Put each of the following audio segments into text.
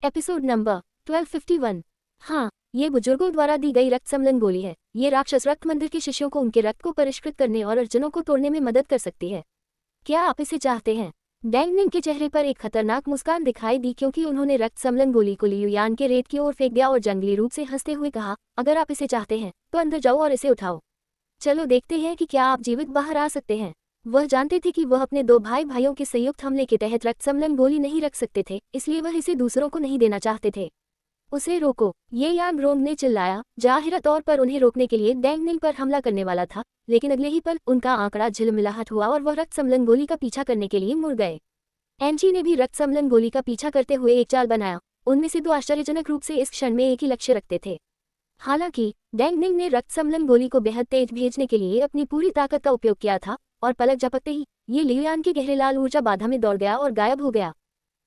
Episode number 1251। हाँ, ये बुजुर्गों द्वारा दी गई रक्त समलन गोली है। ये राक्षस रक्त मंदिर के शिष्यों को उनके रक्त को परिष्कृत करने और अर्जुनों को तोड़ने में मदद कर सकती है। क्या आप इसे चाहते हैं? डैंग निंग के चेहरे पर एक खतरनाक मुस्कान दिखाई दी क्योंकि उन्होंने रक्त समलन गोली को लियू यान के रेत की ओर फेंक दिया और जंगली रूप से हंसते हुए कहा, अगर आप इसे चाहते हैं तो अंदर जाओ और इसे उठाओ। चलो देखते हैं कि क्या आप जीवित बाहर आ सकते हैं। वह जानते थे कि वह अपने दो भाइयों के संयुक्त हमले के तहत रक्त समलन गोली नहीं रख सकते थे, इसलिए वह इसे दूसरों को नहीं देना चाहते थे। उसे रोको, ये यांग रोंग ने चिल्लाया, जाहिर तौर पर उन्हें रोकने के लिए डैंग निंग पर हमला करने वाला था, लेकिन अगले ही पल उनका आंकड़ा झिलमिलाहट हुआ और वह रक्त समलन गोली का पीछा करने के लिए मुड़ गए। एनजी ने भी रक्त समलन गोली का पीछा करते हुए एक चाल बनाया। उनमें से दो आश्चर्यजनक रूप से इस क्षण में एक ही लक्ष्य रखते थे। हालांकि डैंग निंग ने रक्त समलन गोली को बेहद तेज भेजने के लिए अपनी पूरी ताकत का उपयोग किया था और पलक झपकते ही ये लियू यान के गहरे लाल ऊर्जा बाधा में दौड़ गया और गायब हो गया।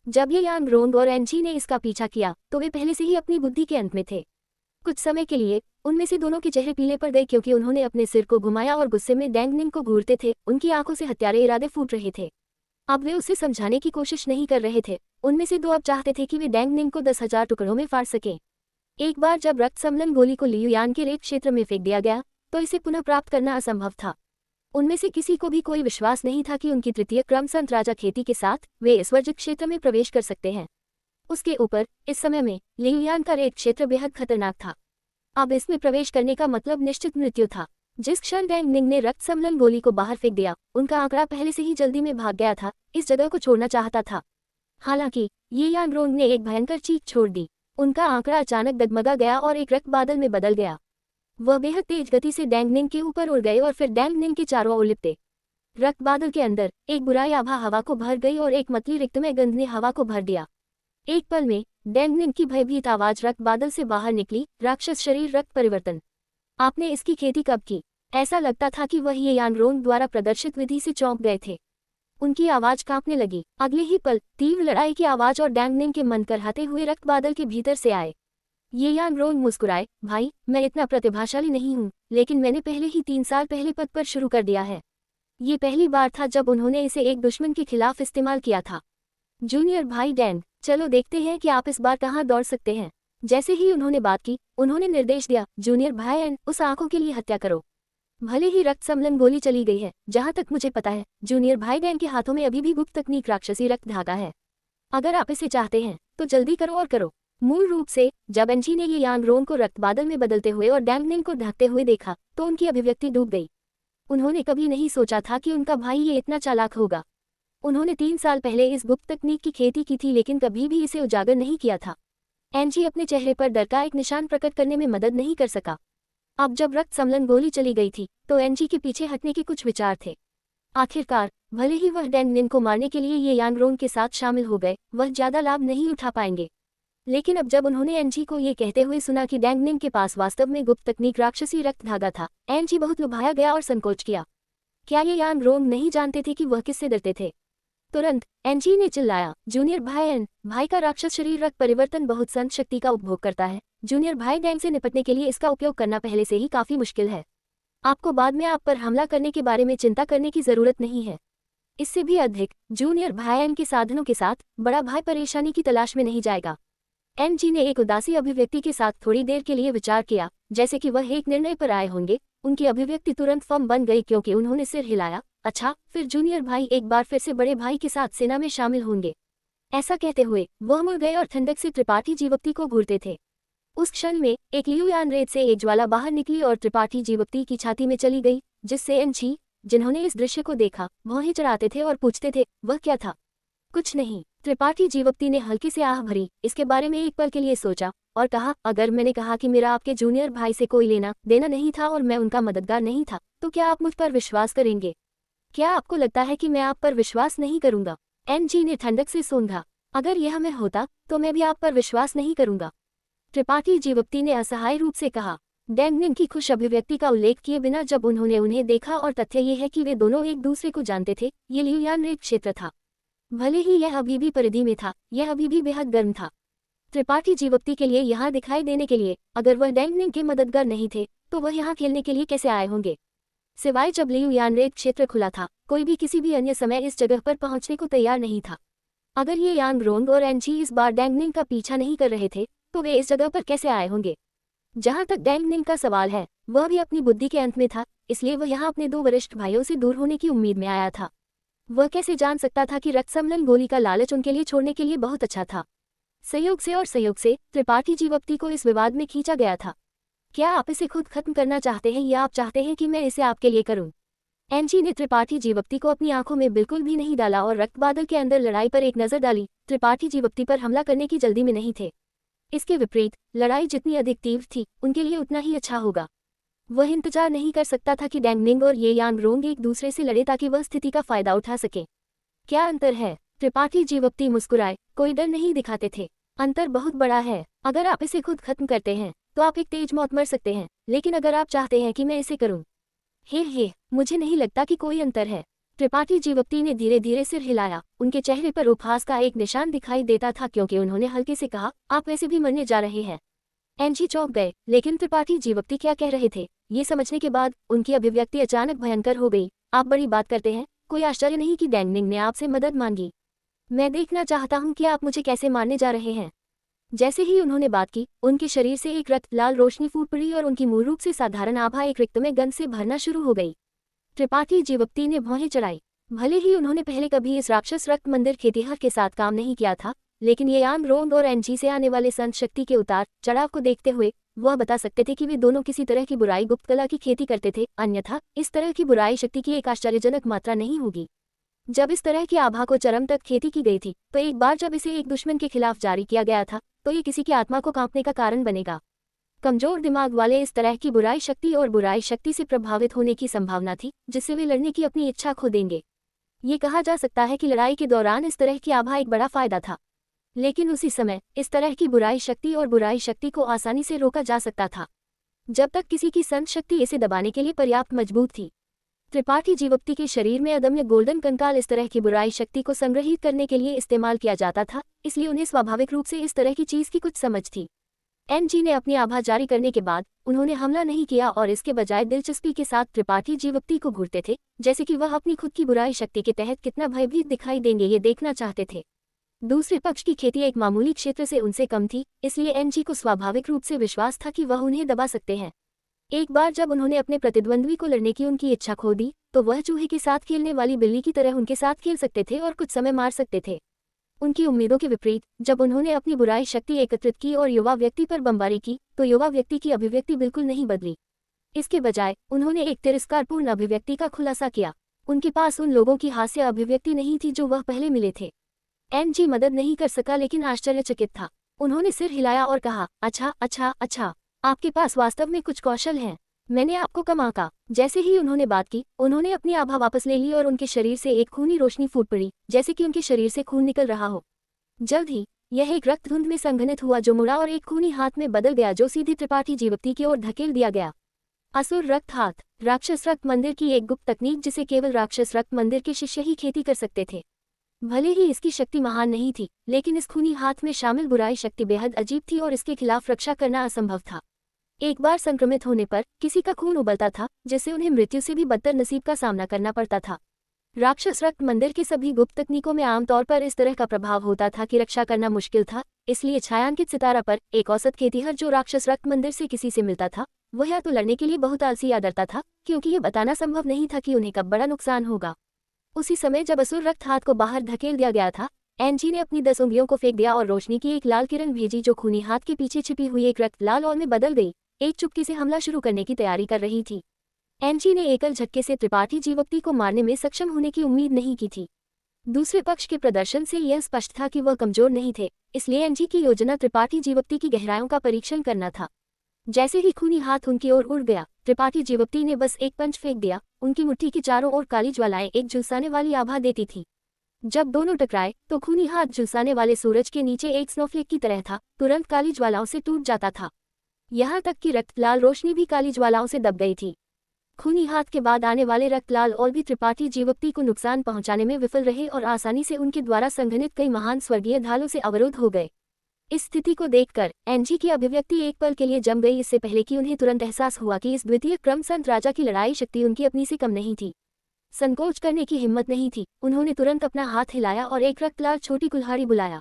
जब ये यांग रोंग और एनजी ने इसका पीछा किया तो वे पहले से ही अपनी बुद्धि के अंत में थे। कुछ समय के लिए उनमें से दोनों के चेहरे पीले पड़ गए क्योंकि उन्होंने अपने सिर को घुमाया और गुस्से में डैंग निंग को घूरते थे। उनकी आंखों से हत्यारे इरादे फूट रहे थे। अब वे उसे समझाने की कोशिश नहीं कर रहे थे। उनमें से दो अब चाहते थे कि वे डैंग निंग को 10,000 टुकड़ों में फाड़ सकें। एक बार जब रक्त समलन गोली को लियू यान के रेत क्षेत्र में फेंक दिया गया तो इसे पुनः प्राप्त करना असंभव था। उनमें से किसी को भी कोई विश्वास नहीं था कि उनकी तृतीय क्रम संत राजा खेती के साथ वे इस वर्जित क्षेत्र में प्रवेश कर सकते हैं। उसके ऊपर इस समय में लियू यान का रेत क्षेत्र बेहद खतरनाक था। अब इसमें प्रवेश करने का मतलब निश्चित मृत्यु था। जिस क्षण डैंग निंग ने रक्त समलन गोली को बाहर फेंक दिया, उनका आंकड़ा पहले से ही जल्दी में भाग गया था, इस जगह को छोड़ना चाहता था। हालांकि ये यांग रोंग ने एक भयंकर चीख छोड़ दी। उनका आंकड़ा अचानक डगमगा गया और एक रक्त बादल में बदल गया। वह बेहद तेज गति से डैंग निंग के ऊपर उड़ गए और फिर डैंग निंग के चारों ओर लिपटे। रक्त बादल के अंदर एक बुराई आभा हवा को भर गई और एक मतली रिक्तमय गंध ने हवा को भर दिया। एक पल में डैंग निंग की भयभीत आवाज रक्त बादल से बाहर निकली, राक्षस शरीर रक्त परिवर्तन। आपने इसकी खेती कब की? ऐसा लगता था कि वह ये यांग रोंग द्वारा प्रदर्शित विधि से चौंक गए थे। उनकी आवाज कांपने लगी। अगले ही पल तीव्र लड़ाई की आवाज और डैंग निंग के मन करहाते हुए रक्त बादल के भीतर से आए। ये यांग रोंग मुस्कुराए, भाई, मैं इतना प्रतिभाशाली नहीं हूँ, लेकिन मैंने पहले ही 3 साल पहले पद पर शुरू कर दिया है। ये पहली बार था जब उन्होंने इसे एक दुश्मन के खिलाफ इस्तेमाल किया था। जूनियर भाई डैंग, चलो देखते हैं कि आप इस बार कहाँ दौड़ सकते हैं। जैसे ही उन्होंने बात की, उन्होंने निर्देश दिया, जूनियर भाई एंड उस आंखों के लिए हत्या करो। भले ही रक्त समलन गोली चली गई है, जहां तक मुझे पता है जूनियर भाई डैंग के हाथों में अभी भी गुप्त तकनीक राक्षसी रक्त धागा है। अगर आप इसे चाहते हैं तो जल्दी करो और करो। मूल रूप से जब एनजी ने ये यांग रोंग को रक्त बादल में बदलते हुए और डैंग निंग को ढकते हुए देखा तो उनकी अभिव्यक्ति डूब गई। उन्होंने कभी नहीं सोचा था कि उनका भाई ये इतना चालाक होगा। उन्होंने 3 साल पहले इस गुप्त तकनीक की खेती की थी लेकिन कभी भी इसे उजागर नहीं किया था। एनजी अपने चेहरे पर डर का एक निशान प्रकट करने में मदद नहीं कर सका। अब जब रक्त समलन गोली चली गई थी तो एनजी के पीछे हटने के कुछ विचार थे। आखिरकार भले ही वह डैंग निंग को मारने के लिए ये यांग रोंग के साथ शामिल हो गए, वह ज्यादा लाभ नहीं उठा पाएंगे। लेकिन अब जब उन्होंने एनजी को ये कहते हुए सुना कि डैंग निंग के पास वास्तव में गुप्त तकनीक राक्षसी रक्त धागा था, एनजी बहुत लुभाया गया और संकोच किया। क्या ये यांग रोंग नहीं जानते थे कि वह किससे डरते थे? तुरंत एनजी ने चिल्लाया, जूनियर भाई एन, भाई का राक्षस शरीर रक्त परिवर्तन बहुत संत शक्ति का उपभोग करता है। जूनियर भाई डैंग से निपटने के लिए इसका उपयोग करना पहले से ही काफी मुश्किल है। आपको बाद में आप पर हमला करने के बारे में चिंता करने की जरूरत नहीं है। इससे भी अधिक, जूनियर भाई एन के साधनों के साथ बड़ा भाई परेशानी की तलाश में नहीं जाएगा। एनजी ने एक उदासी अभिव्यक्ति के साथ थोड़ी देर के लिए विचार किया, जैसे कि वह एक निर्णय पर आए होंगे। उनकी अभिव्यक्ति तुरंत फर्म बन गई क्योंकि उन्होंने सिर हिलाया। अच्छा, फिर जूनियर भाई एक बार फिर से बड़े भाई के साथ सेना में शामिल होंगे। ऐसा कहते हुए वह मुड़ गए और ठंडक से त्रिपाठी जीवक्ति को घूरते थे। उस क्षण में एक लियू यान रेत से एक ज्वाला बाहर निकली और त्रिपाठी जीवक्ति की छाती में चली गई, जिससे एनजी, जिन्होंने इस दृश्य को देखा, वह ही चढ़ाते थे और पूछते थे, वह क्या था? कुछ नहीं। त्रिपाठी जीवक्ति ने हल्की से आह भरी, इसके बारे में एक पल के लिए सोचा और कहा, अगर मैंने कहा कि मेरा आपके जूनियर भाई से कोई लेना देना नहीं था और मैं उनका मददगार नहीं था, तो क्या आप मुझ पर विश्वास करेंगे? क्या आपको लगता है कि मैं आप पर विश्वास नहीं करूंगा? एनजी ने ठंडक से सूंघा, अगर यह मैं होता तो मैं भी आप पर विश्वास नहीं करूंगा। त्रिपाठी जीवक्ति ने असहाय रूप से कहा। डैंग निंग की खुश अभिव्यक्ति का उल्लेख किए बिना जब उन्होंने उन्हें देखा, और तथ्य ये है कि वे दोनों एक दूसरे को जानते थे, ये लियू यान रेत क्षेत्र था। भले ही यह अभी भी परिधि में था, यह अभी भी बेहद गर्म था। त्रिपाठी जीवक्ति के लिए यहाँ दिखाई देने के लिए, अगर वह डैंग निंग के मददगार नहीं थे तो वह यहाँ खेलने के लिए कैसे आए होंगे? सिवाय जब लियू यान रेत क्षेत्र खुला था, कोई भी किसी भी अन्य समय इस जगह पर पहुंचने को तैयार नहीं था। अगर ये यांग रोंग और एनजी इस बार डैंग निंग का पीछा नहीं कर रहे थे तो वे इस जगह पर कैसे आए होंगे? जहां तक डैंग निंग का सवाल है, वह भी अपनी बुद्धि के अंत में था, इसलिए वह यहाँ अपने 2 वरिष्ठ भाइयों से दूर होने की उम्मीद में आया था। वह कैसे जान सकता था कि रक्तसमलन गोली का लालच उनके लिए छोड़ने के लिए बहुत अच्छा था। संयोग से त्रिपाठी जीवप्ती को इस विवाद में खींचा गया था। क्या आप इसे खुद खत्म करना चाहते हैं या आप चाहते हैं कि मैं इसे आपके लिए करूं? एनजी ने त्रिपाठी जीवप्ती को अपनी आंखों में बिल्कुल भी नहीं डाला और रक्त बादल के अंदर लड़ाई पर एक नजर डाली। त्रिपाठी जीवप्ती पर हमला करने की जल्दी में नहीं थे। इसके विपरीत लड़ाई जितनी अधिक तीव्र थी उनके लिए उतना ही अच्छा होगा। वह इंतजार नहीं कर सकता था कि डैंग निंग और ये यांग रोंग एक दूसरे से लड़े ताकि वह स्थिति का फायदा उठा सके। क्या अंतर है? त्रिपाठी जीवप्ती मुस्कुराए, कोई डर नहीं दिखाते थे। अंतर बहुत बड़ा है। अगर आप इसे खुद खत्म करते हैं तो आप एक तेज मौत मर सकते हैं, लेकिन अगर आप चाहते हैं कि मैं इसे करूं, हे मुझे नहीं लगता कि कोई अंतर है। त्रिपाठी जीवप्ती ने धीरे धीरे सिर हिलाया। उनके चेहरे पर उपहास का एक निशान दिखाई देता था क्योंकि उन्होंने हल्के से कहा, आप वैसे भी मरने जा रहे हैं। एनजी चौंक गए, लेकिन त्रिपाठी जीवप्ती क्या कह रहे थे ये समझने के बाद उनकी अभिव्यक्ति अचानक भयंकर हो गई। आप बड़ी बात करते हैं, कोई आश्चर्य नहीं कि डैंग निंग ने आपसे मदद मांगी। मैं देखना चाहता हूं कि आप मुझे कैसे मारने जा रहे हैं। जैसे ही उन्होंने बात की, उनके शरीर से एक रक्त लाल रोशनी फूट पड़ी और उनकी मूल रूप से साधारण आभा एक रिक्त में गंध से भरना शुरू हो गई। त्रिपाठी जीवप्ती ने भौहें चढ़ाई। भले ही उन्होंने पहले कभी इस राक्षस रक्त मंदिर खेतिहर के साथ काम नहीं किया था, लेकिन ये यांग रोंग और एनजी से आने वाले संत शक्ति के उतार चढ़ाव को देखते हुए वह बता सकते थे कि वे दोनों किसी तरह की बुराई गुप्त कला की खेती करते थे, अन्यथा इस तरह की बुराई शक्ति की एक आश्चर्यजनक मात्रा नहीं होगी। जब इस तरह की आभा को चरम तक खेती की गई थी, तो एक बार जब इसे एक दुश्मन के खिलाफ जारी किया गया था तो ये किसी की आत्मा को कांपने का कारण बनेगा। कमजोर दिमाग वाले इस तरह की बुराई शक्ति और बुराई शक्ति से प्रभावित होने की संभावना थी, जिससे वे लड़ने की अपनी इच्छा खो देंगे। ये कहा जा सकता है कि लड़ाई के दौरान इस तरह की आभा एक बड़ा फायदा था, लेकिन उसी समय इस तरह की बुराई शक्ति और बुराई शक्ति को आसानी से रोका जा सकता था, जब तक किसी की संत शक्ति इसे दबाने के लिए पर्याप्त मजबूत थी। त्रिपाठी जीवप्ती के शरीर में अदम्य गोल्डन कंकाल इस तरह की बुराई शक्ति को संग्रहित करने के लिए इस्तेमाल किया जाता था, इसलिए उन्हें स्वाभाविक रूप से इस तरह की चीज की कुछ समझ थी। एनजी ने अपनी आभा जारी करने के बाद उन्होंने हमला नहीं किया और इसके बजाय दिलचस्पी के साथ त्रिपाठी जीवप्ती को घूरते थे, जैसे कि वह अपनी खुद की बुराई शक्ति के तहत कितना भयभीत दिखाई देंगे ये देखना चाहते थे। दूसरे पक्ष की खेती एक मामूली क्षेत्र से उनसे कम थी, इसलिए एनजी को स्वाभाविक रूप से विश्वास था कि वह उन्हें दबा सकते हैं। एक बार जब उन्होंने अपने प्रतिद्वंद्वी को लड़ने की उनकी इच्छा खो दी, तो वह चूहे के साथ खेलने वाली बिल्ली की तरह उनके साथ खेल सकते थे और कुछ समय मार सकते थे। उनकी उम्मीदों के विपरीत जब उन्होंने अपनी बुराई शक्ति एकत्रित की और युवा व्यक्ति पर बमबारी की, तो युवा व्यक्ति की अभिव्यक्ति बिल्कुल नहीं बदली। इसके बजाय उन्होंने एक तिरस्कारपूर्ण अभिव्यक्ति का खुलासा किया। उनके पास उन लोगों की हास्य अभिव्यक्ति नहीं थी जो वह पहले मिले थे। एनजी मदद नहीं कर सका, लेकिन आश्चर्यचकित था। उन्होंने सिर हिलाया और कहा, अच्छा, आपके पास वास्तव में कुछ कौशल हैं। मैंने आपको कम आंका। जैसे ही उन्होंने बात की, उन्होंने अपनी आभा वापस ले ली और उनके शरीर से एक खूनी रोशनी फूट पड़ी, जैसे कि उनके शरीर से खून निकल रहा हो। जल्द ही यह एक रक्त धुंध में संघनित हुआ जो मुड़ा और एक खूनी हाथ में बदल गया, जो सीधी त्रिपाठी जीवप्ती की ओर धकेल दिया गया। असुर रक्त हाथ, राक्षस रक्त मंदिर की एक गुप्त तकनीक जिसे केवल राक्षस रक्त मंदिर के शिष्य ही खेती कर सकते थे। भले ही इसकी शक्ति महान नहीं थी, लेकिन इस खूनी हाथ में शामिल बुराई शक्ति बेहद अजीब थी और इसके खिलाफ रक्षा करना असंभव था। एक बार संक्रमित होने पर किसी का खून उबलता था, जिससे उन्हें मृत्यु से भी बदतर नसीब का सामना करना पड़ता था। राक्षस रक्त मंदिर की सभी गुप्त तकनीकों में आमतौर पर इस तरह का प्रभाव होता था कि रक्षा करना मुश्किल था, इसलिए छायांकित सितारा पर एक औसत खेतिहर जो राक्षस रक्त मंदिर से किसी से मिलता था, वह या तो लड़ने के लिए बहुत आलसी या डरता था, क्योंकि ये बताना संभव नहीं था कि उन्हें कब बड़ा नुकसान होगा। उसी समय जब असुर रक्त हाथ को बाहर धकेल दिया गया था, एनजी ने अपनी 10 उंगलियों को फेंक दिया और रोशनी की एक लाल किरण भेजी जो खूनी हाथ के पीछे छिपी हुई एक रक्त लाल और में बदल गई, एक चुटकी से हमला शुरू करने की तैयारी कर रही थी। एनजी ने एकल झटके से त्रिपाठी जीवप्ती को मारने में सक्षम होने की उम्मीद नहीं की थी। दूसरे पक्ष के प्रदर्शन से यह स्पष्ट था कि वह कमजोर नहीं थे, इसलिए एनजी की योजना त्रिपाठी जीवप्ती की गहराइयों का परीक्षण करना था। जैसे ही खूनी हाथ उनकी ओर उड़ गया, त्रिपाठी जीवप्ती ने बस एक पंच फेंक दिया। उनकी मुट्ठी की चारों ओर काली ज्वालाएं एक झुलसाने वाली आभा देती थी। जब दोनों टकराए तो खूनी हाथ झुलसाने वाले सूरज के नीचे एक स्नोफ्लेक की तरह था, तुरंत काली ज्वालाओं से टूट जाता था। यहाँ तक कि रक्त लाल रोशनी भी काली ज्वालाओं से दब गई थी। खूनी हाथ के बाद आने वाले रक्त लाल और भी त्रिपाठी जीवप्ती को नुकसान पहुंचाने में विफल रहे और आसानी से उनके द्वारा संघनित कई महान स्वर्गीय ढालों से अवरुद्ध हो गए। इस स्थिति को देखकर एनजी की अभिव्यक्ति एक पल के लिए जम गई, इससे पहले कि उन्हें तुरंत एहसास हुआ कि इस द्वितीय क्रम संत राजा की लड़ाई शक्ति उनकी अपनी से कम नहीं थी। संकोच करने की हिम्मत नहीं थी। उन्होंने तुरंत अपना हाथ हिलाया और एक रक्तलाल छोटी कुल्हाड़ी बुलाया।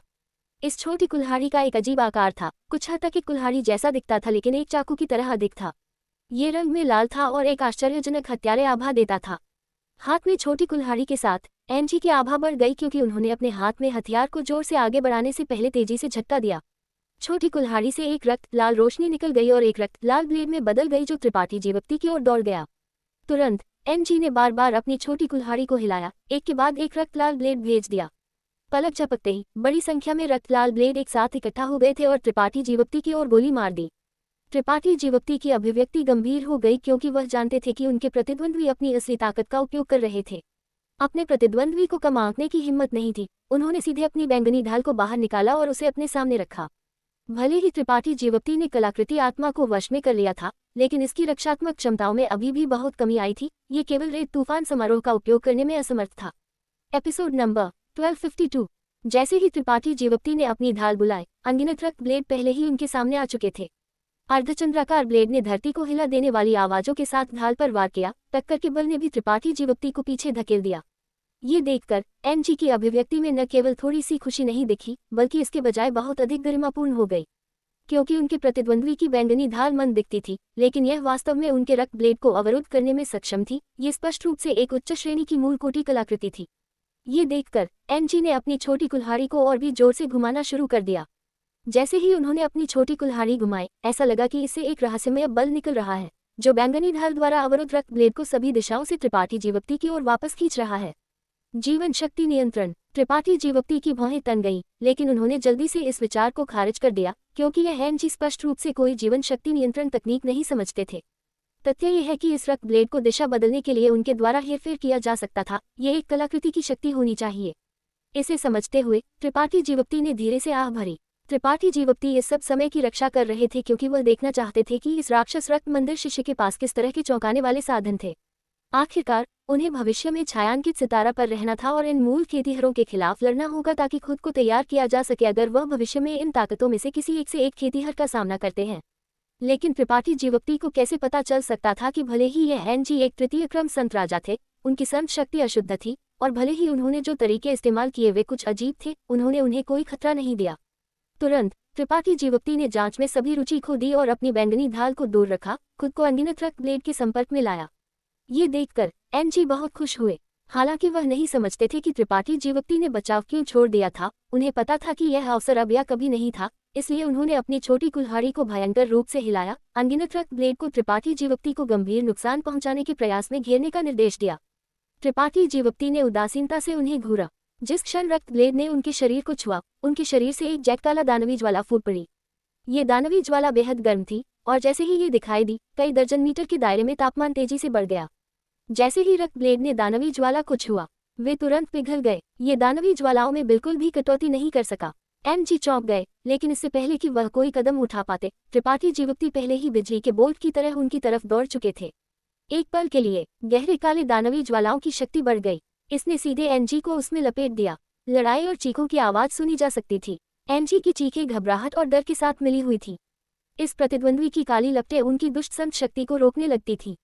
इस छोटी कुल्हाड़ी का एक अजीब आकार था, कुछ हद तक एक कुल्हाड़ी जैसा दिखता था लेकिन एक चाकू की तरह अधिक था। ये रंग में लाल था और एक आश्चर्यजनक हत्यारे आभा देता था। हाथ में छोटी कुल्हाड़ी के साथ एनजी की आभा बढ़ गई क्योंकि उन्होंने अपने हाथ में हथियार को जोर से आगे बढ़ाने से पहले तेजी से झटका दिया। छोटी कुल्हाड़ी से एक रक्त लाल रोशनी निकल गई और एक रक्त लाल ब्लेड में बदल गई जो त्रिपाठी जीवप्ती की ओर दौड़ गया। तुरंत एनजी ने बार बार अपनी छोटी कुल्हाड़ी को हिलाया, एक के बाद एक रक्त लाल ब्लेड भेज दिया। पलक झपकते ही बड़ी संख्या में रक्त लाल ब्लेड एक साथ इकट्ठा हो गए थे और त्रिपाठी जीवप्ती की ओर गोली मार दी। त्रिपाठी जीवप्ती की अभिव्यक्ति गंभीर हो गई क्योंकि वह जानते थे कि उनके प्रतिद्वंद्वी अपनी असली ताकत का उपयोग कर रहे थे। अपने प्रतिद्वंद्वी को कम आंकने की हिम्मत नहीं थी। उन्होंने सीधे अपनी बैंगनी ढाल को बाहर निकाला और उसे अपने सामने रखा। भले ही त्रिपाठी जीवप्ती ने कलाकृति आत्मा को वश में कर लिया था, लेकिन इसकी रक्षात्मक क्षमताओं में अभी भी बहुत कमी आई थी। ये केवल रेत तूफान समारोह का उपयोग करने में असमर्थ था। Episode number 1252। जैसे ही त्रिपाठी जीवप्ती ने अपनी ढाल बुलाई, अनगिनत रक्त ब्लेड पहले ही उनके सामने आ चुके थे। अर्धचंद्राकार ब्लेड ने धरती को हिला देने वाली आवाजों के साथ ढाल पर वार किया। टक्कर के बल ने भी त्रिपाठी जीवप्ती को पीछे धकेल दिया। ये देखकर एनजी की अभिव्यक्ति में न केवल थोड़ी सी खुशी नहीं दिखी, बल्कि इसके बजाय बहुत अधिक गरिमापूर्ण हो गई। क्योंकि उनके प्रतिद्वंद्वी की बैंगनी ढाल मंद दिखती थी, लेकिन यह वास्तव में उनके रक्त ब्लेड को अवरुद्ध करने में सक्षम थी। ये स्पष्ट रूप से एक उच्च श्रेणी की मूल कोटि कलाकृति थी। ये देखकर एनजी ने अपनी छोटी कुल्हाड़ी को और भी जोर से घुमाना शुरू कर दिया। जैसे ही उन्होंने अपनी छोटी कुल्हाड़ी घुमाई, ऐसा लगा कि इससे एक रहस्यमय बल निकल रहा है, जो बैंगनी ढाल द्वारा अवरुद्ध रक्त ब्लेड को सभी दिशाओं से त्रिपाठी जीवप्ती की ओर वापस खींच रहा है। जीवन शक्ति नियंत्रण। त्रिपाठी जीवप्ती की भौहें तन गईं, लेकिन उन्होंने जल्दी से इस विचार को खारिज कर दिया, क्योंकि यह एनजी स्पष्ट रूप से कोई जीवन शक्ति नियंत्रण तकनीक नहीं समझते थे। तथ्य यह है कि इस रक्त ब्लेड को दिशा बदलने के लिए उनके द्वारा हेरफेर किया जा सकता था। ये एक कलाकृति की शक्ति होनी चाहिए। इसे समझते हुए त्रिपाठी जीवप्ती ने धीरे से आह भरी। त्रिपाठी जीवप्ती इस सब समय की रक्षा कर रहे थे क्योंकि वह देखना चाहते थे कि इस राक्षस रक्त मंदिर शिष्य के पास किस तरह के चौंकाने वाले साधन थे। आखिरकार उन्हें भविष्य में छायांकित सितारा पर रहना था और इन मूल खेतीहरों के खिलाफ लड़ना होगा ताकि खुद को तैयार किया जा सके अगर वह भविष्य में इन ताकतों में से किसी एक से एक खेतीहर का सामना करते हैं। लेकिन त्रिपाठी जीवप्ती को कैसे पता चल सकता था कि भले ही यह एनजी एक तृतीय क्रम संत राजा थे, उनकी संत शक्ति अशुद्ध थी, और भले ही उन्होंने जो तरीके इस्तेमाल किए वे कुछ अजीब थे, उन्होंने उन्हें कोई खतरा नहीं दिया। तुरंत त्रिपाठी जीवप्ती ने जांच में सभी रुचि खो दी और अपनी बैंगनी ढाल को दूर रखा, खुद को अनगिनत रक्त ब्लेड के संपर्क में लाया। ये देखकर एनजी बहुत खुश हुए। हालांकि वह नहीं समझते थे कि त्रिपाठी जीवप्ती ने बचाव क्यों छोड़ दिया था। उन्हें पता था कि यह अवसर अब या कभी नहीं था, इसलिए उन्होंने अपनी छोटी कुल्हाड़ी को भयंकर रूप से हिलाया। अनगिनत रक्त ब्लेड को त्रिपाठी जीवप्ती को गंभीर नुकसान पहुंचाने के प्रयास में घेरने का निर्देश दिया। त्रिपाठी जीवप्ती ने उदासीनता से उन्हें घूरा। जिस क्षण रक्त ब्लेड ने उनके शरीर को छुआ, उनके शरीर से एक जेट काला दानवी ज्वाला फूट पड़ी। ये दानवी ज्वाला बेहद गर्म थी और जैसे ही ये दिखाई दी, कई दर्जन मीटर के दायरे में तापमान तेजी से बढ़ गया। जैसे ही रक्त ब्लेड ने दानवी ज्वाला को छुआ, वे तुरंत पिघल गए। ये दानवी ज्वालाओं में बिल्कुल भी कटौती नहीं कर सका। एनजी चौंक गए, लेकिन इससे पहले कि वह कोई कदम उठा पाते, त्रिपाठी जीवप्ती पहले ही बिजली के बोल्ट की तरह उनकी तरफ दौड़ चुके थे। एक पल के लिए गहरे काले दानवी ज्वालाओं की शक्ति बढ़ गई। इसने सीधे एनजी को उसमें लपेट दिया। लड़ाई और चीखों की आवाज सुनी जा सकती थी। एनजी की चीखें घबराहट और डर के साथ मिली हुई थी। इस प्रतिद्वंद्वी की काली लपटें उनकी दुष्ट संत शक्ति को रोकने लगती थी।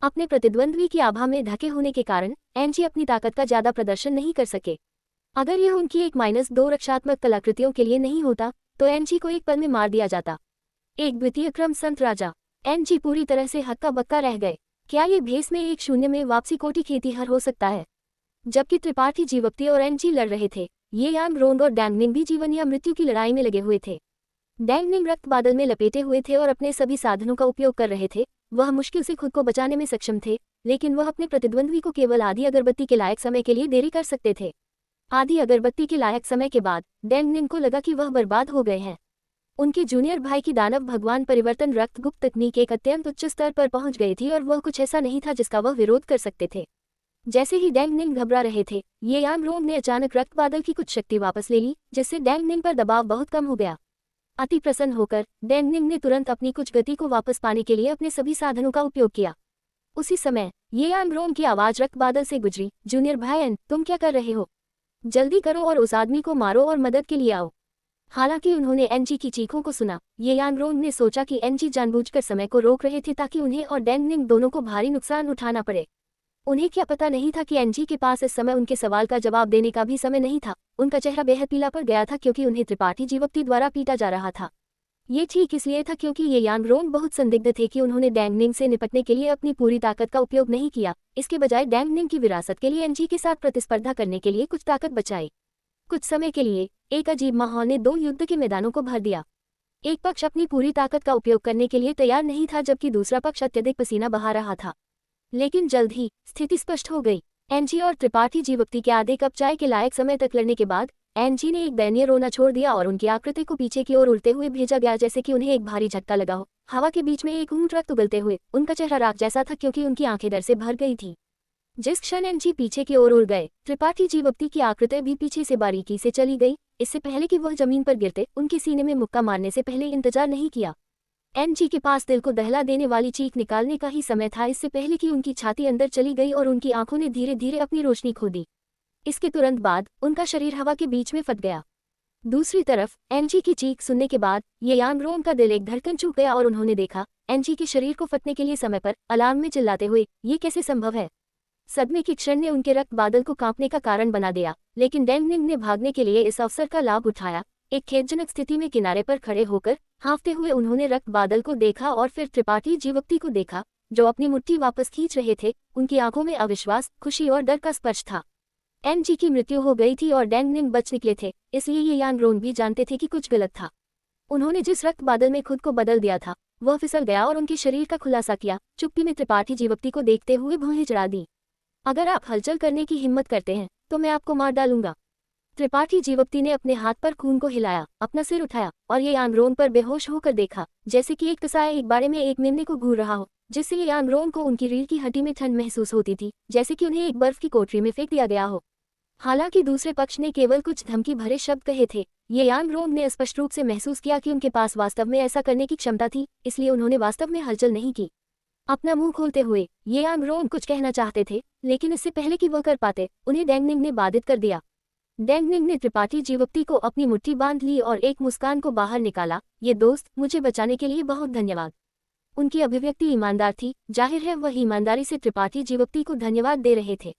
अपने प्रतिद्वंद्वी की आभा में ढके होने के कारण एनजी अपनी ताकत का ज्यादा प्रदर्शन नहीं कर सके। अगर यह उनकी एक -2 रक्षात्मक कलाकृतियों के लिए नहीं होता, तो एनजी को एक पल में मार दिया जाता। एक द्वितीय क्रम संत राजा। एनजी पूरी तरह से हक्का बक्का रह गए। क्या ये भेस में एक शून्य में वापसी कोटि खेतीहर हो सकता है? जबकि त्रिपाठी जीवप्ती और एनजी लड़ रहे थे, ये यांग रोंग और डैंगनिंग भी जीवन या मृत्यु की लड़ाई में लगे हुए थे। डैंगनिंग रक्त बादल में लपेटे हुए थे और अपने सभी साधनों का उपयोग कर रहे थे। वह मुश्किल से खुद को बचाने में सक्षम थे, लेकिन वह अपने प्रतिद्वंद्वी को केवल आधी अगरबत्ती के लायक समय के लिए देरी कर सकते थे। आधी अगरबत्ती के लायक समय के बाद डैंगनिंग को लगा कि वह बर्बाद हो गए हैं। उनके जूनियर भाई की दानव भगवान परिवर्तन रक्त गुप्त तकनीक एक अत्यंत उच्च स्तर पर पहुंच गई थी और वह कुछ ऐसा नहीं था जिसका वह विरोध कर सकते थे। जैसे ही डैंगनिंग घबरा रहे थे, ये यांग रोंग ने अचानक रक्त बादल की कुछ शक्ति वापस ले ली, जिससे डैंगनिंग पर दबाव बहुत कम हो गया। अति प्रसन्न होकर डैंगनिंग ने तुरंत अपनी कुछ गति को वापस पाने के लिए अपने सभी साधनों का उपयोग किया। उसी समय ये यांग रोंग की आवाज रक्त बादल से गुजरी, जूनियर भाईन, तुम क्या कर रहे हो? जल्दी करो और उस आदमी को मारो और मदद के लिए आओ। हालांकि उन्होंने एनजी की चीखों को सुना, ये यांग रोंग ने सोचा कि एनजी जानबूझकर समय को रोक रहे थे ताकि उन्हें और डैंगनिंग दोनों को भारी नुकसान उठाना पड़े। उन्हें क्या पता नहीं था कि एनजी के पास इस समय उनके सवाल का जवाब देने का भी समय नहीं था। उनका चेहरा बेहद पीला पड़ गया था क्योंकि उन्हें त्रिपाठी जीवक्ति द्वारा पीटा जा रहा था। ये ठीक इसलिए था क्योंकि ये यांग रोंग बहुत संदिग्ध थे कि उन्होंने डैंग निंग से निपटने के लिए अपनी पूरी ताकत का उपयोग नहीं किया। इसके बजाय डैंग निंग की विरासत के लिए एनजी के साथ प्रतिस्पर्धा करने के लिए कुछ ताकत बचाई। कुछ समय के लिए एक अजीब माहौल ने दो युद्ध के मैदानों को भर दिया। एक पक्ष अपनी पूरी ताकत का उपयोग करने के लिए तैयार नहीं था जबकि दूसरा पक्ष अत्यधिक पसीना बहा रहा था। लेकिन जल्द ही स्थिति स्पष्ट हो गई। एनजी और त्रिपाठी जीवक्ति के आधे कप चाय के लायक समय तक लड़ने के बाद एनजी ने एक दयनीय रोना छोड़ दिया और उनकी आकृति को पीछे की ओर उड़ते हुए भेजा गया जैसे कि उन्हें एक भारी झटका लगा हो। हवा के बीच में एक ऊंट रक्त उगलते हुए उनका चेहरा राख जैसा था क्योंकि उनकी आंखें डर से भर गई थी। जिस क्षण एनजी पीछे की ओर उड़ गए, त्रिपाठी जीवक्ति की आकृति भी पीछे से बारीकी से चली गई। इससे पहले कि वह जमीन पर गिरते, उनके सीने में मुक्का मारने से पहले इंतजार नहीं किया। एनजी के पास दिल को दहला देने वाली चीख निकालने का ही समय था, इससे पहले कि उनकी छाती अंदर चली गई और उनकी आंखों ने धीरे धीरे अपनी रोशनी खो दी। इसके तुरंत बाद उनका शरीर हवा के बीच में फट गया। दूसरी तरफ एनजी की चीख सुनने के बाद ये यांग रोंग का दिल एक धड़कन चूक गया और उन्होंने देखा एनजी के शरीर को फटने के लिए समय पर अलार्म में चिल्लाते हुए, ये कैसे संभव है। सदमे की क्षण ने उनके रक्त बादल को कांपने का कारण बना दिया, लेकिन डैंग निंग ने भागने के लिए इस अवसर का लाभ उठाया। एक खेदजनक स्थिति में किनारे पर खड़े होकर हाँफते हुए उन्होंने रक्त बादल को देखा और फिर त्रिपाठी जीवक्ति को देखा जो अपनी मुट्ठी वापस खींच रहे थे। उनकी आंखों में अविश्वास, खुशी और डर का स्पर्श था। एनजी की मृत्यु हो गई थी और डैंग निंग बच निकले थे, इसलिए ये यांग रोंग भी जानते थे कि कुछ गलत था। उन्होंने जिस रक्त बादल में खुद को बदल दिया था वह फिसल गया और उनके शरीर का खुलासा किया। चुप्पी में त्रिपाठी जीवक्ति को देखते हुए भौहें चढ़ा दी। अगर आप हलचल करने की हिम्मत करते हैं तो मैं आपको मार डालूंगा। त्रिपाठी जीवक्ति ने अपने हाथ पर खून को हिलाया, अपना सिर उठाया और ये यांग रोंग पर बेहोश होकर देखा, जैसे कि एक कसाई एक बाड़े में एक मेमने को घूर रहा हो, जिससे ये यांग रोंग को उनकी रीढ़ की हड्डी में ठंड महसूस होती थी, जैसे कि उन्हें एक बर्फ की कोठरी में फेंक दिया गया हो। हालांकि दूसरे पक्ष ने केवल कुछ धमकी भरे शब्द कहे थे, ये यांग रोंग ने स्पष्ट रूप से महसूस किया कि उनके पास वास्तव में ऐसा करने की क्षमता थी, इसलिए उन्होंने वास्तव में हलचल नहीं की। अपना मुंह खोलते हुए ये यांग रोंग कुछ कहना चाहते थे, लेकिन इससे पहले कि वह कर पाते उन्हें डैंग निंग ने बाधित कर दिया। डैंग निंग ने त्रिपाठी जीवक्ति को अपनी मुट्ठी बांध ली और एक मुस्कान को बाहर निकाला, ये दोस्त, मुझे बचाने के लिए बहुत धन्यवाद। उनकी अभिव्यक्ति ईमानदार थी, जाहिर है वह ईमानदारी से त्रिपाठी जीवक्ति को धन्यवाद दे रहे थे।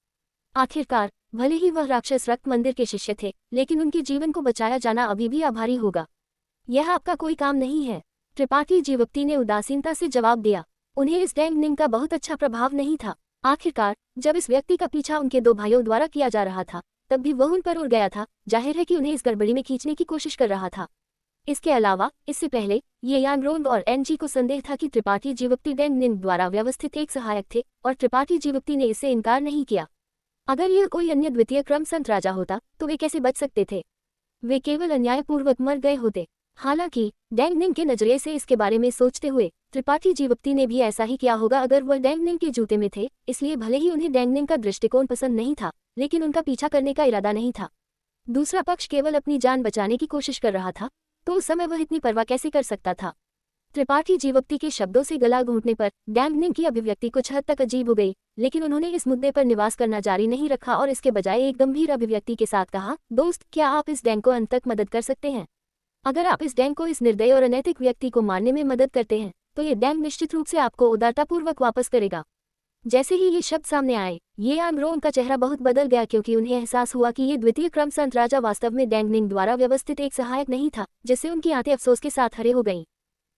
आखिरकार भले ही वह राक्षस रक्त मंदिर के शिष्य थे, लेकिन उनके जीवन को बचाया जाना अभी भी आभारी होगा। यह आपका कोई काम नहीं है, त्रिपाठी जीवक्ति ने उदासीनता से जवाब दिया। उन्हें इस डैंग निंग का बहुत अच्छा प्रभाव नहीं था। आखिरकार जब इस व्यक्ति का पीछा उनके दो भाइयों द्वारा किया जा रहा था तब भी वह उन पर उड़ गया था। जाहिर है कि उन्हें इस गड़बड़ी में खींचने की कोशिश कर रहा था। इसके अलावा इससे पहले ये यांग रोंग और एनजी को संदेह था कि त्रिपाठी जीवक्ति डैंग निंग द्वारा व्यवस्थित एक सहायक थे और त्रिपाठी जीवक्ति ने इससे इनकार नहीं किया। अगर यह कोई अन्य द्वितीय क्रम संत राजा होता तो वे कैसे बच सकते थे। वे केवल अन्यायपूर्वक मर गए होते। हालांकि डैंग निंग के नजरिए से इसके बारे में सोचते हुए त्रिपाठी जीवक्ति ने भी ऐसा ही किया होगा अगर वह डैंग निंग के जूते में थे। इसलिए भले ही उन्हें डैंग निंग का दृष्टिकोण पसंद नहीं था, लेकिन उनका पीछा करने का इरादा नहीं था। दूसरा पक्ष केवल अपनी जान बचाने की कोशिश कर रहा था, तो उस समय वह इतनी परवाह कैसे कर सकता था। त्रिपाठी जीवक्ति के शब्दों से गला घोंटने पर डैंग निंग की अभिव्यक्ति कुछ हद तक अजीब हो गई, लेकिन उन्होंने इस मुद्दे पर निवास करना जारी नहीं रखा और इसके बजाय एक गंभीर अभिव्यक्ति के साथ कहा, दोस्त, क्या आप इस डैंग को अंत तक मदद कर सकते हैं। अगर आप इस डैंग को इस निर्दयी और अनैतिक व्यक्ति को मारने में मदद करते हैं तो ये डैंग निश्चित रूप से आपको उदारतापूर्वक वापस करेगा। जैसे ही ये शब्द सामने आए, ये यांग रोंग का चेहरा बहुत बदल गया क्योंकि उन्हें एहसास हुआ कि ये द्वितीय क्रम संत राजा वास्तव में डैंग निंग द्वारा व्यवस्थित एक सहायक नहीं था, जिससे उनकी आंखें अफसोस के साथ हरे हो गईं।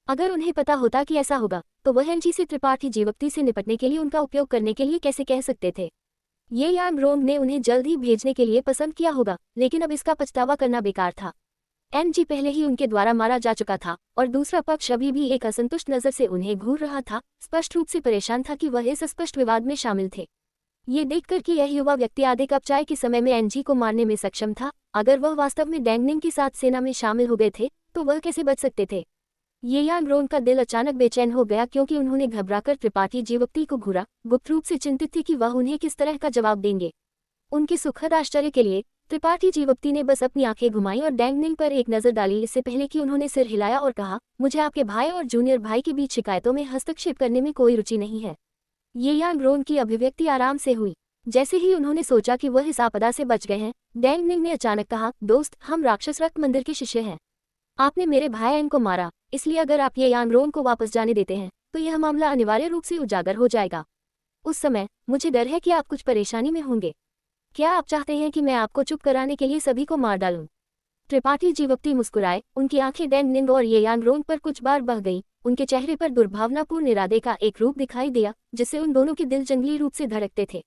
अगर उन्हें पता होता कि ऐसा होगा तो वह एनजी से त्रिपाठी जीवक्ति से निपटने के लिए उनका उपयोग करने के लिए कैसे कह सकते थे। ये यांग रोंग ने उन्हें जल्द ही भेजने के लिए पसंद किया होगा, लेकिन अब इसका पछतावा करना बेकार था। एनजी पहले ही उनके द्वारा मारा जा चुका था और दूसरा पक्ष अभी भी एक असंतुष्ट नजर से उन्हें घूर रहा था, स्पष्ट रूप से परेशान था कि वह इस स्पष्ट विवाद में शामिल थे। ये देखकर कि यह युवा व्यक्ति आधे कप चाय के समय में एनजी को मारने में सक्षम था, अगर वह वास्तव में डैंग निंग के साथ सेना में शामिल हो गए थे तो वह कैसे बच सकते थे। ये यांग रोंग का दिल अचानक बेचैन हो गया क्योंकि उन्होंने घबराकर त्रिपाठी जीवक्ति को घूरा, गुप्त रूप से चिंतित थी कि वह उन्हें किस तरह का जवाब देंगे। उनके सुखद आश्चर्य के लिए त्रिपाठी जीवक्ति ने बस अपनी आंखें घुमाई और डैंग निंग पर एक नजर डाली, इससे पहले कि उन्होंने सिर हिलाया और कहा, मुझे आपके भाई और जूनियर भाई के बीच शिकायतों में हस्तक्षेप करने में कोई रुचि नहीं है। ये यांग रोंग की अभिव्यक्ति आराम से हुई। जैसे ही उन्होंने सोचा कि वह इस आपदा से बच गए हैं, डैंग निंग ने अचानक कहा, दोस्त, हम राक्षस रक्त मंदिर के शिष्य हैं। आपने मेरे भाई एन को मारा, इसलिए अगर आप ये यांग रोंग को वापस जाने देते हैं तो यह मामला अनिवार्य रूप से उजागर हो जाएगा। उस समय मुझे डर है कि आप कुछ परेशानी में होंगे। क्या आप चाहते हैं कि मैं आपको चुप कराने के लिए सभी को मार डालूं? त्रिपाठी जीवप्ती मुस्कुराए, उनकी आंखें डैंग निंग और ये यांग रोंग पर कुछ बार बह गईं। उनके चेहरे पर दुर्भावनापूर्ण इरादे का एक रूप दिखाई दिया, जिससे उन दोनों के दिल जंगली रूप से धड़कते थे।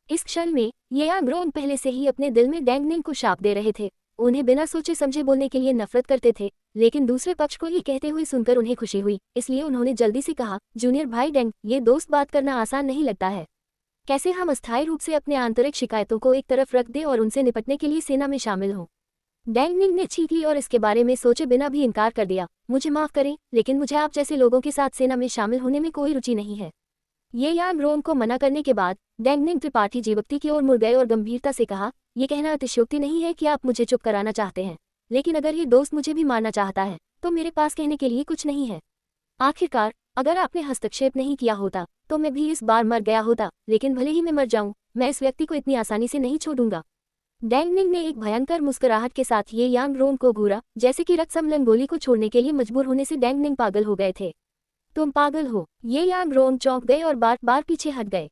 इस क्षण में ये यांग रोंग पहले से ही अपने दिल में डैंग निंग को शाप दे रहे थे। उन्हें बिना सोचे समझे बोलने के लिए नफरत करते थे, लेकिन दूसरे पक्ष को ये कहते हुए सुनकर उन्हें खुशी हुई, इसलिए उन्होंने जल्दी से कहा, जूनियर भाई डैंग, ये दोस्त बात करना आसान नहीं लगता है। कैसे हम अस्थायी रूप से अपने आंतरिक शिकायतों को एक तरफ रख दें और उनसे निपटने के लिए सेना में शामिल हों? डैंग निंग ने छींक ली और इसके बारे में सोचे बिना भी इनकार कर दिया। मुझे माफ करें, लेकिन मुझे आप जैसे लोगों के साथ सेना में शामिल होने में कोई रुचि नहीं है। ये यांग रोंग को मना करने के बाद डैंग निंग त्रिपाठी जीवप्ती की ओर मुड़ गए और गंभीरता से कहा, ये कहना अतिशयोक्ति नहीं है कि आप मुझे चुप कराना चाहते हैं, लेकिन अगर ये दोस्त मुझे भी मारना चाहता है तो मेरे पास कहने के लिए कुछ नहीं है। आखिरकार अगर आपने हस्तक्षेप नहीं किया होता तो मैं भी इस बार मर गया होता, लेकिन भले ही मैं मर जाऊं, मैं इस व्यक्ति को इतनी आसानी से नहीं छोड़ूंगा। डैंग निंग ने एक भयंकर मुस्कुराहट के साथ ये यांग रोंग को घूरा, जैसे कि रक्समलन गोली को छोड़ने के लिए मजबूर होने से डैंग निंग पागल हो गए थे। तुम पागल हो? ये यांग रोंग चौंक गए और बार बार पीछे हट गए।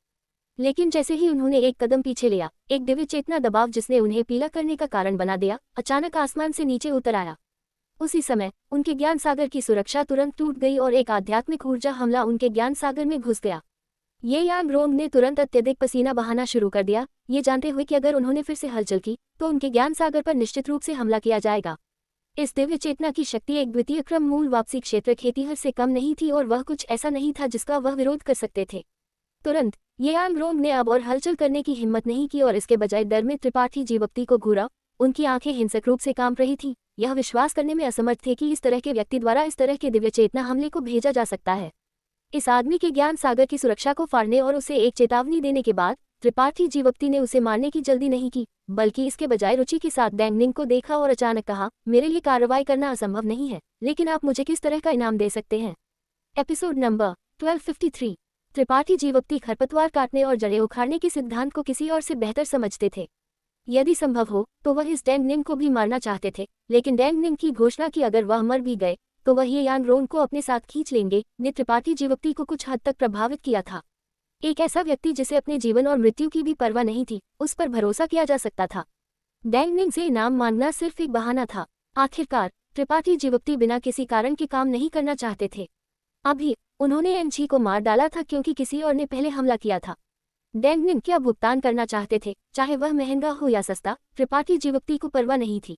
लेकिन जैसे ही उन्होंने एक कदम पीछे लिया, एक दिव्य चेतना दबाव जिसने उन्हें पीला करने का कारण बना दिया, अचानक आसमान से नीचे उतर आया। उसी समय उनके ज्ञान सागर की सुरक्षा तुरंत टूट गई और एक आध्यात्मिक ऊर्जा हमला उनके ज्ञान सागर में घुस गया। ये यांग रोंग ने तुरंत अत्यधिक पसीना बहाना शुरू कर दिया, ये जानते हुए कि अगर उन्होंने फिर से हलचल की तो उनके ज्ञान सागर पर निश्चित रूप से हमला किया जाएगा। इस दिव्य चेतना की शक्ति एक द्वितीय क्रम मूल वापसी क्षेत्र खेतीहर से कम नहीं थी और वह कुछ ऐसा नहीं था जिसका वह विरोध कर सकते थे। तुरंत ये यांग रोंग ने अब और हलचल करने की हिम्मत नहीं की और इसके बजाय डर में त्रिपाठी जीवप्ती को घूरा। उनकी आंखें हिंसक रूप से कांप रही थीं, यह विश्वास करने में असमर्थ थे कि इस तरह के व्यक्ति द्वारा इस तरह के दिव्य चेतना हमले को भेजा जा सकता है। इस आदमी के ज्ञान सागर की सुरक्षा को फाड़ने और उसे एक चेतावनी देने के बाद त्रिपाठी जीवप्ती ने उसे मारने की जल्दी नहीं की, बल्कि इसके बजाय रुचि के साथ डैंग निंग को देखा और अचानक कहा, मेरे लिए कार्रवाई करना असंभव नहीं है, लेकिन आप मुझे किस तरह का इनाम दे सकते हैं? Episode number 1253। त्रिपाठी जीवप्ती खरपतवार काटने और जड़ें उखाड़ने के सिद्धांत को किसी और से बेहतर समझते थे। यदि संभव हो तो वह इस डैंग निंग को भी मारना चाहते थे, लेकिन डैंग निंग की घोषणा की अगर वह मर भी गए तो वह ये यांग रोंग को अपने साथ खींच लेंगे ने त्रिपाठी जीवप्ती को कुछ हद तक प्रभावित किया था। एक ऐसा व्यक्ति जिसे अपने जीवन और मृत्यु की भी परवाह नहीं थी, उस पर भरोसा किया जा सकता था। डैंग निंग से इनाम मांगना सिर्फ एक बहाना था। आखिरकार त्रिपाठी जीवप्ती बिना किसी कारण के काम नहीं करना चाहते थे। अभी उन्होंने एनजी को मार डाला था क्योंकि किसी और ने पहले हमला किया था। डैंग निंग क्या भुगतान करना चाहते थे, चाहे वह महंगा हो या सस्ता, त्रिपाठी जीवप्ती को परवाह नहीं थी।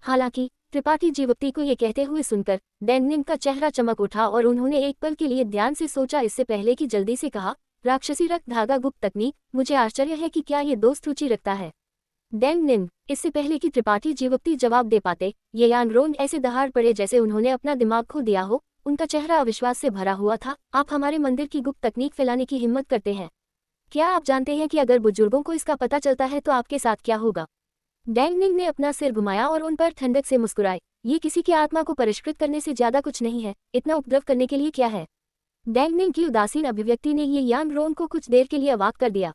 हालांकि त्रिपाठी जीवप्ती को ये कहते हुए सुनकर डैंग निंग का चेहरा चमक उठा और उन्होंने एक पल के लिए ध्यान से सोचा, इससे पहले कि जल्दी से कहा, राक्षसी रक्त धागा गुप्त तकनीक, मुझे आश्चर्य है कि क्या ये दोस्त रुचि रखता है। डैंग निंग। इससे पहले कि त्रिपाठी जीवप्ती जवाब दे पाते, ये यांग रोंग ऐसे दहाड़ पड़े जैसे उन्होंने अपना दिमाग खो दिया हो। उनका चेहरा अविश्वास से भरा हुआ था। आप हमारे मंदिर की गुप्त तकनीक फैलाने की हिम्मत करते हैं? क्या आप जानते हैं कि अगर बुजुर्गों को इसका पता चलता है तो आपके साथ क्या होगा? डैंग निंग ने अपना सिर घुमाया और उन पर ठंडक से मुस्कुराए। ये किसी की आत्मा को परिष्कृत करने से ज्यादा कुछ नहीं है, इतना उपद्रव करने के लिए क्या है? डैंग निंग की उदासीन अभिव्यक्ति ने ये यांग रोंग को कुछ देर के लिए अवाक कर दिया।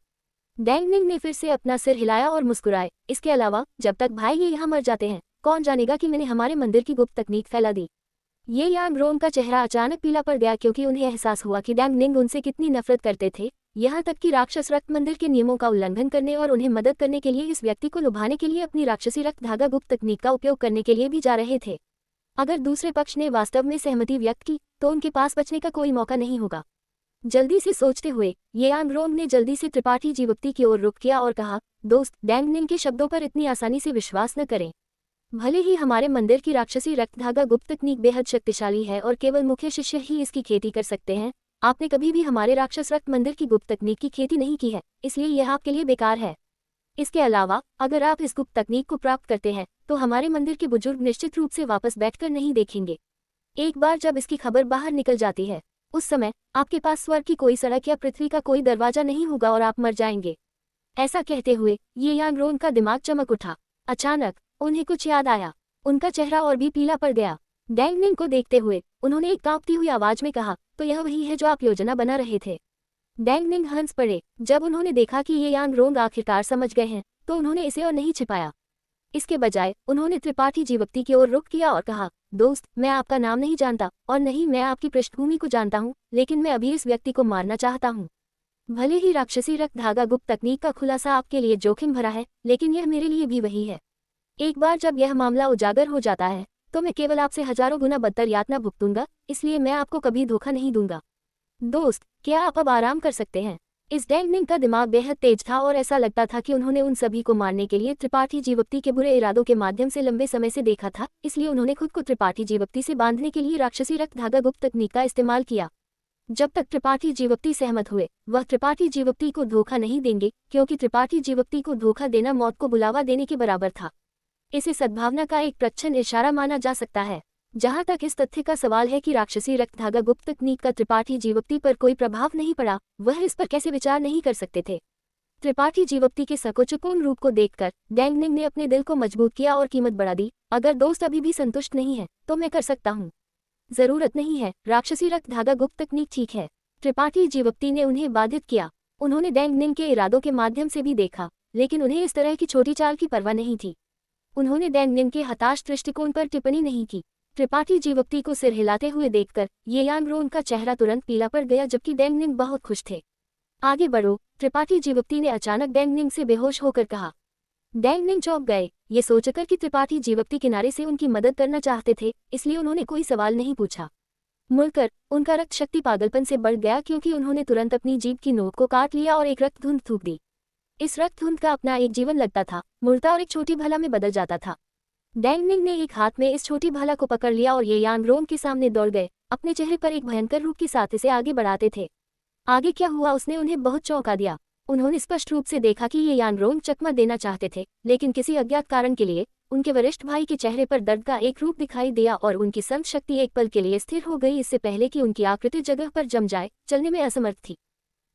डैंग निंग ने फिर से अपना सिर हिलाया और मुस्कुराए। इसके अलावा जब तक भाई ये यहाँ मर जाते हैं, कौन जानेगा कि मैंने हमारे मंदिर की गुप्त तकनीक फैला दी। ये यांग रोंग का चेहरा अचानक पीला पड़ गया क्योंकि उन्हें एहसास हुआ कि डैंग निंग उनसे कितनी नफरत करते थे। यहाँ तक कि राक्षस रक्त मंदिर के नियमों का उल्लंघन करने और उन्हें मदद करने के लिए इस व्यक्ति को लुभाने के लिए अपनी राक्षसी रक्त धागा गुप्त तकनीक का उपयोग करने के लिए भी जा रहे थे। अगर दूसरे पक्ष ने वास्तव में सहमति व्यक्त की तो उनके पास बचने का कोई मौका नहीं होगा। जल्दी से सोचते हुए ये यांग रोंग ने जल्दी से त्रिपाठी जीवप्ती की ओर रुख किया और कहा, दोस्त, डैंग निंग के शब्दों पर इतनी आसानी से विश्वास न करें। भले ही हमारे मंदिर की राक्षसी रक्त धागा गुप्त तकनीक बेहद शक्तिशाली है और केवल मुख्य शिष्य ही इसकी खेती कर सकते हैं, आपने कभी भी हमारे राक्षस रक्त मंदिर की गुप्त तकनीक की खेती नहीं की है, इसलिए यह आपके लिए बेकार है। इसके अलावा अगर आप इस गुप्त तकनीक को प्राप्त करते हैं तो हमारे मंदिर के बुजुर्ग निश्चित रूप से वापस बैठकर नहीं देखेंगे। एक बार जब इसकी खबर बाहर निकल जाती है, उस समय आपके पास स्वर्ग की कोई सड़क या पृथ्वी का कोई दरवाजा नहीं होगा और आप मर जाएंगे। ऐसा कहते हुए ये यांग रोंग का दिमाग चमक उठा। अचानक उन्हें कुछ याद आया। उनका चेहरा और भी पीला पड़ गया। डैंग निंग को देखते हुए उन्होंने एक कांपती हुई आवाज में कहा, तो यह वही है जो आप योजना बना रहे थे? डैंग निंग हंस पड़े। जब उन्होंने देखा कि ये यांग रोंग आखिरकार समझ गए हैं तो उन्होंने इसे और नहीं छिपाया। इसके बजाय उन्होंने त्रिपाठी जीवप्ती की ओर रुख किया और कहा, दोस्त, मैं आपका नाम नहीं जानता और नहीं मैं आपकी पृष्ठभूमि को जानता हूँ, लेकिन मैं अभी इस व्यक्ति को मारना चाहता हूँ। भले ही राक्षसी रक्त धागा गुप्त तकनीक का खुलासा आपके लिए जोखिम भरा है, लेकिन यह मेरे लिए भी वही है। एक बार जब यह मामला उजागर हो जाता है तो मैं केवल आपसे हजारों गुना बदतर यातना भुगतूंगा, इसलिए मैं आपको कभी धोखा नहीं दूंगा। दोस्त, क्या आप अब आराम कर सकते हैं? इस डैंग निंग का दिमाग बेहद तेज था और ऐसा लगता था कि उन्होंने उन सभी को मारने के लिए त्रिपाठी जीवप्ती के बुरे इरादों के माध्यम से लंबे समय से देखा था, इसलिए उन्होंने खुद को त्रिपाठी जीवप्ती से बांधने के लिए राक्षसी रक्त धागा गुप्त तकनीक का इस्तेमाल किया। जब तक त्रिपाठी जीवप्ती सहमत हुए, वह त्रिपाठी जीवप्ती को धोखा नहीं देंगे, क्योंकि त्रिपाठी जीवप्ती को धोखा देना मौत को बुलावा देने के बराबर था। इसे सद्भावना का एक प्रच्छन्न इशारा माना जा सकता है। जहां तक इस तथ्य का सवाल है कि राक्षसी रक्त धागा गुप्त तकनीक का त्रिपाठी जीवप्ती पर कोई प्रभाव नहीं पड़ा, वह इस पर कैसे विचार नहीं कर सकते थे। त्रिपाठी जीवप्ती के संकोचपूर्ण रूप को देखकर डैंग निंग ने अपने दिल को मजबूत किया और कीमत बढ़ा दी। अगर दोस्त अभी भी संतुष्ट नहीं है तो मैं कर सकता हूँ। जरूरत नहीं है, राक्षसी रक्त धागा गुप्त तकनीक ठीक है। त्रिपाठी जीवप्ती ने उन्हें बाधित किया। उन्होंने डैंग निंग के इरादों के माध्यम से भी देखा, लेकिन उन्हें इस तरह की छोटी चाल की परवाह नहीं थी। उन्होंने डैंग निंग के हताश दृष्टिकोण पर टिप्पणी नहीं की। त्रिपाठी जीवप्ती को सिर हिलाते हुए देखकर ये यांग रोन का चेहरा तुरंत पीला पड़ गया, जबकि डैंग निंग बहुत खुश थे। आगे बढ़ो, त्रिपाठी जीवप्ती ने अचानक डैंग निंग से बेहोश होकर कहा। डैंग निंग चौंक गए, ये सोचकर कि त्रिपाठी जीवप्ती किनारे से उनकी मदद करना चाहते थे, इसलिए उन्होंने कोई सवाल नहीं पूछा। मुड़कर उनका रक्त शक्ति पागलपन से बढ़ गया, क्योंकि उन्होंने तुरंत अपनी जीभ की नोक को काट लिया और एक रक्त धुंध थूक दी। इस रक्त धुंध का अपना एक जीवन लगता था, मुड़ता और एक छोटी भाला में बदल जाता था। डैंग निंग ने एक हाथ में इस छोटी भाला को पकड़ लिया और ये यांग रोंग के सामने दौड़ गए, अपने चेहरे पर एक भयंकर रूप के साथ इसे आगे बढ़ाते थे। आगे क्या हुआ उसने उन्हें बहुत चौंका दिया। उन्होंने स्पष्ट रूप से देखा कि ये यांग रोंग चकमा देना चाहते थे, लेकिन किसी अज्ञात कारण के लिए उनके वरिष्ठ भाई के चेहरे पर दर्द का एक रूप दिखाई दिया और उनकी संत शक्ति एक पल के लिए स्थिर हो गई, इससे पहले कि उनकी आकृति जगह पर जम जाए, चलने में असमर्थ थी।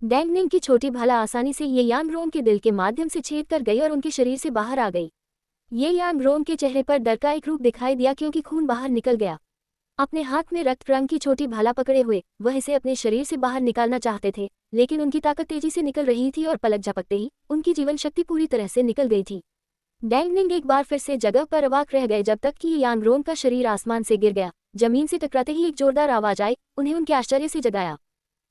डैंग निंग की छोटी भाला आसानी से ये यांग रोंग के दिल के माध्यम से छेद कर गई और उनके शरीर से बाहर आ गई। ये यांग रोंग के चेहरे पर डर का एक रूप दिखाई दिया, क्योंकि खून बाहर निकल गया। अपने हाथ में रक्त रंग की छोटी भाला पकड़े हुए वह इसे अपने शरीर से बाहर निकालना चाहते थे, लेकिन उनकी ताकत तेजी से निकल रही थी और पलक झपकते ही उनकी जीवन शक्ति पूरी तरह से निकल गई थी। डैंग निंग एक बार फिर से जगह पर अवाक रह गए, जब तक कि यांग रोंग का शरीर आसमान से गिर गया। जमीन से टकराते ही एक जोरदार आवाज आई, उन्हें उनके आश्चर्य से जगाया।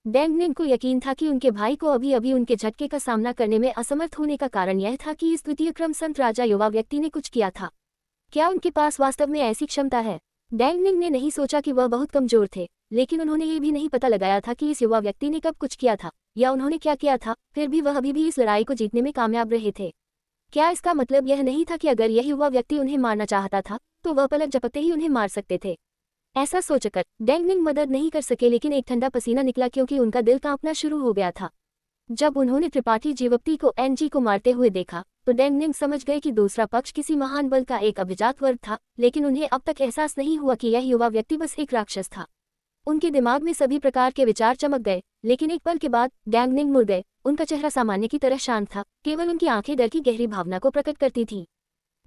डैंग निंग को यकीन था कि उनके भाई को अभी अभी उनके झटके का सामना करने में असमर्थ होने का कारण यह था कि इस द्वितीय क्रम संत राजा युवा व्यक्ति ने कुछ किया था। क्या उनके पास वास्तव में ऐसी क्षमता है? डैंग निंग ने नहीं सोचा कि वह बहुत कमजोर थे, लेकिन उन्होंने ये भी नहीं पता लगाया था कि इस युवा व्यक्ति ने कब कुछ किया था या उन्होंने क्या किया था, फिर भी वह अभी भी इस लड़ाई को जीतने में कामयाब रहे थे। क्या इसका मतलब यह नहीं था कि अगर यह युवा व्यक्ति उन्हें मारना चाहता था तो वह पलक झपकते ही उन्हें मार सकते थे? ऐसा सोचकर डैंग निंग मदद नहीं कर सके, लेकिन एक ठंडा पसीना निकला, क्योंकि उनका दिल कांपना शुरू हो गया था। जब उन्होंने त्रिपाठी जीवप्ती को एनजी को मारते हुए देखा तो डैंग निंग समझ गए कि दूसरा पक्ष किसी महान बल का एक अभिजात वर्ग था, लेकिन उन्हें अब तक एहसास नहीं हुआ कि यह युवा व्यक्ति बस एक राक्षस था। उनके दिमाग में सभी प्रकार के विचार चमक गए, लेकिन एक पल के बाद डैंग निंग मुड़ गए। उनका चेहरा सामान्य की तरह शांत था, केवल उनकी आंखें डर की गहरी भावना को प्रकट करती थीं।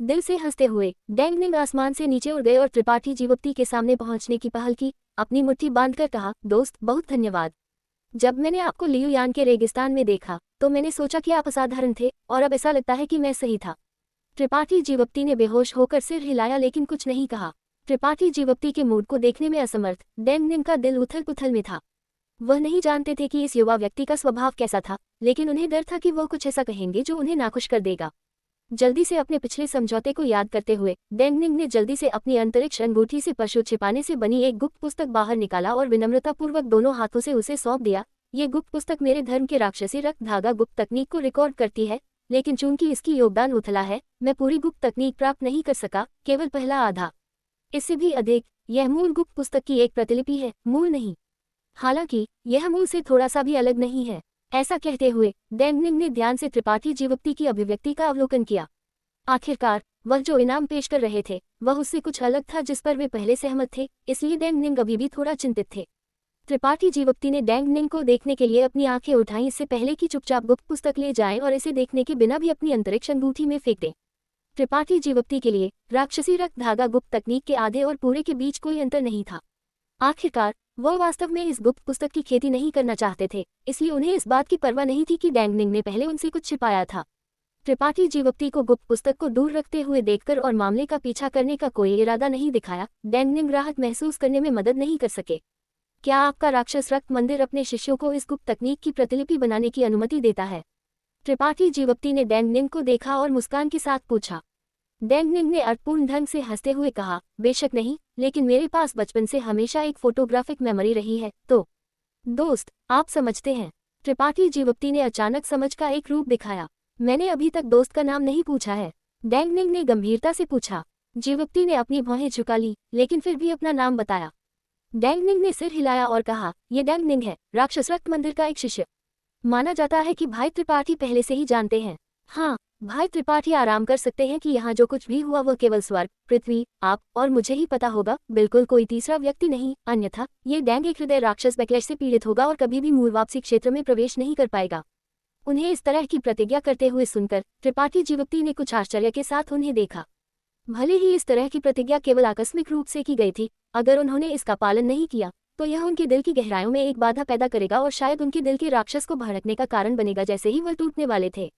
दिल से हंसते हुए डैंग निंग आसमान से नीचे उड़ गए और त्रिपाठी जीवप्ती के सामने पहुंचने की पहल की। अपनी मुट्ठी बांधकर कहा, दोस्त, बहुत धन्यवाद। जब मैंने आपको लियू यान के रेगिस्तान में देखा तो मैंने सोचा कि आप असाधारण थे, और अब ऐसा लगता है कि मैं सही था। त्रिपाठी जीवप्ती ने बेहोश होकर सिर हिलाया, लेकिन कुछ नहीं कहा। त्रिपाठी जीवप्ती के मूड को देखने में असमर्थ डैंग निंग का दिल उथल पुथल में था। वह नहीं जानते थे कि इस युवा व्यक्ति का स्वभाव कैसा था, लेकिन उन्हें डर था कि वह कुछ ऐसा कहेंगे जो उन्हें नाखुश कर देगा। जल्दी से अपने पिछले समझौते को याद करते हुए डैंग निंग ने जल्दी से अपनी अंतरिक्ष अंगूठी से पशु छिपाने से बनी एक गुप्त पुस्तक बाहर निकाला और विनम्रतापूर्वक दोनों हाथों से उसे सौंप दिया। ये गुप्त पुस्तक मेरे धर्म के राक्षसी रक्त धागा गुप्त तकनीक को रिकॉर्ड करती है, लेकिन चूंकि इसकी योगदान उथला है, मैं पूरी गुप्त तकनीक प्राप्त नहीं कर सका, केवल पहला आधा। इससे भी अधिक, यह मूल गुप्त पुस्तक की एक प्रतिलिपि है, मूल नहीं। हालांकि यह मूल से थोड़ा सा भी अलग नहीं है। ऐसा कहते हुए डैंग निंग ने ध्यान से त्रिपाठी जीवप्ती की अभिव्यक्ति का अवलोकन किया। आखिरकार वह जो इनाम पेश कर रहे थे वह उससे कुछ अलग था जिस पर वे पहले सहमत थे, इसलिए डैंग निंग अभी भी थोड़ा चिंतित थे। त्रिपाठी जीवप्ती ने डैंग निंग को देखने के लिए अपनी आंखें उठाईं, इससे पहले कि चुपचाप गुप्त पुस्तक ले जाएं और इसे देखने के बिना भी अपनी अंतरिक्ष अंगूठी में फेंक दें। त्रिपाठी जीवप्ती के लिए राक्षसी रक्त धागा गुप्त तकनीक के आधे और पूरे के बीच कोई अंतर नहीं था। आखिरकार वह वास्तव में इस गुप्त पुस्तक की खेती नहीं करना चाहते थे, इसलिए उन्हें इस बात की परवाह नहीं थी कि डैंग निंग ने पहले उनसे कुछ छिपाया था। त्रिपाठी जीवप्ती को गुप्त पुस्तक को दूर रखते हुए देखकर और मामले का पीछा करने का कोई इरादा नहीं दिखाया, डैंग निंग राहत महसूस करने में मदद नहीं कर सके। क्या आपका राक्षस रक्त मंदिर अपने शिष्यों को इस गुप्त तकनीक की प्रतिलिपि बनाने की अनुमति देता है? त्रिपाठी जीवप्ती ने डैंग निंग को देखा और मुस्कान के साथ पूछा। डैंग निंग ने अर्थपूर्ण ढंग से हंसते हुए कहा, बेशक नहीं, लेकिन मेरे पास बचपन से हमेशा एक फोटोग्राफिक मेमोरी रही है। तो दोस्त, आप समझते हैं? त्रिपाठी जीवप्ती ने अचानक समझ का एक रूप दिखाया। मैंने अभी तक दोस्त का नाम नहीं पूछा है, डैंग निंग ने गंभीरता से पूछा। जीवप्ती ने अपनी भौहें झुका ली, लेकिन फिर भी अपना नाम बताया। डैंग निंग ने सिर हिलाया और कहा, यह डैंग निंग है, राक्षस रक्त मंदिर का एक शिष्य। माना जाता है कि भाई त्रिपाठी पहले से ही जानते हैं। हाँ, भाई त्रिपाठी आराम कर सकते हैं कि यहाँ जो कुछ भी हुआ वह केवल स्वर्ग, पृथ्वी, आप और मुझे ही पता होगा, बिल्कुल कोई तीसरा व्यक्ति नहीं। अन्यथा ये डैंग एक हृदय राक्षस बैकलैश से पीड़ित होगा और कभी भी मूल वापसी क्षेत्र में प्रवेश नहीं कर पाएगा। उन्हें इस तरह की प्रतिज्ञा करते हुए सुनकर त्रिपाठी जीवप्ती ने कुछ आश्चर्य के साथ उन्हें देखा। भले ही इस तरह की प्रतिज्ञा केवल आकस्मिक रूप से की गई थी, अगर उन्होंने इसका पालन नहीं किया तो यह उनके दिल की गहराइयों में एक बाधा पैदा करेगा और शायद उनके दिल के राक्षस को भड़कने का कारण बनेगा जैसे ही वह टूटने वाले थे।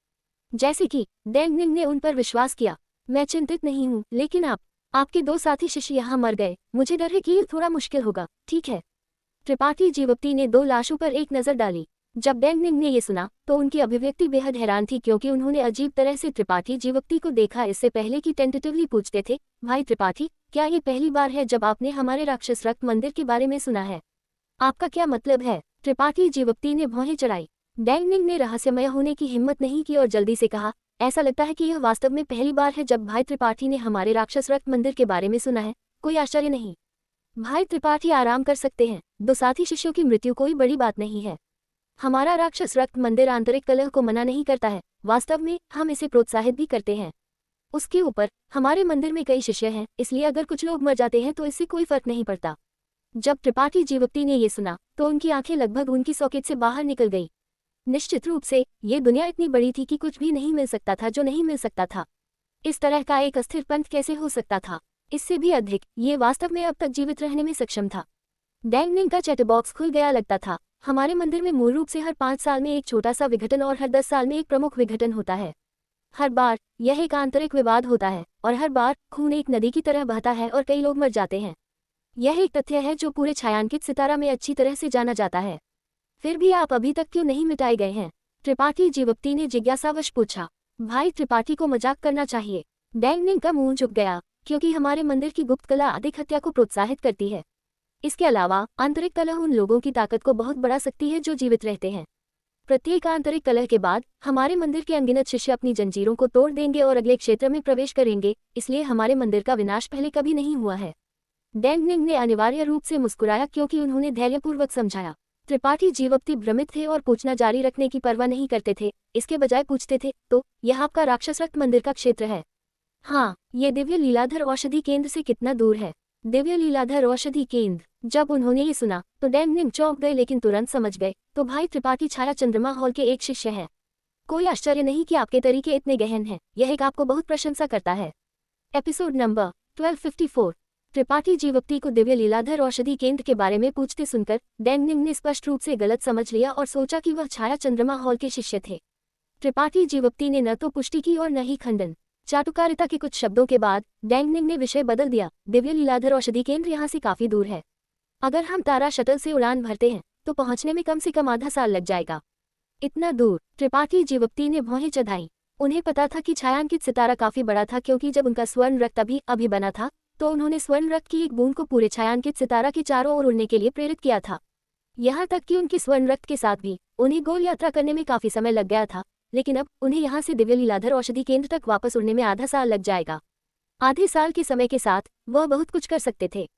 जैसे कि डैंग निंग ने उन पर विश्वास किया। मैं चिंतित नहीं हूँ, लेकिन आपके 2 साथी शिष्य यहाँ मर गए, मुझे डर है कि ये थोड़ा मुश्किल होगा, ठीक है? त्रिपाठी जीवप्ती ने 2 लाशों पर एक नज़र डाली। जब डैंग निंग ने ये सुना तो उनकी अभिव्यक्ति बेहद हैरान थी, क्योंकि उन्होंने अजीब तरह से त्रिपाठी जीवप्ती को देखा। इससे पहले कि टेंटेटिवली पूछते थे, भाई त्रिपाठी, क्या ये पहली बार है जब आपने हमारे राक्षस रक्त मंदिर के बारे में सुना है? आपका क्या मतलब है? त्रिपाठी जीवप्ती ने भौहें चढ़ाई। डैंग निंग ने रहस्यमय होने की हिम्मत नहीं की और जल्दी से कहा, ऐसा लगता है कि यह वास्तव में पहली बार है जब भाई त्रिपाठी ने हमारे राक्षस रक्त मंदिर के बारे में सुना है। कोई आश्चर्य नहीं। भाई त्रिपाठी आराम कर सकते हैं, 2 साथी शिष्यों की मृत्यु कोई बड़ी बात नहीं है। हमारा राक्षस रक्त मंदिर आंतरिक कलह को मना नहीं करता है, वास्तव में हम इसे प्रोत्साहित भी करते हैं। उसके ऊपर हमारे मंदिर में कई शिष्य हैं, इसलिए अगर कुछ लोग मर जाते हैं तो इससे कोई फर्क नहीं पड़ता। जब त्रिपाठी जीवप्ती ने ये सुना तो उनकी आंखें लगभग उनकी सॉकेट से बाहर निकल गई। निश्चित रूप से ये दुनिया इतनी बड़ी थी कि कुछ भी नहीं मिल सकता था जो नहीं मिल सकता था। इस तरह का एक अस्थिर पंथ कैसे हो सकता था? इससे भी अधिक, ये वास्तव में अब तक जीवित रहने में सक्षम था। डैंग निंग का चैटर बॉक्स खुल गया। लगता था हमारे मंदिर में मूल रूप से हर 5 साल में एक छोटा सा विघटन और हर 10 साल में एक प्रमुख विघटन होता है। हर बार यह एक आंतरिक विवाद होता है और हर बार खून एक नदी की तरह बहता है और कई लोग मर जाते हैं। यह एक तथ्य है जो पूरे छायांकित सितारा में अच्छी तरह से जाना जाता है। फिर भी आप अभी तक क्यों नहीं मिटाए गए हैं? त्रिपाठी जीवप्ती ने जिज्ञासावश पूछा। भाई त्रिपाठी को मजाक करना चाहिए। डैंग निंग का मुंह झुक गया, क्योंकि हमारे मंदिर की गुप्त कला अधिक हत्या को प्रोत्साहित करती है। इसके अलावा आंतरिक कलह उन लोगों की ताकत को बहुत बढ़ा सकती है जो जीवित रहते हैं। प्रत्येक आंतरिक कलह के बाद हमारे मंदिर के अनगिनत शिष्य अपनी जंजीरों को तोड़ देंगे और अगले क्षेत्र में प्रवेश करेंगे, इसलिए हमारे मंदिर का विनाश पहले कभी नहीं हुआ है। डैंग निंग ने अनिवार्य रूप से मुस्कुराया, क्योंकि उन्होंने धैर्यपूर्वक समझाया। त्रिपाठी जीवप्ती भ्रमित थे और पूछना जारी रखने की परवाह नहीं करते थे। इसके बजाय पूछते थे, तो यह आपका राक्षस रक्त मंदिर का क्षेत्र है? हाँ। ये दिव्य लीलाधर औषधि केंद्र से कितना दूर है? दिव्य लीलाधर औषधि केंद्र। जब उन्होंने ये सुना तो डैंग निंग चौंक गए, लेकिन तुरंत समझ गए, तो भाई त्रिपाठी छाया चंद्रमा हॉल के एक शिष्य हैं। कोई आश्चर्य नहीं कि आपके तरीके इतने गहन हैं, यह एक आपको बहुत प्रशंसा करता है। Episode number 1254। त्रिपाठी जीवप्ती को दिव्य लीलाधर औषधि केंद्र के बारे में पूछते सुनकर डैंग निंग ने स्पष्ट रूप से गलत समझ लिया और सोचा कि वह छाया चंद्रमा हॉल के शिष्य थे। त्रिपाठी जीवप्ती ने न तो पुष्टि की और न ही खंडन। चाटुकारिता के कुछ शब्दों के बाद डैंग निंग ने विषय बदल दिया। दिव्य लीलाधर औषधि केंद्र यहाँ से काफी दूर है। अगर हम तारा शटल से उड़ान भरते हैं तो पहुंचने में कम से कम आधा साल लग जाएगा। इतना दूर? त्रिपाठी जीवप्ती ने भौहें चढ़ाई। उन्हें पता था कि छायांकित सितारा काफी बड़ा था, क्योंकि जब उनका स्वर्ण रक्त अभी बना था तो उन्होंने स्वर्ण रक्त की एक बूंद को पूरे छायांकित सितारा के चारों ओर उड़ने के लिए प्रेरित किया था। यहाँ तक कि उनके स्वर्ण रक्त के साथ भी उन्हें गोल यात्रा करने में काफी समय लग गया था, लेकिन अब उन्हें यहाँ से दिव्य लीलाधर औषधि केंद्र तक वापस उड़ने में आधा साल लग जाएगा। आधे साल के समय के साथ वह बहुत कुछ कर सकते थे।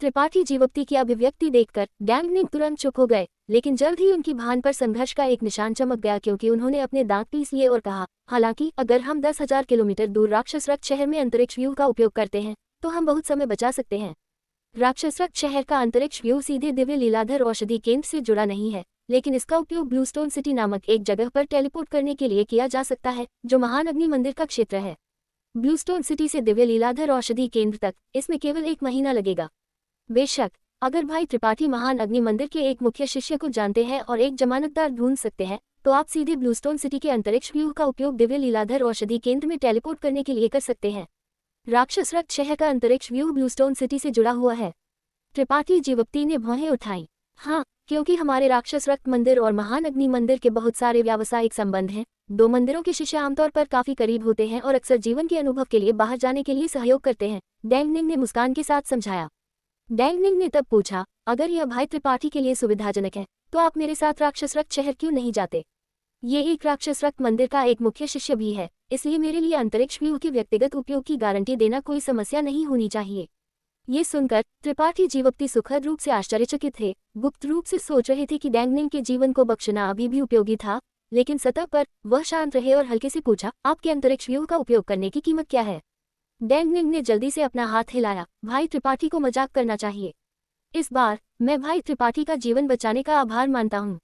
त्रिपाठी जीवप्ती की अभिव्यक्ति देखकर डैंग निंग तुरंत चुप हो गए, लेकिन जल्द ही उनकी भान पर संघर्ष का एक निशान चमक गया, क्योंकि उन्होंने अपने दांत पीस लिए और कहा, हालांकि अगर हम 10,000 किलोमीटर दूर राक्षस रक्त शहर में अंतरिक्ष व्यू का उपयोग करते हैं तो हम बहुत समय बचा सकते हैं। राक्षस रक्त शहर का अंतरिक्ष व्यू सीधे दिव्य लीलाधर औषधि केंद्र से जुड़ा नहीं है, लेकिन इसका उपयोग ब्लूस्टोन सिटी नामक एक जगह पर टेलीपोर्ट करने के लिए किया जा सकता है, जो महान अग्नि मंदिर का क्षेत्र है। ब्लूस्टोन सिटी से दिव्य लीलाधर औषधि केंद्र तक इसमें केवल 1 महीना लगेगा। बेशक, अगर भाई त्रिपाठी महान अग्नि मंदिर के एक मुख्य शिष्य को जानते हैं और एक जमानतदार ढूंढ सकते हैं, तो आप सीधे ब्लूस्टोन सिटी के अंतरिक्ष व्यू का उपयोग दिव्य लीलाधर औषधि केंद्र में टेलीपोर्ट करने के लिए कर सकते हैं। राक्षस रक्त शहर का अंतरिक्ष व्यू ब्लूस्टोन सिटी से जुड़ा हुआ है। त्रिपाठी जीवप्ती ने भौहें उठाई। हाँ, क्योंकि हमारे राक्षस रक्त मंदिर और महान अग्नि मंदिर के बहुत सारे व्यावसायिक संबंध हैं। दो मंदिरों के शिष्य आमतौर पर काफी करीब होते हैं और अक्सर जीवन के अनुभव के लिए बाहर जाने के लिए सहयोग करते हैं, डैंग निंग ने मुस्कान के साथ समझाया। डैंग निंग ने तब पूछा, अगर यह भाई त्रिपाठी के लिए सुविधाजनक है तो आप मेरे साथ राक्षस रक्त शहर क्यों नहीं जाते? ये एक राक्षस रक्त मंदिर का एक मुख्य शिष्य भी है, इसलिए मेरे लिए अंतरिक्ष व्यूह के व्यक्तिगत उपयोग की गारंटी देना कोई समस्या नहीं होनी चाहिए। ये सुनकर त्रिपाठी जीवप्ती सुखद रूप से आश्चर्यचकित थे। गुप्त रूप से सोच रहे थे कि डैंग निंग के जीवन को बख्शना अभी भी उपयोगी था, लेकिन सतह पर वह शांत रहे और हल्के से पूछा, आपके अंतरिक्ष व्यूह का उपयोग करने की कीमत क्या है? डैंग निंग ने जल्दी से अपना हाथ हिलाया, भाई त्रिपाठी को मजाक करना चाहिए। इस बार मैं भाई त्रिपाठी का जीवन बचाने का आभार मानता हूँ।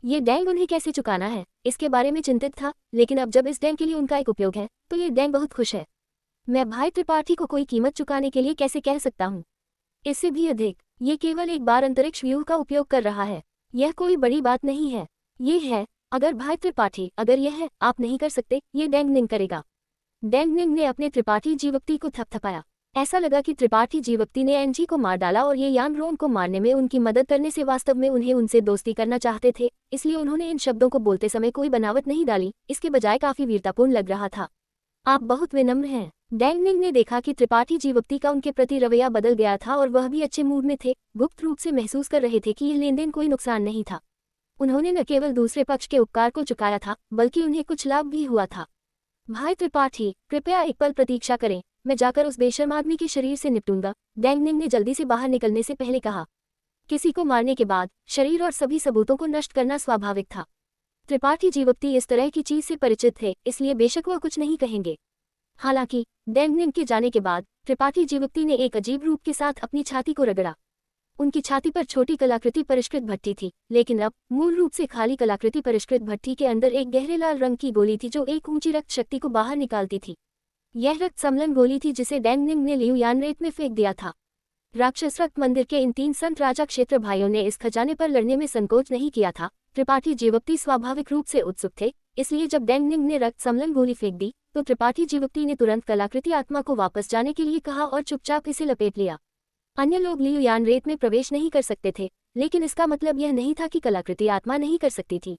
ये डैंग उन्हें कैसे चुकाना है इसके बारे में चिंतित था, लेकिन अब जब इस डैंग के लिए उनका एक उपयोग है तो ये डैंग बहुत खुश है। मैं भाई त्रिपाठी को कोई कीमत चुकाने के लिए कैसे कह सकता हूँ? इससे भी अधिक, ये केवल एक बार अंतरिक्ष व्यूह का उपयोग कर रहा है, यह कोई बड़ी बात नहीं है। ये है, अगर भाई त्रिपाठी, अगर यह है आप नहीं कर सकते, ये डैंग निंग करेगा। डैंग निंग ने अपने त्रिपाठी जीवप्ती को थपथपाया। ऐसा लगा कि त्रिपाठी जीवप्ती ने एनजी को मार डाला और ये यांग रोन को मारने में उनकी मदद करने से वास्तव में उन्हें उनसे दोस्ती करना चाहते थे, इसलिए उन्होंने इन शब्दों को बोलते समय कोई बनावट नहीं डाली, इसके बजाय काफी वीरतापूर्ण लग रहा था। आप बहुत विनम्र हैं। डैंग निंग ने देखा कि त्रिपाठी जीवप्ती का उनके प्रति रवैया बदल गया था और वह भी अच्छे मूड में थे, गुप्त रूप से महसूस कर रहे थे कि यह लेनदेन कोई नुकसान नहीं था। उन्होंने न केवल दूसरे पक्ष के उपकार को चुकाया था, बल्कि उन्हें कुछ लाभ भी हुआ था। भाई त्रिपाठी, कृपया एक पल प्रतीक्षा करें, मैं जाकर उस बेशर्म आदमी के शरीर से निपटूंगा, डैंग निंग ने जल्दी से बाहर निकलने से पहले कहा। किसी को मारने के बाद शरीर और सभी सबूतों को नष्ट करना स्वाभाविक था। त्रिपाठी जीवप्ती इस तरह की चीज से परिचित थे, इसलिए बेशक वह कुछ नहीं कहेंगे। हालांकि डैंग निंग के जाने के बाद त्रिपाठी जीवप्ती ने एक अजीब रूप के साथ अपनी छाती को रगड़ा। उनकी छाती पर छोटी कलाकृति परिष्कृत भट्ठी थी, लेकिन अब मूल रूप से खाली कलाकृति परिष्कृत भट्ठी के अंदर एक गहरे लाल रंग की गोली थी जो एक ऊंची रक्त शक्ति को बाहर निकालती थी। यह रक्त समलन गोली थी जिसे डैंग निंग ने लियू यान रेत में फेंक दिया था। राक्षस रक्त मंदिर के इन 3 संत राजा क्षेत्र भाइयों ने इस खजाने पर लड़ने में संकोच नहीं किया था। त्रिपाठी जीवप्ती स्वाभाविक रूप से उत्सुक थे, इसलिए जब डैंग निंग ने रक्त समलन गोली फेंक दी तो त्रिपाठी जीवप्ती ने तुरंत कलाकृति आत्मा को वापस जाने के लिए कहा और चुपचाप इसे लपेट लिया। अन्य लोग लियू यान रेत में प्रवेश नहीं कर सकते थे, लेकिन इसका मतलब यह नहीं था कि कलाकृति आत्मा नहीं कर सकती थी।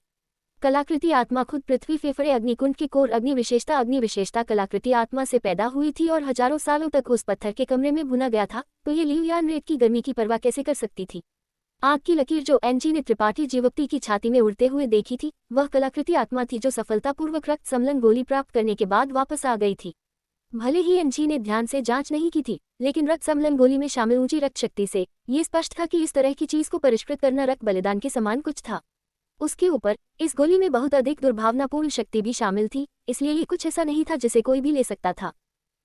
कलाकृति आत्मा खुद पृथ्वी फेफड़े अग्निकुंड की कोर अग्नि विशेषता कलाकृति आत्मा से पैदा हुई थी और हजारों सालों तक उस पत्थर के कमरे में भुना गया था, तो ये लियू यान रेत की गर्मी की परवाह कैसे कर सकती थी? आग की लकीर जो एनजी ने त्रिपाठी जीवप्ती की छाती में उड़ते हुए देखी थी, वह कलाकृति आत्मा थी जो सफलतापूर्वक रक्त समलन गोली प्राप्त करने के बाद वापस आ गई थी। भले ही एनजी ने ध्यान से जांच नहीं की थी, लेकिन रक्त समलन गोली में शामिल ऊंची रक्त शक्ति से ये स्पष्ट था कि इस तरह की चीज को परिष्कृत करना रक्त बलिदान के समान कुछ था। उसके ऊपर इस गोली में बहुत अधिक दुर्भावनापूर्ण शक्ति भी शामिल थी, इसलिए ये कुछ ऐसा नहीं था जिसे कोई भी ले सकता था।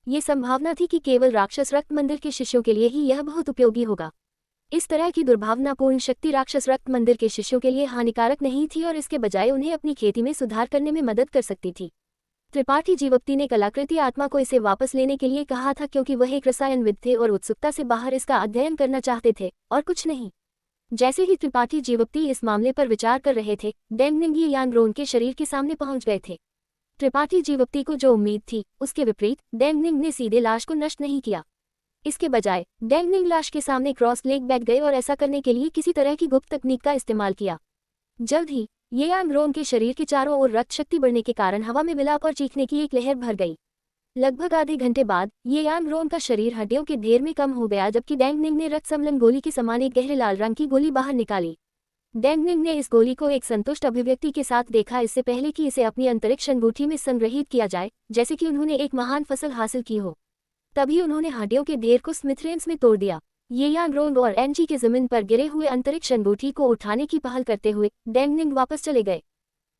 ये संभावना थी कि केवल राक्षस रक्त मंदिर के शिष्यों के लिए ही यह बहुत उपयोगी होगा। इस तरह की दुर्भावनापूर्ण शक्ति राक्षस रक्त मंदिर के शिष्यों के लिए हानिकारक नहीं थी और इसके बजाय उन्हें अपनी खेती में सुधार करने में मदद कर सकती थी। त्रिपाठी जीवप्ती ने कलाकृति आत्मा को इसे वापस लेने के लिए कहा था क्योंकि वह एक रसायनविद थे और उत्सुकता से बाहर इसका अध्ययन करना चाहते थे, और कुछ नहीं। जैसे ही त्रिपाठी जीवप्ती इस मामले पर विचार कर रहे थे, डैंग निंग ये यांग रोन के शरीर के सामने पहुंच गए थे। त्रिपाठी जीवप्ती को जो उम्मीद थी उसके विपरीत डैंग निंग ने सीधे लाश को नष्ट नहीं किया। इसके बजाय डैंग निंग लाश के सामने क्रॉस लेग बैठ गए और ऐसा करने के लिए किसी तरह की गुप्त तकनीक का इस्तेमाल किया। जल्द ही ये यांग रोन के शरीर के चारों ओर रक्त शक्ति बढ़ने के कारण हवा में विलाप और चीखने की एक लहर भर गई। लगभग आधे घंटे बाद ये यांग रोन का शरीर हड्डियों के ढेर में कम हो गया, जबकि डैंग निंग ने रक्त समलन गोली के समान एक गहरे लाल रंग की गोली बाहर निकाली। डैंग निंग ने इस गोली को एक संतुष्ट अभिव्यक्ति के साथ देखा, इससे पहले कि इसे अपनी अंतरिक्ष अंगूठी में संग्रहित किया जाए, जैसे कि उन्होंने एक महान फसल हासिल की हो। तभी उन्होंने हड्डियों के ढेर को स्मिथरेन्स में तोड़ दिया। ये यांग रोन और एनजी के जमीन पर गिरे हुए अंतरिक्ष अंगूठी को उठाने की पहल करते हुए डैंग निंग वापस चले गए।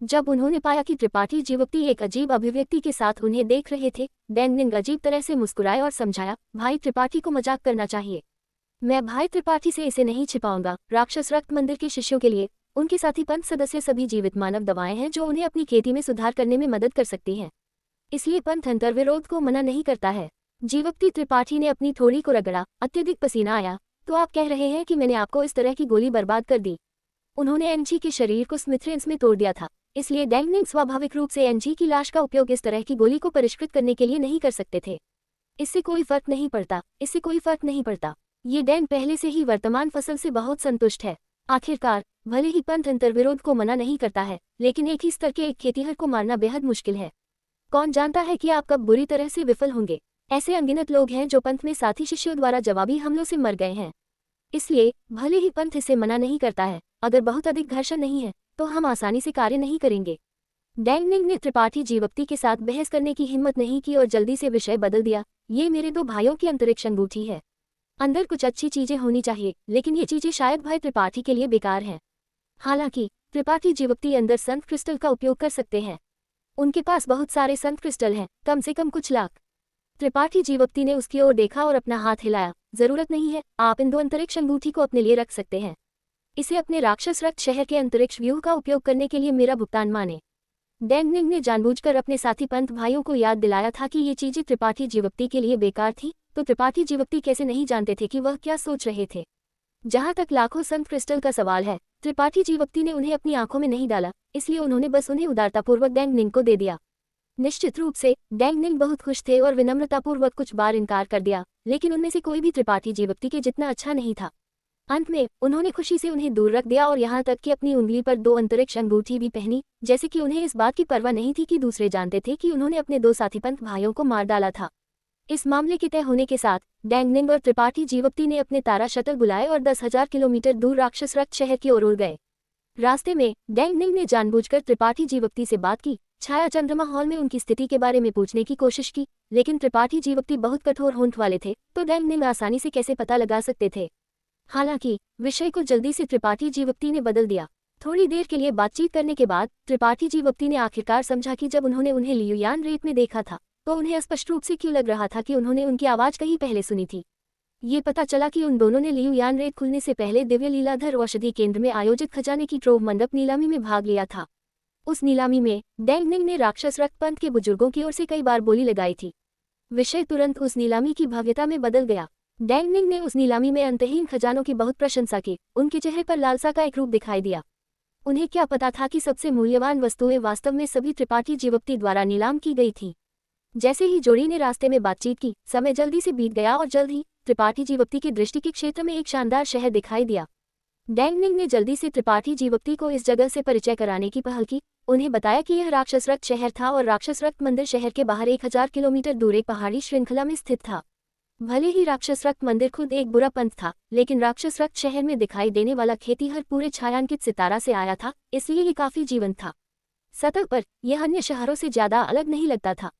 जब उन्होंने पाया कि त्रिपाठी जीवप्ती एक अजीब अभिव्यक्ति के साथ उन्हें देख रहे थे, डैंग निंग अजीब तरह से मुस्कुराए और समझाया, भाई त्रिपाठी को मजाक करना चाहिए। मैं भाई त्रिपाठी से इसे नहीं छिपाऊंगा। राक्षस रक्त मंदिर के शिष्यों के लिए उनके साथी पंथ सदस्य सभी जीवित मानव दवाएं हैं जो उन्हें अपनी खेती में सुधार करने में मदद कर सकती हैं, इसलिए पंथ अंतर्विरोध को मना नहीं करता है। जीवप्ती त्रिपाठी ने अपनी थोड़ी को रगड़ा, अत्यधिक पसीना आया। तो आप कह रहे हैं कि मैंने आपको इस तरह की गोली बर्बाद कर दी? उन्होंने एनजी के शरीर को स्मिथरेन्स में तोड़ दिया था, इसलिए डैंग निंग स्वाभाविक रूप से एनजी की लाश का उपयोग इस तरह की गोली को परिष्कृत करने के लिए नहीं कर सकते थे। इससे कोई फर्क नहीं पड़ता, इससे कोई फर्क नहीं पड़ता। ये डैंग पहले से ही वर्तमान फसल से बहुत संतुष्ट है। आखिरकार भले ही पंथ अंतर्विरोध को मना नहीं करता है, लेकिन एक ही स्तर के एक खेतीहर को मारना बेहद मुश्किल है। कौन जानता है कि आप कब बुरी तरह से विफल होंगे। ऐसे अनगिनत लोग हैं जो पंथ में साथी शिष्यों द्वारा जवाबी हमलों से मर गए हैं। इसलिए भले ही पंथ इसे मना नहीं करता है, अगर बहुत अधिक घर्षण नहीं है तो हम आसानी से कार्य नहीं करेंगे। डैंग निंग ने त्रिपाठी जीवक्ति के साथ बहस करने की हिम्मत नहीं की और जल्दी से विषय बदल दिया। ये मेरे दो भाइयों की अंतरिक्ष अंगूठी है। अंदर कुछ अच्छी चीजें होनी चाहिए, लेकिन ये चीजें शायद भाई त्रिपाठी के लिए बेकार हैं। हालांकि त्रिपाठी जीवक्ति अंदर संत क्रिस्टल का उपयोग कर सकते हैं। उनके पास बहुत सारे संत क्रिस्टल हैं, कम से कम कुछ लाख। त्रिपाठी जीवक्ति ने उसकी ओर देखा और अपना हाथ हिलाया। जरूरत नहीं है, आप इन दो अंतरिक्ष अंगूठी को अपने लिए रख सकते हैं। इसे अपने राक्षस रक्त शहर के अंतरिक्ष व्यूह का उपयोग करने के लिए मेरा भुगतान माने। डैंग निंग ने जानबूझकर अपने साथी पंथ भाइयों को याद दिलाया था कि ये चीजें त्रिपाठी जीवक्ति के लिए बेकार थी, तो त्रिपाठी जीवक्ति कैसे नहीं जानते थे कि वह क्या सोच रहे थे। जहां तक लाखों संत क्रिस्टल का सवाल है, त्रिपाठी जीवक्ति ने उन्हें अपनी आंखों में नहीं डाला, इसलिए उन्होंने बस उन्हें उदारतापूर्वक डैंग निंग को दे दिया। निश्चित रूप से डैंग निंग बहुत खुश थे और विनम्रतापूर्वक कुछ बार इनकार कर दिया, लेकिन उनमें से कोई भी त्रिपाठी जीवक्ति के जितना अच्छा नहीं था। अंत में उन्होंने खुशी से उन्हें दूर रख दिया और यहाँ तक कि अपनी उंगली पर दो अंतरिक्ष अंगूठी भी पहनी, जैसे कि उन्हें इस बात की परवाह नहीं थी कि दूसरे जानते थे कि उन्होंने अपने दो साथी पंथ भाइयों को मार डाला था। इस मामले के तय होने के साथ डैंग निंग और त्रिपाठी जीवक्ति ने अपने तारा शटल बुलाए और 10,000 किलोमीटर दूर राक्षस रक्त शहर की ओर उड़ गए। रास्ते में डैंग निंग ने जानबूझकर त्रिपाठी जीवक्ति से बात की, छाया चंद्रमा हॉल में उनकी स्थिति के बारे में पूछने की कोशिश की, लेकिन त्रिपाठी जीवक्ति बहुत कठोर होंठ वाले थे, तो डैंग निंग आसानी से कैसे पता लगा सकते थे। हालांकि विषय को जल्दी से त्रिपाठी जीवक्ति ने बदल दिया। थोड़ी देर के लिए बातचीत करने के बाद त्रिपाठी जीवक्ति ने आखिरकार समझा कि जब उन्होंने उन्हें लियुयान रेत में देखा था तो उन्हें स्पष्ट रूप से क्यों लग रहा था कि उन्होंने उनकी आवाज कहीं पहले सुनी थी। ये पता चला कि उन दोनों ने लियुयान रेत खुलने से पहले दिव्य लीलाधर औषधि केंद्र में आयोजित खजाने की ट्रोव मंडप नीलामी में भाग लिया था। उस नीलामी में डैंग निंग ने राक्षस रक्त पंथ के बुजुर्गों की ओर से कई बार बोली लगाई थी। विषय तुरंत उस नीलामी की भव्यता में बदल गया। डैंग निंग ने उस नीलामी में अंतहीन खजानों की बहुत प्रशंसा की। उनके चेहरे पर लालसा का एक रूप दिखाई दिया। उन्हें क्या पता था कि सबसे मूल्यवान वस्तुएं वास्तव में सभी त्रिपाठी जीवक्ति द्वारा नीलाम की गई थी। जैसे ही जोड़ी ने रास्ते में बातचीत की, समय जल्दी से बीत गया और जल्द ही त्रिपाठी जीवक्ति की दृष्टि के क्षेत्र में एक शानदार शहर दिखाई दिया। डैंग निंग ने जल्दी से त्रिपाठी जीवक्ति को इस जगह से परिचय कराने की पहल की। उन्हें बताया कि यह राक्षस रक्त शहर था और राक्षस रक्त मंदिर शहर के बाहर 1000 किलोमीटर दूर एक पहाड़ी श्रृंखला में स्थित था। भले ही राक्षस रक्त मंदिर खुद एक बुरा पंथ था, लेकिन राक्षस रक्त शहर में दिखाई देने वाला खेतीहर पूरे छायांकित सितारा से आया था, इसलिए ये काफी जीवंत था। सतह पर यह अन्य शहरों से ज्यादा अलग नहीं लगता था।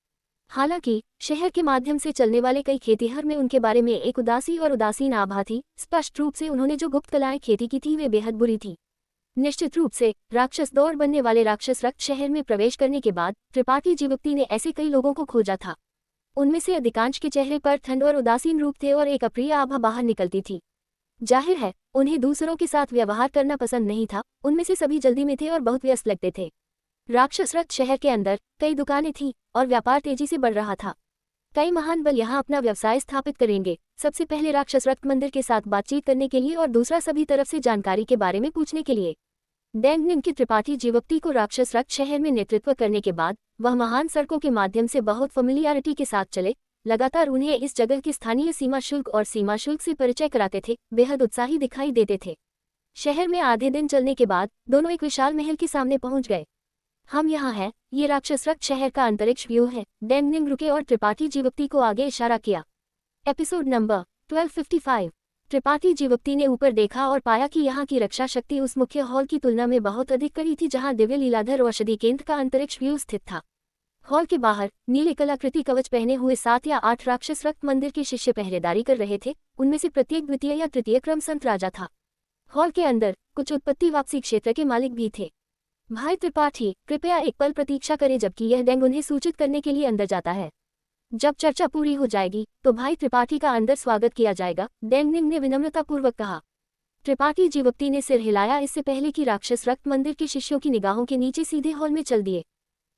हालांकि शहर के माध्यम से चलने वाले कई खेतीहर में उनके बारे में एक उदासी और उदासीन आभा थी। स्पष्ट रूप से उन्होंने जो गुप्त कलाएं खेती की थी वे बेहद बुरी थी। निश्चित रूप से राक्षस दौड़ बनने वाले राक्षस रक्त शहर में प्रवेश करने के बाद त्रिपाठी जीवक्ति ने ऐसे कई लोगों को खोजा था। उनमें से अधिकांश के चेहरे पर ठंड और उदासीन रूप थे और एक अप्रिय आभा बाहर निकलती थी। जाहिर है उन्हें दूसरों के साथ व्यवहार करना पसंद नहीं था। उनमें से सभी जल्दी में थे और बहुत व्यस्त लगते थे। राक्षस रक्त शहर के अंदर कई दुकानें थीं और व्यापार तेजी से बढ़ रहा था। कई महान बल यहाँ अपना व्यवसाय स्थापित करेंगे, सबसे पहले राक्षस रक्त मंदिर के साथ बातचीत करने के लिए और दूसरा सभी तरफ से जानकारी के बारे में पूछने के लिए। डैंग निंग की त्रिपाठी जीवक्ति को राक्षस रक्त शहर में नेतृत्व करने के बाद वह महान सड़कों के माध्यम से बहुत फेमिलियरिटी के साथ चले। लगातार उन्हें इस जगह की स्थानीय सीमा शुल्क और सीमा शुल्क से परिचय कराते थे। बेहद उत्साही दिखाई देते थे। शहर में आधे दिन चलने के बाद दोनों एक विशाल महल के सामने पहुंच गए। हम यहाँ हैं, ये राक्षस रक्त शहर का अंतरिक्ष व्यू है। डैंग निंग रुके और त्रिपाठी जीवक्ति को आगे इशारा किया। Episode number 1255। त्रिपाठी जीवक्ति ने ऊपर देखा और पाया कि यहाँ की रक्षा शक्ति उस मुख्य हॉल की तुलना में बहुत अधिक कड़ी थी जहाँ दिव्य लीलाधर औषधि केंद्र का अंतरिक्ष व्यू स्थित था। हॉल के बाहर नीले कलाकृति कवच पहने हुए 7 या 8 राक्षस रक्त मंदिर के शिष्य पहरेदारी कर रहे थे। उनमें से प्रत्येक द्वितीय या तृतीय क्रम संत राजा था। हॉल के अंदर कुछ उत्पत्ति वापसी क्षेत्र के मालिक भी थे। भाई त्रिपाठी, कृपया एक पल प्रतीक्षा करें जबकि यह डैंग उन्हें सूचित करने के लिए अंदर जाता है। जब चर्चा पूरी हो जाएगी तो भाई त्रिपाठी का अंदर स्वागत किया जाएगा, डैंग निंग ने विनम्रतापूर्वक कहा। त्रिपाठी जीवक्ति ने सिर हिलाया इससे पहले कि राक्षस रक्त मंदिर के शिष्यों की निगाहों के नीचे सीधे हॉल में चल दिए।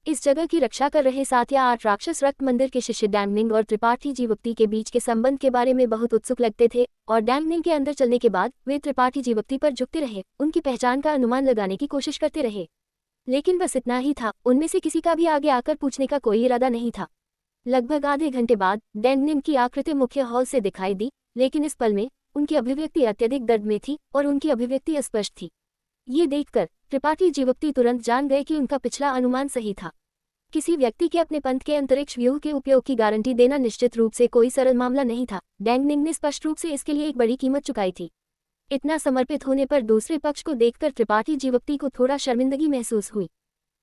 इस जगह की रक्षा कर रहे 7 या 8 राक्षस रक्त मंदिर के शिष्य डैंग निंग और त्रिपाठी जीवक्ति के बीच के संबंध के बारे में बहुत उत्सुक लगते थे और डैंग निंग के अंदर चलने के बाद वे त्रिपाठी जीवक्ति पर झुकते रहे, उनकी पहचान का अनुमान लगाने की कोशिश करते रहे। लेकिन बस इतना ही था, उनमें से किसी का भी आगे आकर पूछने का कोई इरादा नहीं था। लगभग आधे घंटे बाद डैंग निंग की आकृति मुख्य हॉल से दिखाई दी, लेकिन इस पल में उनकी अभिव्यक्ति अत्यधिक दर्द में थी और उनकी अभिव्यक्ति अस्पष्ट थी। ये देखकर त्रिपाठी जीवक्ति तुरंत जान गए कि उनका पिछला अनुमान सही था। किसी व्यक्ति के अपने पंथ के अंतरिक्ष व्यूह के उपयोग की गारंटी देना निश्चित रूप से कोई सरल मामला नहीं था। डैंग निंग ने स्पष्ट रूप से इसके लिए एक बड़ी कीमत चुकाई थी। इतना समर्पित होने पर दूसरे पक्ष को देखकर त्रिपाठी जीवक्ति को थोड़ा शर्मिंदगी महसूस हुई।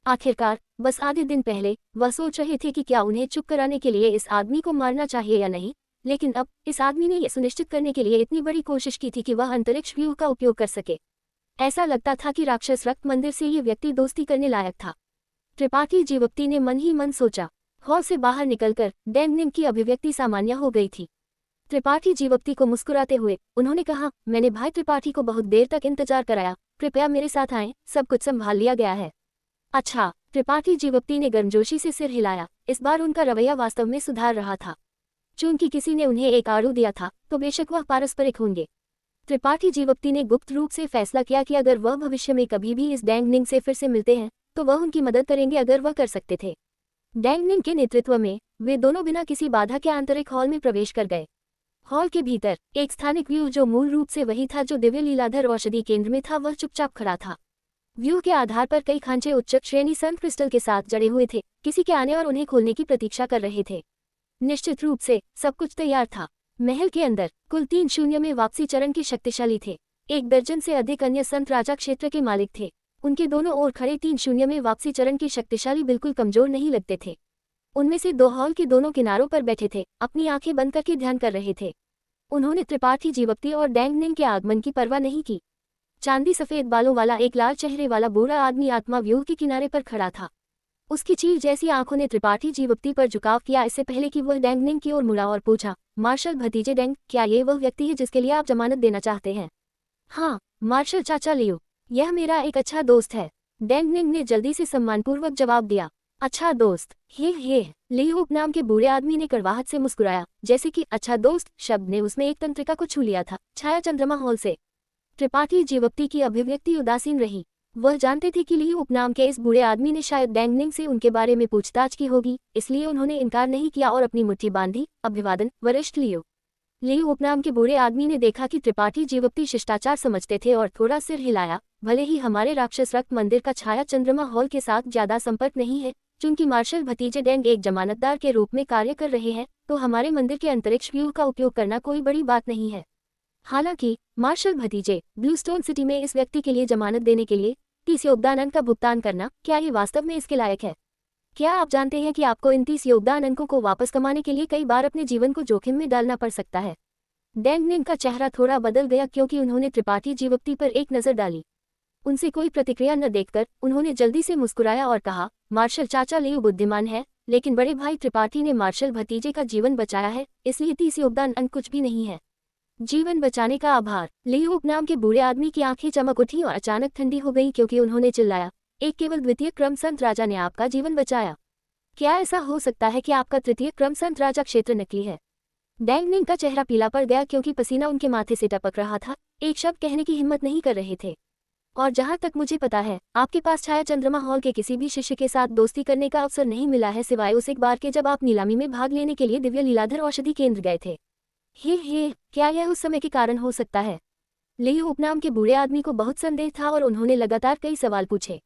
आखिरकार बस आधे दिन पहले वह सोच रहे थे कि क्या उन्हें चुप कराने के लिए इस आदमी को मारना चाहिए या नहीं, लेकिन अब इस आदमी ने यह सुनिश्चित करने के लिए इतनी बड़ी कोशिश की थी कि वह अंतरिक्ष व्यूह का उपयोग कर सके। ऐसा लगता था कि राक्षस रक्त मंदिर से ये व्यक्ति दोस्ती करने लायक था। त्रिपाठी जीवक्ति ने मन ही मन सोचा। हॉल से बाहर निकलकर डैंग निंग की अभिव्यक्ति सामान्य हो गई थी। त्रिपाठी जीवक्ति को मुस्कुराते हुए उन्होंने कहा, मैंने भाई त्रिपाठी को बहुत देर तक इंतजार कराया, कृपया मेरे साथ आएं, सब कुछ संभाल लिया गया है। अच्छा, त्रिपाठी जीवक्ति ने गर्मजोशी से सिर हिलाया। इस बार उनका रवैया वास्तव में सुधार रहा था। चूंकि किसी ने उन्हें एक आड़ू दिया था तो बेशक वह पारस्परिक होंगे। त्रिपाठी जीवक्ति ने गुप्त रूप से फैसला किया कि अगर वह भविष्य में कभी भी इस डैंग निंग से फिर से मिलते हैं तो वह उनकी मदद करेंगे अगर वह कर सकते थे। डैंग निंग के नेतृत्व में वे दोनों बिना किसी बाधा के आंतरिक हॉल में प्रवेश कर गए। हॉल के भीतर एक स्थानिक व्यू जो मूल रूप से वही था जो दिव्य लीलाधर औषधि केंद्र में था, वह चुपचाप खड़ा था। व्यू के आधार पर कई खांचे उच्च श्रेणी सन क्रिस्टल के साथ जड़े हुए थे, किसी के आने और उन्हें खोलने की प्रतीक्षा कर रहे थे। निश्चित रूप से सब कुछ तैयार था। महल के अंदर कुल 3 शून्य में वापसी चरण के शक्तिशाली थे। 1 दर्जन से अधिक अन्य संत राजा क्षेत्र के मालिक थे। उनके दोनों ओर खड़े 3 शून्य में वापसी चरण के शक्तिशाली बिल्कुल कमजोर नहीं लगते थे। उनमें से 2 हॉल के दोनों किनारों पर बैठे थे, अपनी आंखें बंद करके ध्यान कर रहे थे। उन्होंने त्रिपाठी जीवक्ति और डैंग निंग के आगमन की परवाह नहीं की। चांदी सफेद बालों वाला एक लाल चेहरे वाला बूढ़ा आदमी आत्मा व्यूह के किनारे पर खड़ा था। उसकी चील जैसी आंखों ने त्रिपाठी जीवक्ति पर झुकाव किया इससे पहले कि वह डैंग निंग की ओर मुड़ा और पूछा, मार्शल भतीजे डैंग, क्या ये वह व्यक्ति है जिसके लिए आप जमानत देना चाहते हैं? हाँ, मार्शल चाचा लियो, यह मेरा एक अच्छा दोस्त है, डैंग निंग ने जल्दी से सम्मानपूर्वक जवाब दिया। अच्छा दोस्त, हे लियो उपनाम के बूढ़े आदमी ने कड़वाहट से मुस्कुराया, जैसे कि अच्छा दोस्त शब्द ने उसमें एक तंत्रिका को छू लिया था। छाया चंद्रमा हॉल से त्रिपाठी जीवक्ति की अभिव्यक्ति उदासीन रही। वह जानते थे कि लियो उपनाम के इस बूढ़े आदमी ने शायद डैंग निंग से उनके बारे में पूछताछ की होगी, इसलिए उन्होंने इनकार नहीं किया और अपनी मुट्ठी बांधी। अभिवादन वरिष्ठ लियो। लियो उपनाम के बूढ़े आदमी ने देखा कि त्रिपाठी जीवक्ति शिष्टाचार समझते थे और थोड़ा सिर हिलाया। भले ही हमारे राक्षस रक्त मंदिर का छाया चंद्रमा हॉल के साथ ज्यादा संपर्क नहीं है, चूंकि मार्शल भतीजे डैंग एक जमानतदार के रूप में कार्य कर रहे हैं, तो हमारे मंदिर के अंतरिक्ष व्यूह का उपयोग करना कोई बड़ी बात नहीं है। हालांकि मार्शल भतीजे, ब्लूस्टोन सिटी में इस व्यक्ति के लिए जमानत देने के लिए 30 योगदान अंक का भुगतान करना, क्या ये वास्तव में इसके लायक है? क्या आप जानते हैं कि आपको इन 30 योगदान अंकों को वापस कमाने के लिए कई बार अपने जीवन को जोखिम में डालना पड़ सकता है? डैंग निंग का चेहरा थोड़ा बदल गया क्योंकि उन्होंने त्रिपाठी जीवक्ति पर एक नजर डाली। उनसे कोई प्रतिक्रिया न देखकर उन्होंने जल्दी से मुस्कुराया और कहा, मार्शल चाचा लियो बुद्धिमान है, लेकिन बड़े भाई त्रिपाठी ने मार्शल भतीजे का जीवन बचाया है, इसलिए 30 योगदान अंक कुछ भी नहीं है। जीवन बचाने का आभार। लियो उपनाम के बूढ़े आदमी की आंखें चमक उठी और अचानक ठंडी हो गई क्योंकि उन्होंने चिल्लाया, एक केवल द्वितीय क्रम संत राजा ने आपका जीवन बचाया? क्या ऐसा हो सकता है कि आपका तृतीय क्रम संत राजा क्षेत्र नकली है? डैंग निंग का चेहरा पीला पड़ गया क्योंकि पसीना उनके माथे से टपक रहा था। एक शब्द कहने की हिम्मत नहीं कर रहे थे। और जहां तक मुझे पता है, आपके पास छाया चंद्रमा हॉल के किसी भी शिष्य के साथ दोस्ती करने का अवसर नहीं मिला है, सिवाय उस एक बार के जब आप नीलामी में भाग लेने के लिए दिव्य लीलाधर औषधि केंद्र गए थे। क्या यह उस समय के कारण हो सकता है? लियो उपनाम के बूढ़े आदमी को बहुत संदेह था और उन्होंने लगातार कई सवाल पूछे।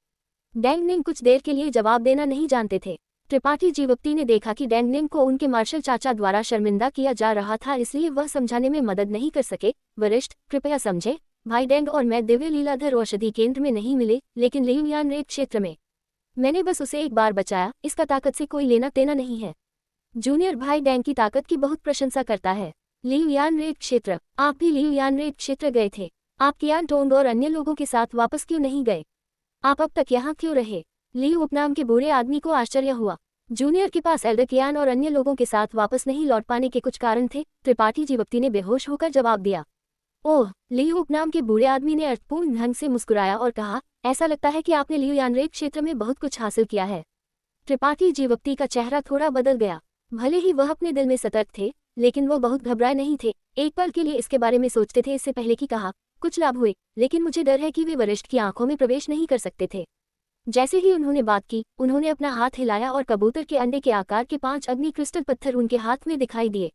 डैंग निंग कुछ देर के लिए जवाब देना नहीं जानते थे। त्रिपाठी जीवक्ति ने देखा कि डैंग निंग को उनके मार्शल चाचा द्वारा शर्मिंदा किया जा रहा था, इसलिए वह समझाने में मदद नहीं कर सके। वरिष्ठ, कृपया समझे, भाई डैंग और मैं दिव्य लीलाधर औषधि केंद्र में नहीं मिले, लेकिन लियुयान रेड क्षेत्र में। मैंने बस उसे एक बार बचाया, इसका ताकत से कोई लेना देना नहीं है। जूनियर भाई डैंग की ताकत की बहुत प्रशंसा करता है। लियुयान रेड क्षेत्र, आप भी लियुयान रेड क्षेत्र गए थे? आप कियान टोंग और अन्य लोगों के साथ वापस क्यों नहीं गए? आप अब तक यहाँ क्यों रहे? लियू उपनाम के बूढ़े आदमी को आश्चर्य हुआ। जूनियर के पास एल्डर कियान और अन्य लोगों के साथ वापस नहीं लौट पाने के कुछ कारण थे। त्रिपाठी जीवक्ति ने बेहोश होकर जवाब दिया। ओह, लियू उपनाम के बूढ़े आदमी ने अर्थपूर्ण ढंग से मुस्कुराया और कहा, ऐसा लगता है कि आपने लियुयान रेड क्षेत्र में बहुत कुछ हासिल किया है। त्रिपाठी जीवक्ति का चेहरा थोड़ा बदल गया। भले ही वह अपने दिल में सतर्क थे, लेकिन वो बहुत घबराए नहीं थे। एक पल के लिए इसके बारे में सोचते थे इससे पहले कि कहा, कुछ लाभ हुए, लेकिन मुझे डर है कि वे वरिष्ठ की आंखों में प्रवेश नहीं कर सकते थे। जैसे ही उन्होंने बात की, उन्होंने अपना हाथ हिलाया और कबूतर के अंडे के आकार के 5 अग्नि क्रिस्टल पत्थर उनके हाथ में दिखाई दिए।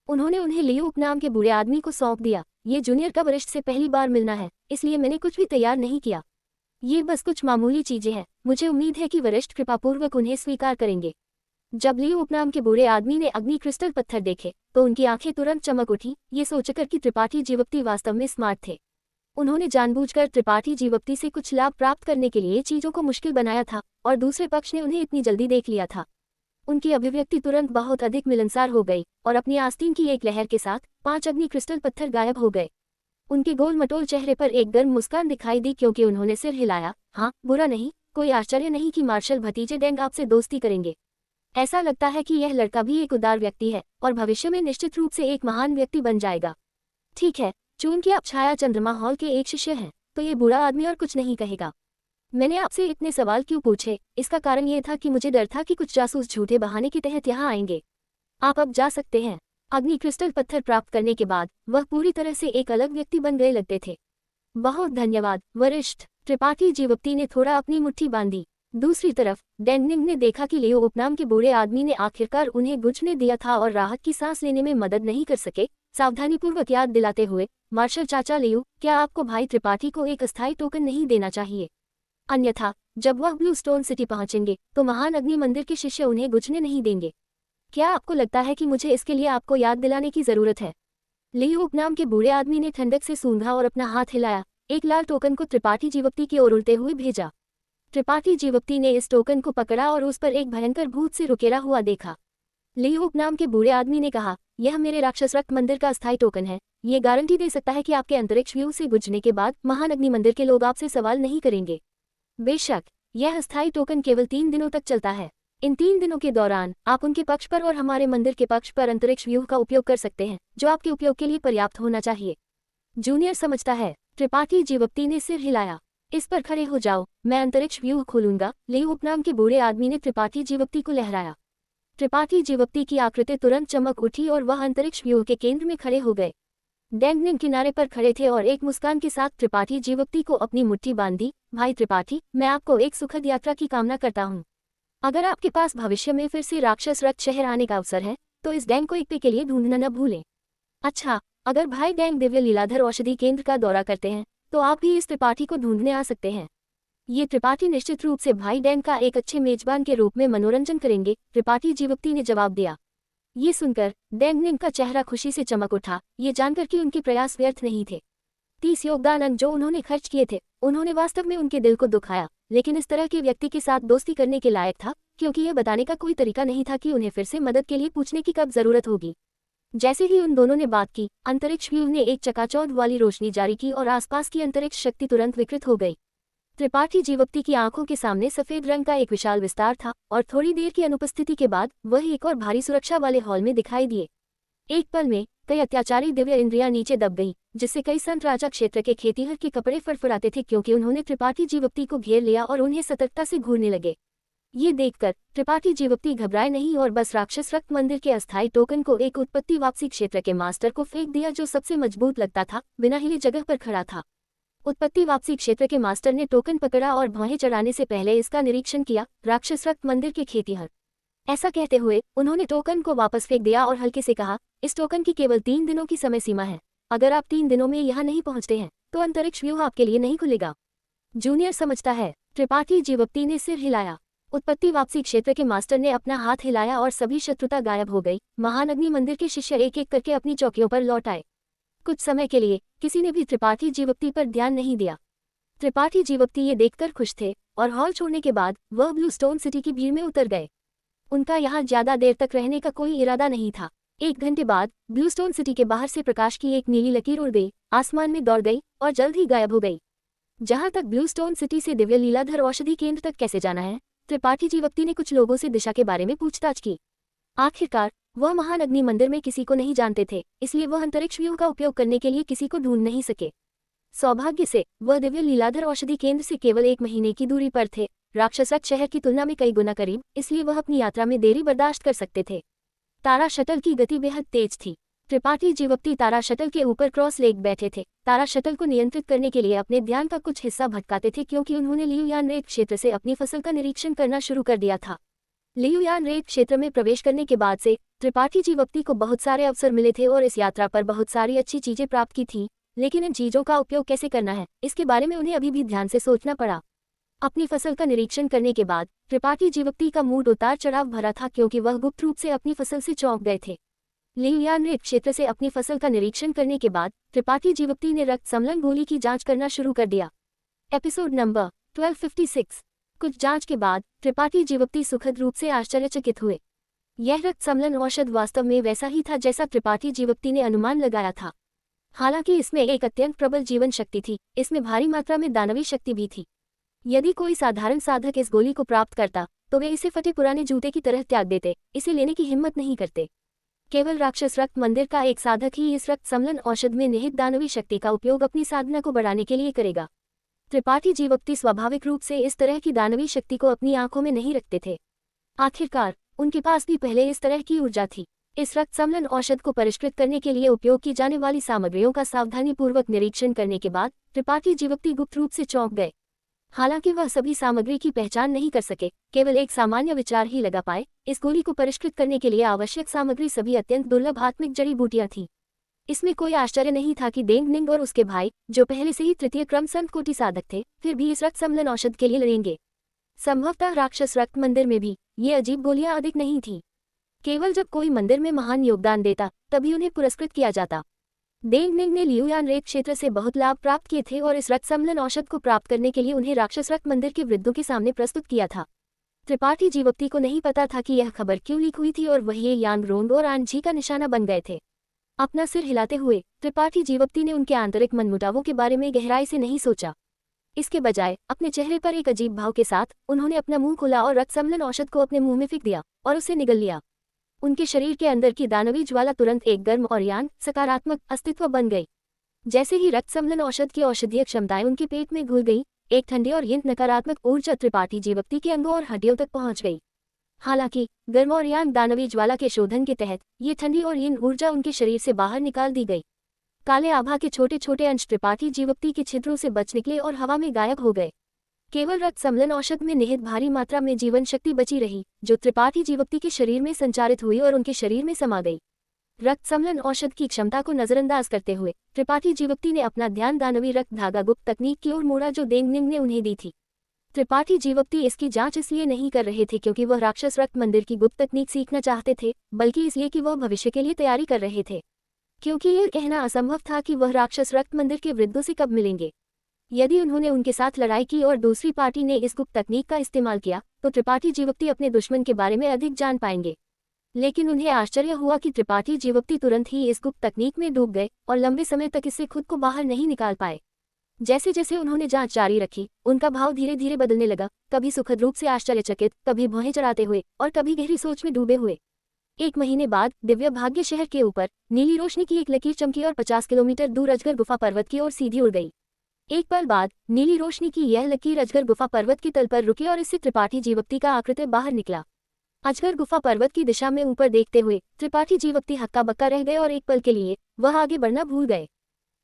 उन्होंने उन्हें लियो उपनाम के बूढ़े आदमी को सौंप दिया। ये जूनियर का वरिष्ठ से पहली बार मिलना है, इसलिए मैंने कुछ भी तैयार नहीं किया। ये बस कुछ मामूली चीजें हैं, मुझे उम्मीद है कि वरिष्ठ कृपापूर्वक उन्हें स्वीकार करेंगे। जब लियो उपनाम के बूढ़े आदमी ने अग्नि क्रिस्टल पत्थर देखे तो उनकी आंखें तुरंत चमक उठी, ये सोचकर कि त्रिपाठी जीवप्ती वास्तव में स्मार्ट थे। उन्होंने जानबूझकर त्रिपाठी जीवप्ती से कुछ लाभ प्राप्त करने के लिए चीजों को मुश्किल बनाया था और दूसरे पक्ष ने उन्हें इतनी जल्दी देख लिया था। उनकी अभिव्यक्ति तुरंत बहुत अधिक मिलनसार हो गई और अपनी आस्तीन की एक लहर के साथ 5 अग्नि क्रिस्टल पत्थर गायब हो गए। उनके गोल मटोल चेहरे पर एक गर्म मुस्कान दिखाई दी क्योंकि उन्होंने सिर हिलाया। हाँ, बुरा नहीं, कोई आश्चर्य नहीं कि मार्शल भतीजे डेंग आपसे दोस्ती करेंगे। ऐसा लगता है कि यह लड़का भी एक उदार व्यक्ति है और भविष्य में निश्चित रूप से एक महान व्यक्ति बन जाएगा। ठीक है, चूंकि आप छाया चंद्रमा हॉल के एक शिष्य हैं, तो ये बूढ़ा आदमी और कुछ नहीं कहेगा। मैंने आपसे इतने सवाल क्यों पूछे, इसका कारण ये था कि मुझे डर था कि कुछ जासूस झूठे बहाने के तहत यहाँ आएंगे। आप अब जा सकते हैं। अग्नि क्रिस्टल पत्थर प्राप्त करने के बाद वह पूरी तरह से एक अलग व्यक्ति बन गए लगते थे। बहुत धन्यवाद वरिष्ठ, त्रिपाठी जीवप्ती ने थोड़ा अपनी मुट्ठी बांधी। दूसरी तरफ डेंगनिंग ने देखा कि लियो उपनाम के बूढ़े आदमी ने आखिरकार उन्हें गुजरने दिया था और राहत की सांस लेने में मदद नहीं कर सके। सावधानीपूर्वक याद दिलाते हुए, मार्शल चाचा लियो, क्या आपको भाई त्रिपाठी को एक अस्थायी टोकन नहीं देना चाहिए? अन्यथा जब वह ब्लू स्टोन सिटी पहुंचेंगे तो महान अग्नि मंदिर के शिष्य उन्हें गुजरने नहीं देंगे। क्या आपको लगता है कि मुझे इसके लिए आपको याद दिलाने की जरूरत है? लियो उपनाम के बूढ़े आदमी ने ठंडक से सूंघा और अपना हाथ हिलाया। एक लाल टोकन को त्रिपाठी जीवप्ती की ओर उड़ते हुए भेजा। त्रिपाठी जीवप्ती ने इस टोकन को पकड़ा और उस पर एक भयंकर भूत से रुकेरा हुआ देखा। लियो उपनाम के बूढ़े आदमी ने कहा, यह मेरे राक्षस रक्त मंदिर का अस्थायी टोकन है। ये गारंटी दे सकता है कि आपके अंतरिक्ष व्यू से गुजरने के बाद महान अग्नि मंदिर के लोग आपसे सवाल नहीं करेंगे। बेशक, यह अस्थायी टोकन केवल 3 दिनों तक चलता है। इन 3 दिनों के दौरान आप उनके पक्ष पर और हमारे मंदिर के पक्ष पर अंतरिक्ष व्यू का उपयोग कर सकते हैं, जो आपके उपयोग के लिए पर्याप्त होना चाहिए। जूनियर समझता है। त्रिपाठी जीवप्ती ने सिर हिलाया। इस पर खड़े हो जाओ, मैं अंतरिक्ष व्यू खोलूंगा। लियो उपनाम के बूढ़े आदमी ने त्रिपाठी जीवप्ती को लहराया। त्रिपाठी जीवप्ती की आकृति तुरंत चमक उठी और वह अंतरिक्ष व्यू के केंद्र में खड़े हो गए। डेंगनिंग किनारे पर खड़े थे और एक मुस्कान के साथ त्रिपाठी जीवप्ती को अपनी मुट्ठी बांधी। भाई त्रिपाठी, मैं आपको एक सुखद यात्रा की कामना करता हूँ। अगर आपके पास भविष्य में फिर से राक्षस रक्त शहर आने का अवसर है तो इस डैंग को एक पे के लिए ढूंढना न भूलें। अच्छा, अगर भाई डैंग दिव्य लीलाधर औषधि केंद्र का दौरा करते हैं तो आप भी इस त्रिपाठी को ढूंढने आ सकते हैं। ये त्रिपाठी निश्चित रूप से भाई डैंग का एक अच्छे मेजबान के रूप में मनोरंजन करेंगे, त्रिपाठी जीवप्ती ने जवाब दिया। ये सुनकर डेंगनिंग का चेहरा खुशी से चमक उठा, ये जानकर कि उनके प्रयास व्यर्थ नहीं थे। 30 योगदान अंक जो उन्होंने खर्च किए थे, उन्होंने वास्तव में उनके दिल को दुखाया, लेकिन इस तरह के व्यक्ति के साथ दोस्ती करने के लायक था, क्योंकि यह बताने का कोई तरीका नहीं था कि उन्हें फिर से मदद के लिए पूछने की कब जरूरत होगी। जैसे ही उन दोनों ने बात की, अंतरिक्ष व्यू ने एक चकाचौंध वाली रोशनी जारी की और आसपास की अंतरिक्ष शक्ति तुरंत विकृत हो गई। त्रिपाठी जीवप्ती की आंखों के सामने सफेद रंग का एक विशाल विस्तार था और थोड़ी देर की अनुपस्थिति के बाद वह एक और भारी सुरक्षा वाले हॉल में दिखाई दिए। एक पल में कई अत्याचारी दिव्य इंद्रियां नीचे दब गई, जिससे कई संत राजा क्षेत्र के खेतीहर के कपड़े फड़फड़ाते थे क्योंकि उन्होंने त्रिपाठी जीवप्ती को घेर लिया और उन्हें सतर्कता से घूरने लगे। ये देखकर त्रिपाठी जीवप्ती घबराए नहीं और बस राक्षस रक्त मंदिर के अस्थायी टोकन को एक उत्पत्ति वापसी क्षेत्र के मास्टर को फेंक दिया जो सबसे मजबूत लगता था, बिना हिले जगह पर खड़ा था। उत्पत्ति वापसी क्षेत्र के मास्टर ने टोकन पकड़ा और भौहें चढ़ाने से पहले इसका निरीक्षण किया। राक्षस रक्त मंदिर के खेतीहर, ऐसा कहते हुए उन्होंने टोकन को वापस फेंक दिया और हल्के से कहा, इस टोकन की केवल 3 दिनों की समय सीमा है। अगर आप 3 दिनों में यहाँ नहीं पहुँचते हैं तो अंतरिक्ष व्यू आपके लिए नहीं खुलेगा। जूनियर समझता है। त्रिपाठी जीवप्ती ने सिर हिलाया। उत्पत्ति वापसी क्षेत्र के मास्टर ने अपना हाथ हिलाया और सभी शत्रुता गायब हो गई। महान अग्नि मंदिर के शिष्य एक एक करके अपनी चौकियों पर लौट आए। कुछ समय के लिए किसी ने भी त्रिपाठी जीवप्ती पर ध्यान नहीं दिया। त्रिपाठी जीवप्ती ये देखकर खुश थे और हॉल छोड़ने के बाद वह ब्लू स्टोन सिटी की भीड़ में उतर गए। उनका यहाँ ज्यादा देर तक रहने का कोई इरादा नहीं था। 1 घंटे बाद ब्लू स्टोन सिटी के बाहर से प्रकाश की एक नीली लकीर उड़ गई, आसमान में दौड़ गई और जल्द ही गायब हो गई। जहां तक ब्लू स्टोन सिटी से दिव्य लीलाधर औषधि केंद्र तक कैसे जाना है, त्रिपाठी जीवप्ती ने कुछ लोगों से दिशा के बारे में पूछताछ की। आखिरकार वह महान अग्नि मंदिर में किसी को नहीं जानते थे, इसलिए वह अंतरिक्ष व्यू का उपयोग करने के लिए किसी को ढूंढ नहीं सके। सौभाग्य से वह दिव्य लीलाधर औषधि केंद्र से केवल 1 महीने की दूरी पर थे, राक्षसक शहर की तुलना में कई गुना करीब, इसलिए वह अपनी यात्रा में देरी बर्दाश्त कर सकते थे। तारा शटल की गति बेहद तेज थी। त्रिपाठी जीवप्ती तारा शटल के ऊपर क्रॉस लेग बैठे थे। तारा शटल को नियंत्रित करने के लिए अपने ध्यान का कुछ हिस्सा भटकाते थे क्योंकि उन्होंने लियुयान रेत क्षेत्र से अपनी फसल का निरीक्षण करना शुरू कर दिया था। लियुयान रेत क्षेत्र में प्रवेश करने के बाद से त्रिपाठी जीवप्ती को बहुत सारे अवसर मिले थे और इस यात्रा पर बहुत सारी अच्छी चीजें प्राप्त की थी, लेकिन इन चीजों का उपयोग कैसे करना है इसके बारे में उन्हें अभी भी ध्यान से सोचना पड़ा। अपनी फसल का निरीक्षण करने के बाद त्रिपाठी जीवकती का मूड उतार चढ़ाव भरा था, क्योंकि वह गुप्त रूप से अपनी फसल से चौंक गए थे। लियुयान रेत क्षेत्र से अपनी फसल का निरीक्षण करने के बाद त्रिपाठी जीवकती ने रक्त समलन गोली की जांच करना शुरू कर दिया। Episode number 1256। कुछ जांच के बाद त्रिपाठी जीवकती सुखद रूप से आश्चर्यचकित हुए। यह रक्त समलन औषध वास्तव में वैसा ही था जैसा त्रिपाठी जीवकती ने अनुमान लगाया था। हालांकि इसमें एक अत्यंत प्रबल जीवन शक्ति थी, इसमें भारी मात्रा में दानवी शक्ति भी थी। यदि कोई साधारण साधक इस गोली को प्राप्त करता तो वे इसे फटे पुराने जूते की तरह त्याग देते, इसे लेने की हिम्मत नहीं करते। केवल राक्षस रक्त मंदिर का एक साधक ही इस रक्त समलन औषध में निहित दानवी शक्ति का उपयोग अपनी साधना को बढ़ाने के लिए करेगा। त्रिपाठी जीवकती स्वाभाविक रूप से इस तरह की दानवी शक्ति को अपनी आंखों में नहीं रखते थे। आखिरकार उनके पास भी पहले इस तरह की ऊर्जा थी। इस रक्त समलन औषध को परिष्कृत करने के लिए उपयोग की जाने वाली सामग्रियों का सावधानीपूर्वक निरीक्षण करने के बाद त्रिपाठी जीवकती गुप्त रूप से चौंक गए। हालांकि वह सभी सामग्री की पहचान नहीं कर सके, केवल एक सामान्य विचार ही लगा पाए। इस गोली को परिष्कृत करने के लिए आवश्यक सामग्री सभी अत्यंत दुर्लभ आत्मिक जड़ी बूटियां थीं। इसमें कोई आश्चर्य नहीं था कि देंग निंग और उसके भाई, जो पहले से ही तृतीय क्रम संत कोटि साधक थे, फिर भी इस रक्त समलन औषध के लिए लड़ेंगे। संभवतः राक्षस रक्त मंदिर में भी ये अजीब गोलियां अधिक नहीं थीं। केवल जब कोई मंदिर में महान योगदान देता तभी उन्हें पुरस्कृत किया जाता। देंग निंग ने लियुयान रेत क्षेत्र से बहुत लाभ प्राप्त किए थे और इस रक्त समलन औषध को प्राप्त करने के लिए उन्हें राक्षस रक्त मंदिर के वृद्धों के सामने प्रस्तुत किया था। त्रिपाठी जीवकती को नहीं पता था कि यह खबर क्यों लीक हुई थी और वह ये यांग रोंग और आनझी का निशाना बन गए थे। अपना सिर हिलाते हुए त्रिपाठी जीवकती ने उनके आंतरिक मनमुटावों के बारे में गहराई से नहीं सोचा। इसके बजाय अपने चेहरे पर एक अजीब भाव के साथ उन्होंने अपना मुंह खोला और रक्त समलन औषध को अपने मुंह में फेंक दिया और उसे निगल लिया। उनके शरीर के अंदर की दानवी ज्वाला तुरंत एक गर्म और यांग सकारात्मक अस्तित्व बन गई। जैसे ही रक्त समलन औषध की औषधीय क्षमताएं उनके पेट में घुल गई, एक ठंडी और यिन नकारात्मक ऊर्जा त्रिपाठी जीवकती के अंगों और हड्डियों तक पहुंच गई। हालांकि गर्म और यांग दानवी ज्वाला के शोधन के तहत ये ठंडी और यिन ऊर्जा उनके शरीर से बाहर निकाल दी गई। काले आभा के छोटे छोटे अंश त्रिपाठी जीवकती के छिद्रों से बच निकले और हवा में गायब हो गए। केवल रक्त समलन औषध में निहित भारी मात्रा में जीवन शक्ति बची रही, जो त्रिपाठी जीवकती के शरीर में संचारित हुई और उनके शरीर में समा गई। रक्त समलन औषध की क्षमता को नजरअंदाज करते हुए त्रिपाठी जीवकती ने अपना ध्यान दानवी रक्त धागा गुप्त तकनीक की ओर मोड़ा जो देंग निंग ने उन्हें दी थी। त्रिपाठी जीवकती इसकी जांच इसलिए नहीं कर रहे थे क्योंकि वह राक्षस रक्त मंदिर की गुप्त तकनीक सीखना चाहते थे, बल्कि इसलिए कि वह भविष्य के लिए तैयारी कर रहे थे। क्योंकि यह कहना असंभव था कि वह राक्षस रक्त मंदिर के वृद्धों से कब मिलेंगे। यदि उन्होंने उनके साथ लड़ाई की और दूसरी पार्टी ने इस गुप्त तकनीक का इस्तेमाल किया तो त्रिपाठी जीवकती अपने दुश्मन के बारे में अधिक जान पाएंगे। लेकिन उन्हें आश्चर्य हुआ कि त्रिपाठी जीवकती तुरंत ही इस गुप्त तकनीक में डूब गए और लंबे समय तक इससे खुद को बाहर नहीं निकाल पाए। जैसे जैसे उन्होंने जांच जारी रखी, उनका भाव धीरे धीरे बदलने लगा, कभी सुखद रूप से आश्चर्यचकित, कभी भौहें चढ़ाते हुए और कभी गहरी सोच में डूबे हुए। 1 महीने बाद दिव्य भाग्य शहर के ऊपर नीली रोशनी की एक लकीर चमकी और 50 किलोमीटर दूर अजगर गुफा पर्वत की ओर सीधी उड़ गई। एक पल बाद नीली रोशनी की यह लकीर अजगर गुफा पर्वत की तल पर रुकी और इससे त्रिपाठी जीवकती का आकृति बाहर निकला। अजगर गुफा पर्वत की दिशा में ऊपर देखते हुए त्रिपाठी जीवकती हक्का बक्का रह गए और एक पल के लिए वह आगे बढ़ना भूल गए।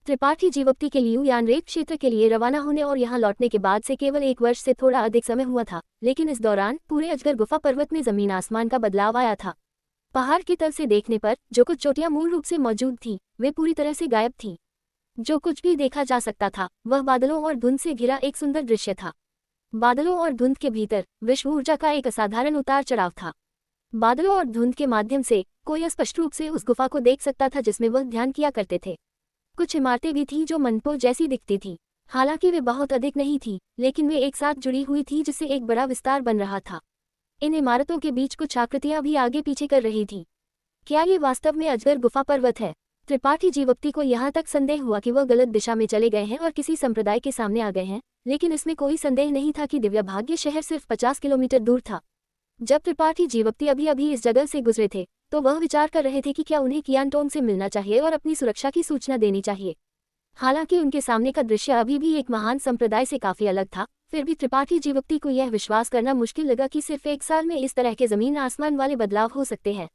त्रिपाठी जीवकती के लियुयान रेत क्षेत्र के लिए रवाना होने और यहाँ लौटने के बाद से केवल 1 वर्ष से थोड़ा अधिक समय हुआ था, लेकिन इस दौरान पूरे अजगर गुफा पर्वत में जमीन आसमान का बदलाव आया था। पहाड़ की तल से देखने पर जो कुछ चोटियां मूल रूप से मौजूद थीं, वे पूरी तरह से गायब थीं। जो कुछ भी देखा जा सकता था वह बादलों और धुंध से घिरा एक सुंदर दृश्य था। बादलों और धुंध के भीतर विश्व ऊर्जा का एक असाधारण उतार चढ़ाव था। बादलों और धुंध के माध्यम से कोई स्पष्ट रूप से उस गुफा को देख सकता था जिसमें वह ध्यान किया करते थे। कुछ इमारतें भी थीं जो मंडपों जैसी दिखती थीं। हालांकि वे बहुत अधिक नहीं थीं, लेकिन वे एक साथ जुड़ी हुई थीं जिससे एक बड़ा विस्तार बन रहा था। इन इमारतों के बीच कुछ आकृतियां भी आगे पीछे कर रही थीं। क्या ये वास्तव में अजगर गुफा पर्वत है? त्रिपाठी जीवकती को यहाँ तक संदेह हुआ कि वह गलत दिशा में चले गए हैं और किसी संप्रदाय के सामने आ गए हैं, लेकिन इसमें कोई संदेह नहीं था कि दिव्य भाग्य शहर सिर्फ 50 किलोमीटर दूर था। जब त्रिपाठी जीवकती अभी इस जगह से गुजरे थे तो वह विचार कर रहे थे कि क्या उन्हें कियानटोंग से मिलना चाहिए और अपनी सुरक्षा की सूचना देनी चाहिए। हालांकि उनके सामने का दृश्य अभी भी एक महान संप्रदाय से काफी अलग था, फिर भी त्रिपाठी जीवकती को यह विश्वास करना मुश्किल लगा कि सिर्फ 1 साल में इस तरह के जमीन आसमान वाले बदलाव हो सकते हैं।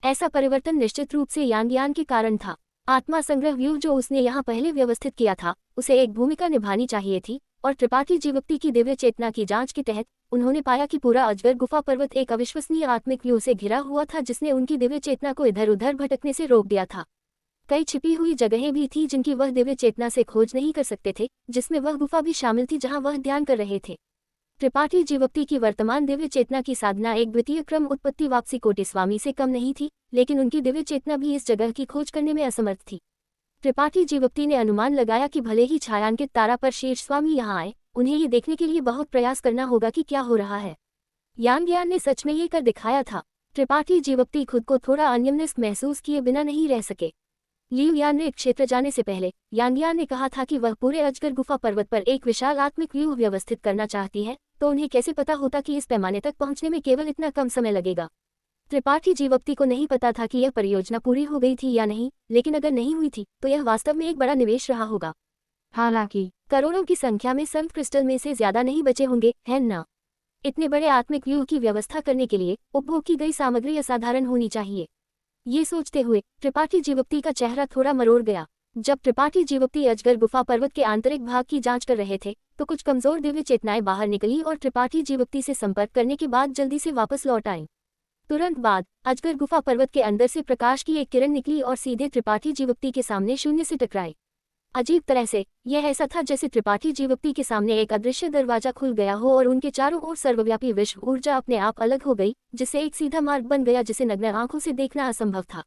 ऐसा परिवर्तन निश्चित रूप से यांगयान के कारण था। आत्मा संग्रह व्यूह जो उसने यहाँ पहले व्यवस्थित किया था, उसे एक भूमिका निभानी चाहिए थी, और त्रिपाठी जीवकती की दिव्य चेतना की जांच के तहत उन्होंने पाया कि पूरा अजगर गुफा पर्वत एक अविश्वसनीय आत्मिक व्यूह से घिरा हुआ था जिसने उनकी दिव्य चेतना को इधर उधर भटकने से रोक दिया था। कई छिपी हुई जगहें भी थी जिनकी वह दिव्य चेतना से खोज नहीं कर सकते थे, जिसमें वह गुफा भी शामिल थी जहां वह ध्यान कर रहे थे। त्रिपाठी जीवोक्ति की वर्तमान दिव्य चेतना की साधना एक द्वितीय क्रम उत्पत्ति वापसी कोटि स्वामी से कम नहीं थी, लेकिन उनकी दिव्य चेतना भी इस जगह की खोज करने में असमर्थ थी। त्रिपाठी जीवोक्ति ने अनुमान लगाया कि भले ही छायांकित तारा पर शेष स्वामी यहाँ आए, उन्हें ये देखने के लिए बहुत प्रयास करना होगा कि क्या हो रहा है। यांग यान ने सच में ये कर दिखाया था। त्रिपाठी जीवोक्ति खुद को थोड़ा अन्यमनस्क महसूस किए बिना नहीं रह सके। लियू यान ने क्षेत्र जाने से पहले यांग यान ने कहा था कि वह पूरे अजगर गुफा पर्वत पर एक विशाल आत्मिक व्यूह व्यवस्थित करना चाहती है, तो उन्हें कैसे पता होता कि इस पैमाने तक पहुंचने में केवल इतना कम समय लगेगा। त्रिपाठी जीवोक्ति को नहीं पता था कि यह परियोजना पूरी हो गई थी या नहीं, लेकिन अगर नहीं हुई थी तो यह वास्तव में एक बड़ा निवेश रहा होगा। हालांकि करोड़ों की संख्या में संत क्रिस्टल में से ज्यादा नहीं बचे होंगे, है ना? इतने बड़े आत्मिक व्यूह की व्यवस्था करने के लिए उपभोग की गई सामग्री असाधारण होनी चाहिए। ये सोचते हुए त्रिपाठी जीवोक्ति का चेहरा थोड़ा मरोड़ गया। जब त्रिपाठी जीवोक्ति अजगर गुफा पर्वत के आंतरिक भाग की जांच कर रहे थे, तो कुछ कमजोर दिव्य चेतनाएं बाहर निकली और त्रिपाठी जीवोक्ति से संपर्क करने के बाद जल्दी से वापस लौट आईं। तुरंत बाद अजगर गुफा पर्वत के अंदर से प्रकाश की एक किरण निकली और सीधे त्रिपाठी जीवोक्ति के सामने शून्य से टकराई। अजीब तरह से यह ऐसा था जैसे त्रिपाठी जीवोक्ति के सामने एक अदृश्य दरवाजा खुल गया हो और उनके चारों ओर सर्वव्यापी विश्व ऊर्जा अपने आप अलग हो गई, जिससे एक सीधा मार्ग बन गया जिसे नग्न आंखों से देखना असंभव था।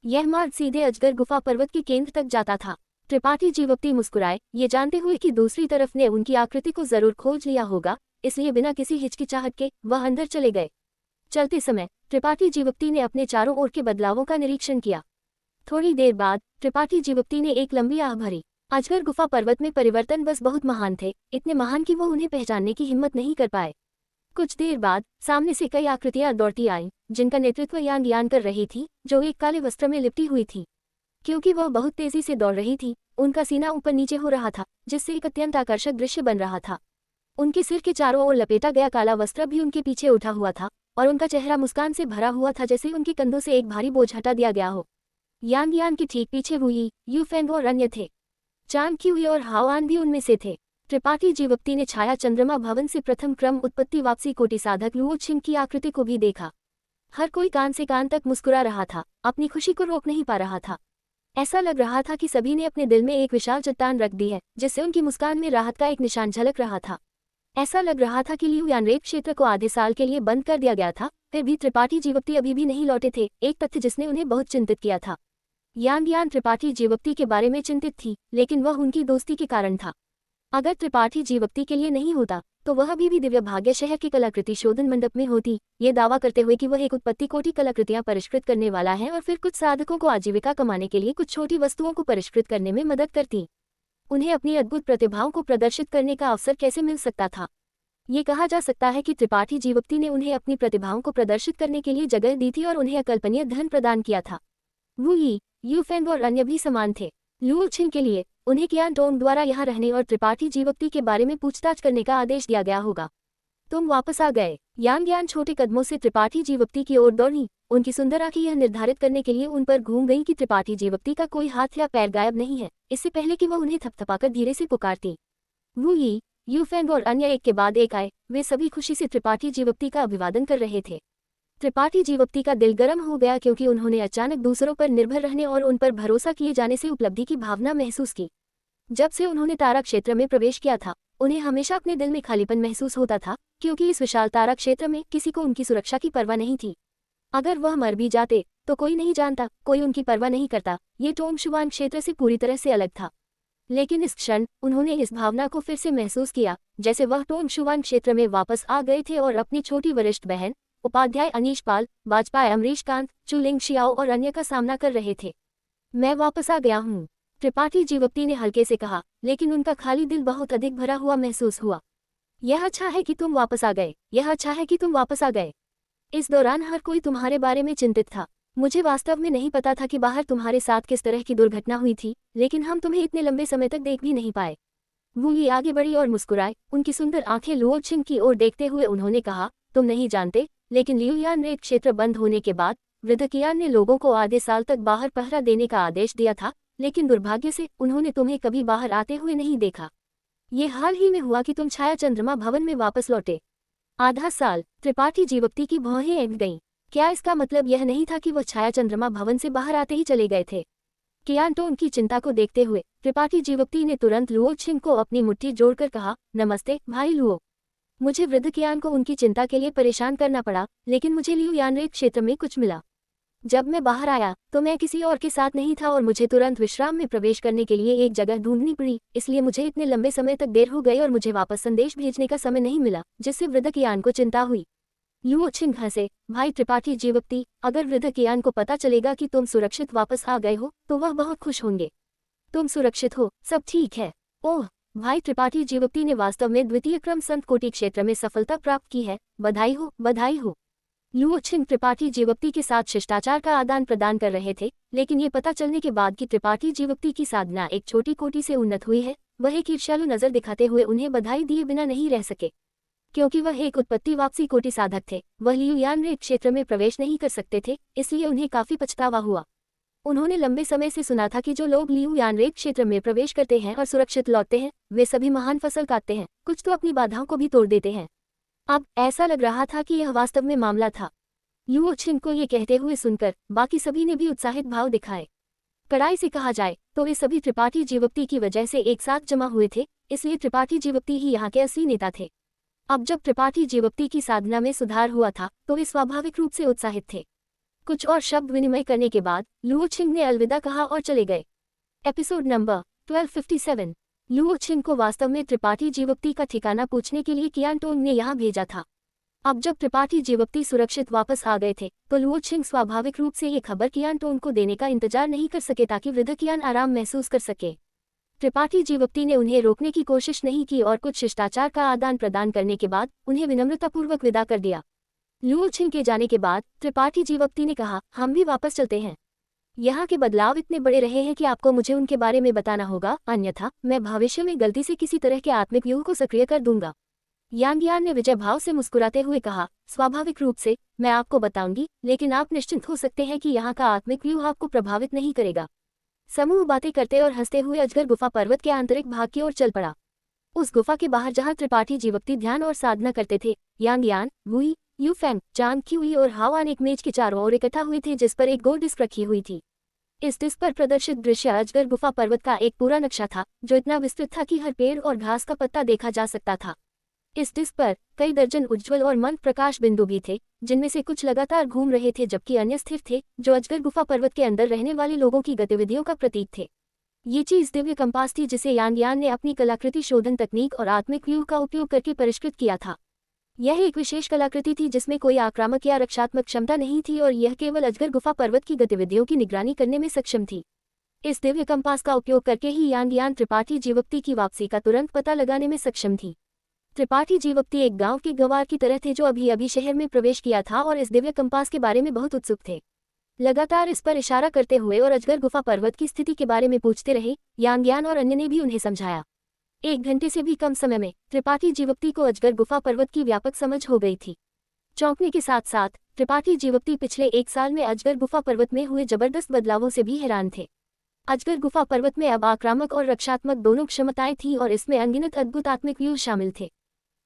यह मार्ग सीधे अजगर गुफा पर्वत के केंद्र तक जाता था। त्रिपाठी जीवोक्ति मुस्कुराए, ये जानते हुए कि दूसरी तरफ ने उनकी आकृति को जरूर खोज लिया होगा, इसलिए बिना किसी हिचकिचाहट के वह अंदर चले गए। चलते समय त्रिपाठी जीवोक्ति ने अपने चारों ओर के बदलावों का निरीक्षण किया। थोड़ी देर बाद त्रिपाठी जीवोक्ति ने एक लंबी आह भरी। अजगर गुफा पर्वत में परिवर्तन बस बहुत महान थे, इतने महान कि वो उन्हें पहचानने की हिम्मत नहीं कर पाए। कुछ देर बाद सामने से कई आकृतियां दौड़ती आईं, जिनका नेतृत्व यांग यान कर रही थी, जो एक काले वस्त्र में लिपटी हुई थी। क्योंकि वह बहुत तेजी से दौड़ रही थी, उनका सीना ऊपर नीचे हो रहा था, जिससे एक अत्यंत आकर्षक दृश्य बन रहा था। उनके सिर के चारों ओर लपेटा गया काला वस्त्र भी उनके पीछे उठा हुआ था और उनका चेहरा मुस्कान से भरा हुआ था, जैसे उनके कंधों से एक भारी बोझ हटा दिया गया हो। यांग यान के ठीक पीछे हुई यू फेंग और अन्य थे। चांग क्यूई और हाओआन भी उनमें से थे। त्रिपाठी जीवोक्ति ने छाया चंद्रमा भवन से प्रथम क्रम उत्पत्ति वापसी कोटि साधक लुओ छिन की आकृति को भी देखा। हर कोई कान से कान तक मुस्कुरा रहा था, अपनी खुशी को रोक नहीं पा रहा था। ऐसा लग रहा था कि सभी ने अपने दिल में एक विशाल चट्टान रख दी है, जिससे उनकी मुस्कान में राहत का एक निशान झलक रहा था। ऐसा लग रहा था कि लियू यान रेत क्षेत्र को आधे साल के लिए बंद कर दिया गया था, फिर भी त्रिपाठी जीवोक्ति अभी भी नहीं लौटे थे, एक तथ्य जिसने उन्हें बहुत चिंतित किया था। यांग यान त्रिपाठी जीवोक्ति के बारे में चिंतित थी, लेकिन वह उनकी दोस्ती के कारण था। अगर त्रिपाठी जीवोक्ति के लिए नहीं होता तो वह अभी भी दिव्य भाग्य शहर की कलाकृति शोधन मंडप में होती, ये दावा करते हुए कि वह एक उत्पत्ति कोटि कलाकृतियां परिष्कृत करने वाला है और फिर कुछ साधकों को आजीविका कमाने के लिए कुछ छोटी वस्तुओं को परिष्कृत करने में मदद करती। उन्हें अपनी अद्भुत प्रतिभाओं को प्रदर्शित करने का अवसर कैसे मिल सकता था? ये कहा जा सकता है कि त्रिपाठी जीवोक्ति ने उन्हें अपनी प्रतिभाओं को प्रदर्शित करने के लिए जगह दी थी और उन्हें अकल्पनीय धन प्रदान किया था। वू यी, यू फेंग और अन्य भी समान थे। लुओ छिन के लिए उन्हें कियान टोंग द्वारा यहाँ रहने और त्रिपाठी जीवोक्ति के बारे में पूछताछ करने का आदेश दिया गया होगा। तुम वापस आ गए। यांग यान छोटे कदमों से त्रिपाठी जीवोक्ति की ओर दौड़ी। उनकी सुंदर आंखें यह निर्धारित करने के लिए उन पर घूम गईं कि त्रिपाठी जीवोक्ति का कोई हाथ या पैर गायब नहीं है, इससे पहले कि वह उन्हें थपथपाकर धीरे से पुकारती। वू यी, यू फेंग और अन्य एक के बाद एक आए। वे सभी खुशी से त्रिपाठी जीवोक्ति का अभिवादन कर रहे थे। त्रिपाठी जीवोक्ति का दिल गर्म हो गया क्योंकि उन्होंने अचानक दूसरों पर निर्भर रहने और उन पर भरोसा किए जाने से उपलब्धि की भावना महसूस की। जब से उन्होंने तारा क्षेत्र में प्रवेश किया था, उन्हें हमेशा अपने दिल में खालीपन महसूस होता था, क्योंकि इस विशाल तारा क्षेत्र में किसी को उनकी सुरक्षा की परवाह नहीं थी। अगर वह मर भी जाते तो कोई नहीं जानता, कोई उनकी परवाह नहीं करता। ये टोंगशुआन क्षेत्र से पूरी तरह से अलग था। लेकिन इस क्षण उन्होंने इस भावना को फिर से महसूस किया, जैसे वह टोंगशुआन क्षेत्र में वापस आ गए थे और अपनी छोटी वरिष्ठ बहन उपाध्याय अनीश पाल, वाजपेयी अमरीश कांत, चुलिंग शियाओ और अन्य का सामना कर रहे थे। मैं वापस आ गया हूँ, त्रिपाठी जीवोक्ति ने हल्के से कहा, लेकिन उनका खाली दिल बहुत अधिक भरा हुआ महसूस हुआ। यह अच्छा है कि तुम वापस आ गए, यह अच्छा है कि तुम वापस आ गए। इस दौरान हर कोई तुम्हारे बारे में चिंतित था। मुझे वास्तव में नहीं पता था कि बाहर तुम्हारे साथ किस तरह की दुर्घटना हुई थी, लेकिन हम तुम्हें इतने लंबे समय तक देख भी नहीं पाए। वू यी आगे बढ़ी और मुस्कुराए। उनकी सुंदर आंखें लुओ छिन की ओर देखते हुए उन्होंने कहा, तुम नहीं जानते, लेकिन लियू यान रेत क्षेत्र बंद होने के बाद वृद्ध कियान ने लोगों को आधे साल तक बाहर पहरा देने का आदेश दिया था, लेकिन दुर्भाग्य से उन्होंने तुम्हें कभी बाहर आते हुए नहीं देखा। ये हाल ही में हुआ कि तुम छाया चंद्रमा भवन में वापस लौटे। आधा साल। त्रिपाठी जीवोक्ति की भौहें अड़ गईं। क्या इसका मतलब यह नहीं था कि वह छाया चंद्रमा भवन से बाहर आते ही चले गए थे? कियान की चिंता को देखते हुए त्रिपाठी जीवकती ने तुरंत लुओ छिंग को अपनी मुट्ठी जोड़कर कहा, नमस्ते भाई लुओ। मुझे वृद्ध कियान को उनकी चिंता के लिए परेशान करना पड़ा, लेकिन मुझे लियू यानरेक क्षेत्र में कुछ मिला। जब मैं बाहर आया तो मैं किसी और के साथ नहीं था और मुझे तुरंत विश्राम में प्रवेश करने के लिए एक जगह ढूंढनी पड़ी, इसलिए मुझे इतने लंबे समय तक देर हो गई और मुझे वापस संदेश भेजने का समय नहीं मिला, जिससे वृद्ध कियान को चिंता हुई। लुओ छिंग हंसे, भाई त्रिपाठी जीवकती, अगर वृद्ध कियान को पता चलेगा कि तुम सुरक्षित वापस आ गए हो तो वह बहुत खुश होंगे। तुम सुरक्षित हो, सब ठीक है। ओह, भाई त्रिपाठी जीवकती ने वास्तव में द्वितीय क्रम संत कोटि क्षेत्र में सफलता प्राप्त की है, बधाई हो, बधाई हो। लुओ छिंग त्रिपाठी जीवकती के साथ शिष्टाचार का आदान प्रदान कर रहे थे, लेकिन ये पता चलने के बाद कि त्रिपाठी जीवकती की साधना एक छोटी कोटि से उन्नत हुई है, वह एक ईर्ष्यालु नजर दिखाते हुए उन्हें बधाई दिए बिना नहीं रह सके। क्योंकि वह एक उत्पत्ति वापसी कोटि साधक थे, वह लियू यानरेक क्षेत्र में प्रवेश नहीं कर सकते थे, इसलिए उन्हें काफी पछतावा हुआ। उन्होंने लंबे समय से सुना था कि जो लोग लियू यानरेक क्षेत्र में प्रवेश करते हैं और सुरक्षित लौटते हैं, वे सभी महान फसल काटते हैं, कुछ तो अपनी बाधाओं को भी तोड़ देते हैं। अब ऐसा लग रहा था कि यह वास्तव में मामला था। लुओ छिंग को ये कहते हुए सुनकर बाकी सभी ने भी उत्साहित भाव दिखाए। कड़ाई से कहा जाए तो वे सभी त्रिपाठी जीवकती की वजह से एक साथ जमा हुए थे, इसलिए त्रिपाठी जीवकती ही यहाँ के असली नेता थे। अब जब त्रिपाठी जीवकती की साधना में सुधार हुआ था तो वे स्वाभाविक रूप से उत्साहित थे। कुछ और शब्द विनिमय करने के बाद लुओ छिंग ने अलविदा कहा और चले गए। Episode number 1257। लुओ छिंग को वास्तव में त्रिपाठी जीवकती का ठिकाना पूछने के लिए कियान टोंग ने यहाँ भेजा था। अब जब त्रिपाठी जीवकती सुरक्षित वापस आ गए थे तो लुओ छिंग स्वाभाविक रूप से ये खबर कियान टोंग को देने का इंतजार नहीं कर सके ताकि वृद्ध कियान आराम महसूस कर सके। त्रिपाठी जीवकती ने उन्हें रोकने की कोशिश नहीं की और कुछ शिष्टाचार का आदान प्रदान करने के बाद उन्हें विनम्रतापूर्वक विदा कर दिया। लुओ छिंग के जाने के बाद त्रिपाठी जीवकती ने कहा, हम भी वापस चलते हैं। यहाँ के बदलाव इतने बड़े रहे हैं कि आपको मुझे उनके बारे में बताना होगा, अन्यथा मैं भविष्य में गलती से किसी तरह के आत्मिक व्यूह को सक्रिय कर दूंगा। यांगियान ने विजय भाव से मुस्कुराते हुए कहा, स्वाभाविक रूप से मैं आपको बताऊंगी, लेकिन आप निश्चिंत हो सकते हैं कि यहाँ का आत्मिक व्यूह आपको प्रभावित नहीं करेगा। समूह बातें करते और हंसते हुए अजगर गुफा पर्वत के आंतरिक भाग की ओर चल पड़ा। उस गुफा के बाहर जहाँ त्रिपाठी जीवकती ध्यान और साधना करते थे, यांगियान, वुई, यूफेंग, चांग क्यूई और हावान एक मेज के चारों ओर इकट्ठा हुए थे जिस पर एक गोल डिस्क रखी हुई थी। इस डिस्क पर प्रदर्शित दृश्य अजगर गुफा पर्वत का एक पूरा नक्शा था, जो इतना विस्तृत था कि हर पेड़ और घास का पत्ता देखा जा सकता था। इस डिस्क पर कई दर्जन उज्ज्वल और मंद प्रकाश बिंदु भी थे, जिनमें से कुछ लगातार घूम रहे थे जबकि अन्य स्थिर थे, जो अजगर गुफा पर्वत के अंदर रहने वाले लोगों की गतिविधियों का प्रतीक थे। ये चीज दिव्य कंपास थी जिसे यांगियान ने अपनी कलाकृति शोधन तकनीक और आत्मिक व्यूह का उपयोग करके परिष्कृत किया था। यह एक विशेष कलाकृति थी जिसमें कोई आक्रामक या रक्षात्मक क्षमता नहीं थी और यह केवल अजगर गुफा पर्वत की गतिविधियों की निगरानी करने में सक्षम थी। इस दिव्य कंपास का उपयोग करके ही यांगियान त्रिपाठी जीवकती की वापसी का तुरंत पता लगाने में सक्षम थी। त्रिपाठी जीवकती एक गांव के गवार की तरह थे जो अभी अभी शहर में प्रवेश किया था और इस दिव्य कंपास के बारे में बहुत उत्सुक थे। लगातार इस पर इशारा करते हुए और अजगर गुफा पर्वत की स्थिति के बारे में पूछते रहे, यांगियान और अन्य ने भी उन्हें समझाया। 1 घंटे से भी कम समय में त्रिपाठी जीवकती को अजगर गुफा पर्वत की व्यापक समझ हो गई थी। चौंकने के साथ साथ त्रिपाठी जीवकती पिछले 1 साल में अजगर गुफा पर्वत में हुए जबरदस्त बदलावों से भी हैरान थे। अजगर गुफा पर्वत में अब आक्रामक और रक्षात्मक दोनों क्षमताएं थीं और इसमें अनगिनत अद्भुत आत्मिक व्यूह शामिल थे।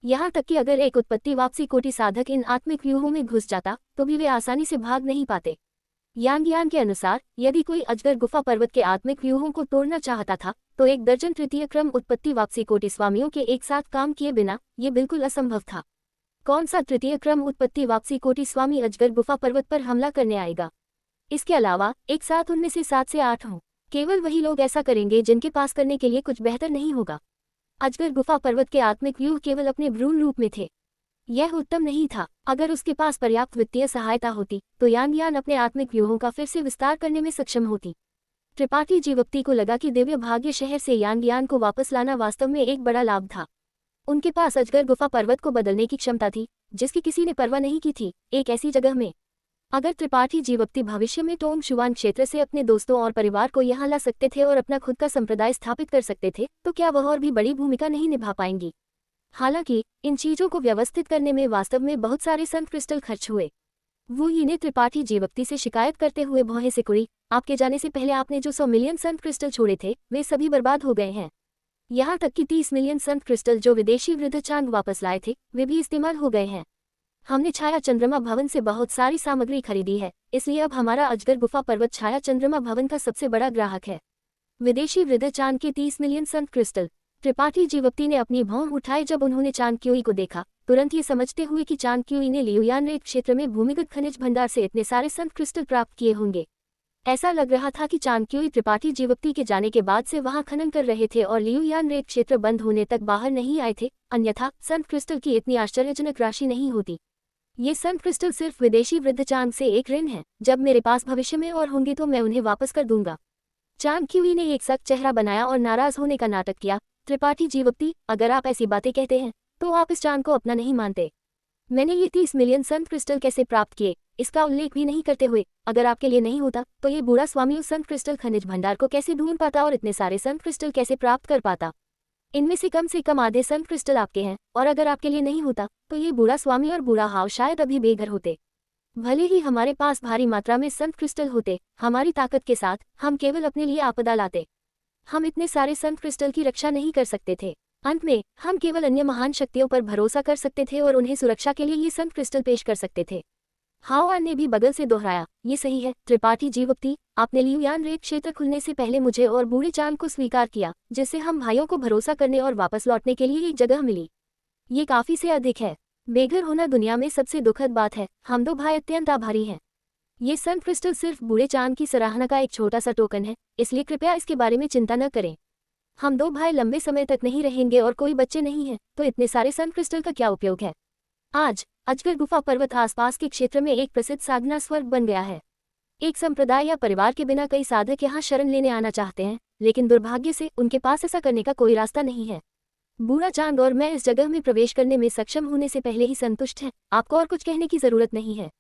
यहाँ तक कि अगर एक उत्पत्ति वापसी कोटि साधक इन आत्मिक व्यूहों में घुस जाता तो भी वे आसानी से भाग नहीं पाते। यांगियान के अनुसार यदि कोई अजगर गुफा पर्वत के आत्मिक व्यूहों को तोड़ना चाहता था तो 1 दर्जन तृतीय क्रम उत्पत्ति वापसी कोटि स्वामियों के एक साथ काम किए बिना ये बिल्कुल असंभव था। कौन सा तृतीय क्रम उत्पत्ति वापसी कोटि स्वामी अजगर गुफा पर्वत पर हमला करने आएगा? इसके अलावा एक साथ उनमें से 7 से 8 हों। केवल वही लोग ऐसा करेंगे जिनके पास करने के लिए कुछ बेहतर नहीं होगा। अजगर गुफा पर्वत के आत्मिक व्यूह केवल अपने भ्रूण रूप में थे। यह उत्तम नहीं था। अगर उसके पास पर्याप्त वित्तीय सहायता होती तो यांगियान अपने आत्मिक व्यूहों का फिर से विस्तार करने में सक्षम होती। त्रिपाठी जीवकती को लगा कि दिव्य भाग्य शहर से यांगियान को वापस लाना वास्तव में एक बड़ा लाभ था। उनके पास अजगर गुफा पर्वत को बदलने की क्षमता थी जिसकी किसी ने परवाह नहीं की थी। एक ऐसी जगह में अगर त्रिपाठी जीवकती भविष्य में टोंग शुआन क्षेत्र से अपने दोस्तों और परिवार को यहाँ ला सकते थे और अपना खुद का संप्रदाय स्थापित कर सकते थे तो क्या वह और भी बड़ी भूमिका नहीं निभा पाएंगी? हालांकि इन चीजों को व्यवस्थित करने में वास्तव में बहुत सारे संत क्रिस्टल खर्च हुए। वो ने त्रिपाठी जीवकती से शिकायत करते हुए भौहें से कुड़ी, आपके जाने से पहले आपने जो 100 मिलियन संत क्रिस्टल छोड़े थे वे सभी बर्बाद हो गए हैं। यहाँ तक कि 30 मिलियन संत क्रिस्टल जो विदेशी वृद्ध चांग वापस लाए थे वे भी इस्तेमाल हो गए हैं। हमने छाया चंद्रमा भवन से बहुत सारी सामग्री खरीदी है, इसलिए अब हमारा अजगर गुफा पर्वत छाया चंद्रमा भवन का सबसे बड़ा ग्राहक है। विदेशी वृद्ध चांद के 30 मिलियन सन क्रिस्टल। त्रिपाठी जीवप्ती ने अपनी भौं उठाई जब उन्होंने चाणक्यी को देखा, तुरंत ये समझते हुए कि चाणक्यी ने लियुयान रेत क्षेत्र में भूमिगत खनिज भंडार से इतने सारे सन क्रिस्टल प्राप्त किए होंगे। ऐसा लग रहा था कि चाणक्यी त्रिपाठी जीवप्ती के जाने के बाद से वहां खनन कर रहे थे और लियुयान रेत क्षेत्र बंद होने तक बाहर नहीं आए थे, अन्यथा सन क्रिस्टल की इतनी आश्चर्यजनक राशि नहीं होती। ये सन क्रिस्टल सिर्फ विदेशी वृद्ध चांद से एक ऋण है, जब मेरे पास भविष्य में और होंगे तो मैं उन्हें वापस कर दूंगा। चाणक्यी ने एक सख्त चेहरा बनाया और नाराज होने का नाटक किया। त्रिपाठी जीवप्ती, अगर आप ऐसी बातें कहते हैं तो आप इस चांद को अपना नहीं मानते। मैंने ये 30 मिलियन सन क्रिस्टल कैसे प्राप्त किए, इसका उल्लेख भी नहीं करते हुए, अगर आपके लिए नहीं होता तो ये बूढ़ा स्वामी उस सन क्रिस्टल खनिज भंडार को कैसे ढूंढ पाता और इतने सारे सन क्रिस्टल कैसे प्राप्त कर पाता। इनमें से कम आधे सन क्रिस्टल आपके हैं, और अगर आपके लिए नहीं होता तो ये बूढ़ा स्वामी और बूढ़ा हाव शायद अभी बेघर होते। भले ही हमारे पास भारी मात्रा में सन क्रिस्टल होते, हमारी ताकत के साथ हम केवल अपने लिए आपदा लाते। हम इतने सारे सन क्रिस्टल की रक्षा नहीं कर सकते थे। अंत में हम केवल अन्य महान शक्तियों पर भरोसा कर सकते थे और उन्हें सुरक्षा के लिए ये सन क्रिस्टल पेश कर सकते थे। हाओआन ने भी बगल से दोहराया, ये सही है त्रिपाठी जीवप्ती, आपने लियुयान रेत क्षेत्र खुलने से पहले मुझे और बूढ़े चांद को स्वीकार किया, जिससे हम भाइयों को भरोसा करने और वापस लौटने के लिए एक जगह मिली। ये काफी से अधिक है। बेघर होना दुनिया में सबसे दुखद बात है, हम दो भाई अत्यंत आभारी हैं। ये सन क्रिस्टल सिर्फ बूढ़े चांद की सराहना का एक छोटा सा टोकन है, इसलिए कृपया इसके बारे में चिंता न करें। हम दो भाई लंबे समय तक नहीं रहेंगे और कोई बच्चे नहीं हैं, तो इतने सारे सन क्रिस्टल का क्या उपयोग है। आज अजगर गुफा पर्वत आसपास के क्षेत्र में एक प्रसिद्ध साधना स्वर्ग बन गया है। एक संप्रदाय या परिवार के बिना कई साधक यहाँ शरण लेने आना चाहते हैं, लेकिन दुर्भाग्य से उनके पास ऐसा करने का कोई रास्ता नहीं है। बूढ़ा चांद और मैं इस जगह में प्रवेश करने में सक्षम होने से पहले ही संतुष्ट हैं, आपको और कुछ कहने की जरूरत नहीं है।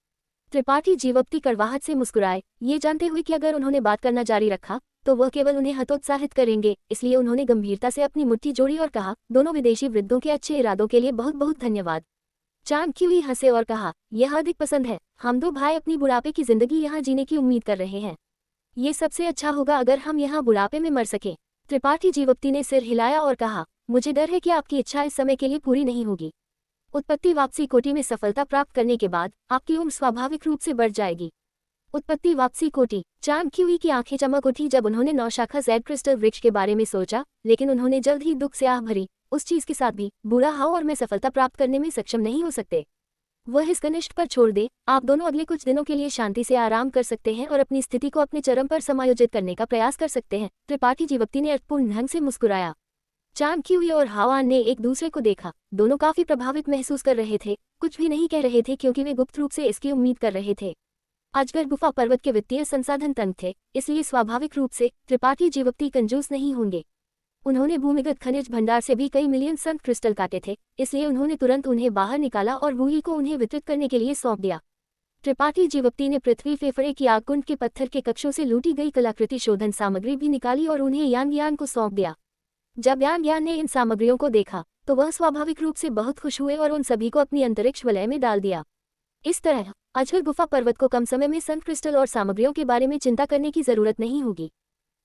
त्रिपाठी जीवप्ती कड़वाहट से मुस्कुराए, ये जानते हुए कि अगर उन्होंने बात करना जारी रखा तो वह केवल उन्हें हतोत्साहित करेंगे, इसलिए उन्होंने गंभीरता से अपनी मुट्ठी जोड़ी और कहा, दोनों विदेशी वृद्धों के अच्छे इरादों के लिए बहुत बहुत धन्यवाद। चाणक्यी हंसे और कहा, यह अधिक पसंद है, हम दो भाई अपनी बुढ़ापे की जिंदगी यहाँ जीने की उम्मीद कर रहे हैं। ये सबसे अच्छा होगा अगर हम यहाँ बुढ़ापे में मर सकें। त्रिपाठी जीवप्ती ने सिर हिलाया और कहा, मुझे डर है कि आपकी इच्छा इस समय के लिए पूरी नहीं होगी। उत्पत्ति वापसी कोटि में सफलता प्राप्त करने के बाद आपकी उम्र स्वाभाविक रूप से बढ़ जाएगी। उत्पत्ति वापसी कोटि। चाणक्यी की आंखें चमक उठी जब उन्होंने नौशाखा ज़ेड क्रिस्टल वृक्ष के बारे में सोचा, लेकिन उन्होंने जल्द ही दुख से आह भरी, उस चीज के साथ भी बूढ़ा हाउ और मैं सफलता प्राप्त करने में सक्षम नहीं हो सकते। वह इस कनिष्ठ पर छोड़ दे, आप दोनों अगले कुछ दिनों के लिए शांति से आराम कर सकते हैं और अपनी स्थिति को अपने चरम पर समायोजित करने का प्रयास कर सकते हैं। त्रिपाठी जीवप्ती ने अर्थपूर्ण ढंग से मुस्कुराया। चाणक्यी और हाओआन ने एक दूसरे को देखा, दोनों काफी प्रभावित महसूस कर रहे थे, कुछ भी नहीं कह रहे थे क्योंकि वे गुप्त रूप से इसकी उम्मीद कर रहे थे। अजगर गुफा पर्वत के वित्तीय संसाधन तंग थे, इसलिए स्वाभाविक रूप से त्रिपाठी जीवप्ती कंजूस नहीं होंगे। उन्होंने भूमिगत खनिज भंडार से भी कई मिलियन सन क्रिस्टल काटे थे, इसलिए उन्होंने तुरंत उन्हें बाहर निकाला और वूई को उन्हें वितरित करने के लिए सौंप दिया। त्रिपाठी जीवप्ती ने पृथ्वी फेफड़े की आगकुंड के पत्थर के कक्षों से लूटी गई कलाकृति शोधन सामग्री भी निकाली और उन्हें यांग को सौंप दिया। जब यांग ने इन सामग्रियों को देखा तो वह स्वाभाविक रूप से बहुत खुश हुए और उन सभी को अपनी अंतरिक्ष वलय में डाल दिया। इस तरह अजगर गुफा पर्वत को कम समय में सन क्रिस्टल और सामग्रियों के बारे में चिंता करने की जरूरत नहीं होगी।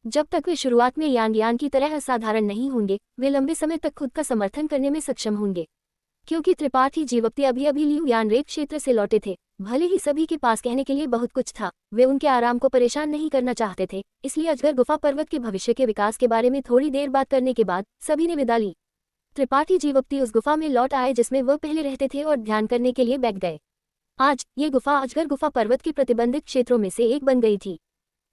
जब तक वे शुरुआत में यांग की तरह असाधारण नहीं होंगे, वे लंबे समय तक खुद का समर्थन करने में सक्षम होंगे। क्योंकि त्रिपाठी जीवप्ती अभी लियुयान रेत क्षेत्र से लौटे थे, भले ही सभी के पास कहने के लिए बहुत कुछ था, वे उनके आराम को परेशान नहीं करना चाहते थे, इसलिए अजगर गुफा पर्वत के भविष्य के विकास के बारे में थोड़ी देर बात करने के बाद सभी ने विदा ली। त्रिपाठी जीवप्ती उस गुफा में लौट आए जिसमें वह पहले रहते थे और ध्यान करने के लिए बैठ गए। आज ये गुफा अजगर गुफा पर्वत के प्रतिबंधित क्षेत्रों में से एक बन गई थी।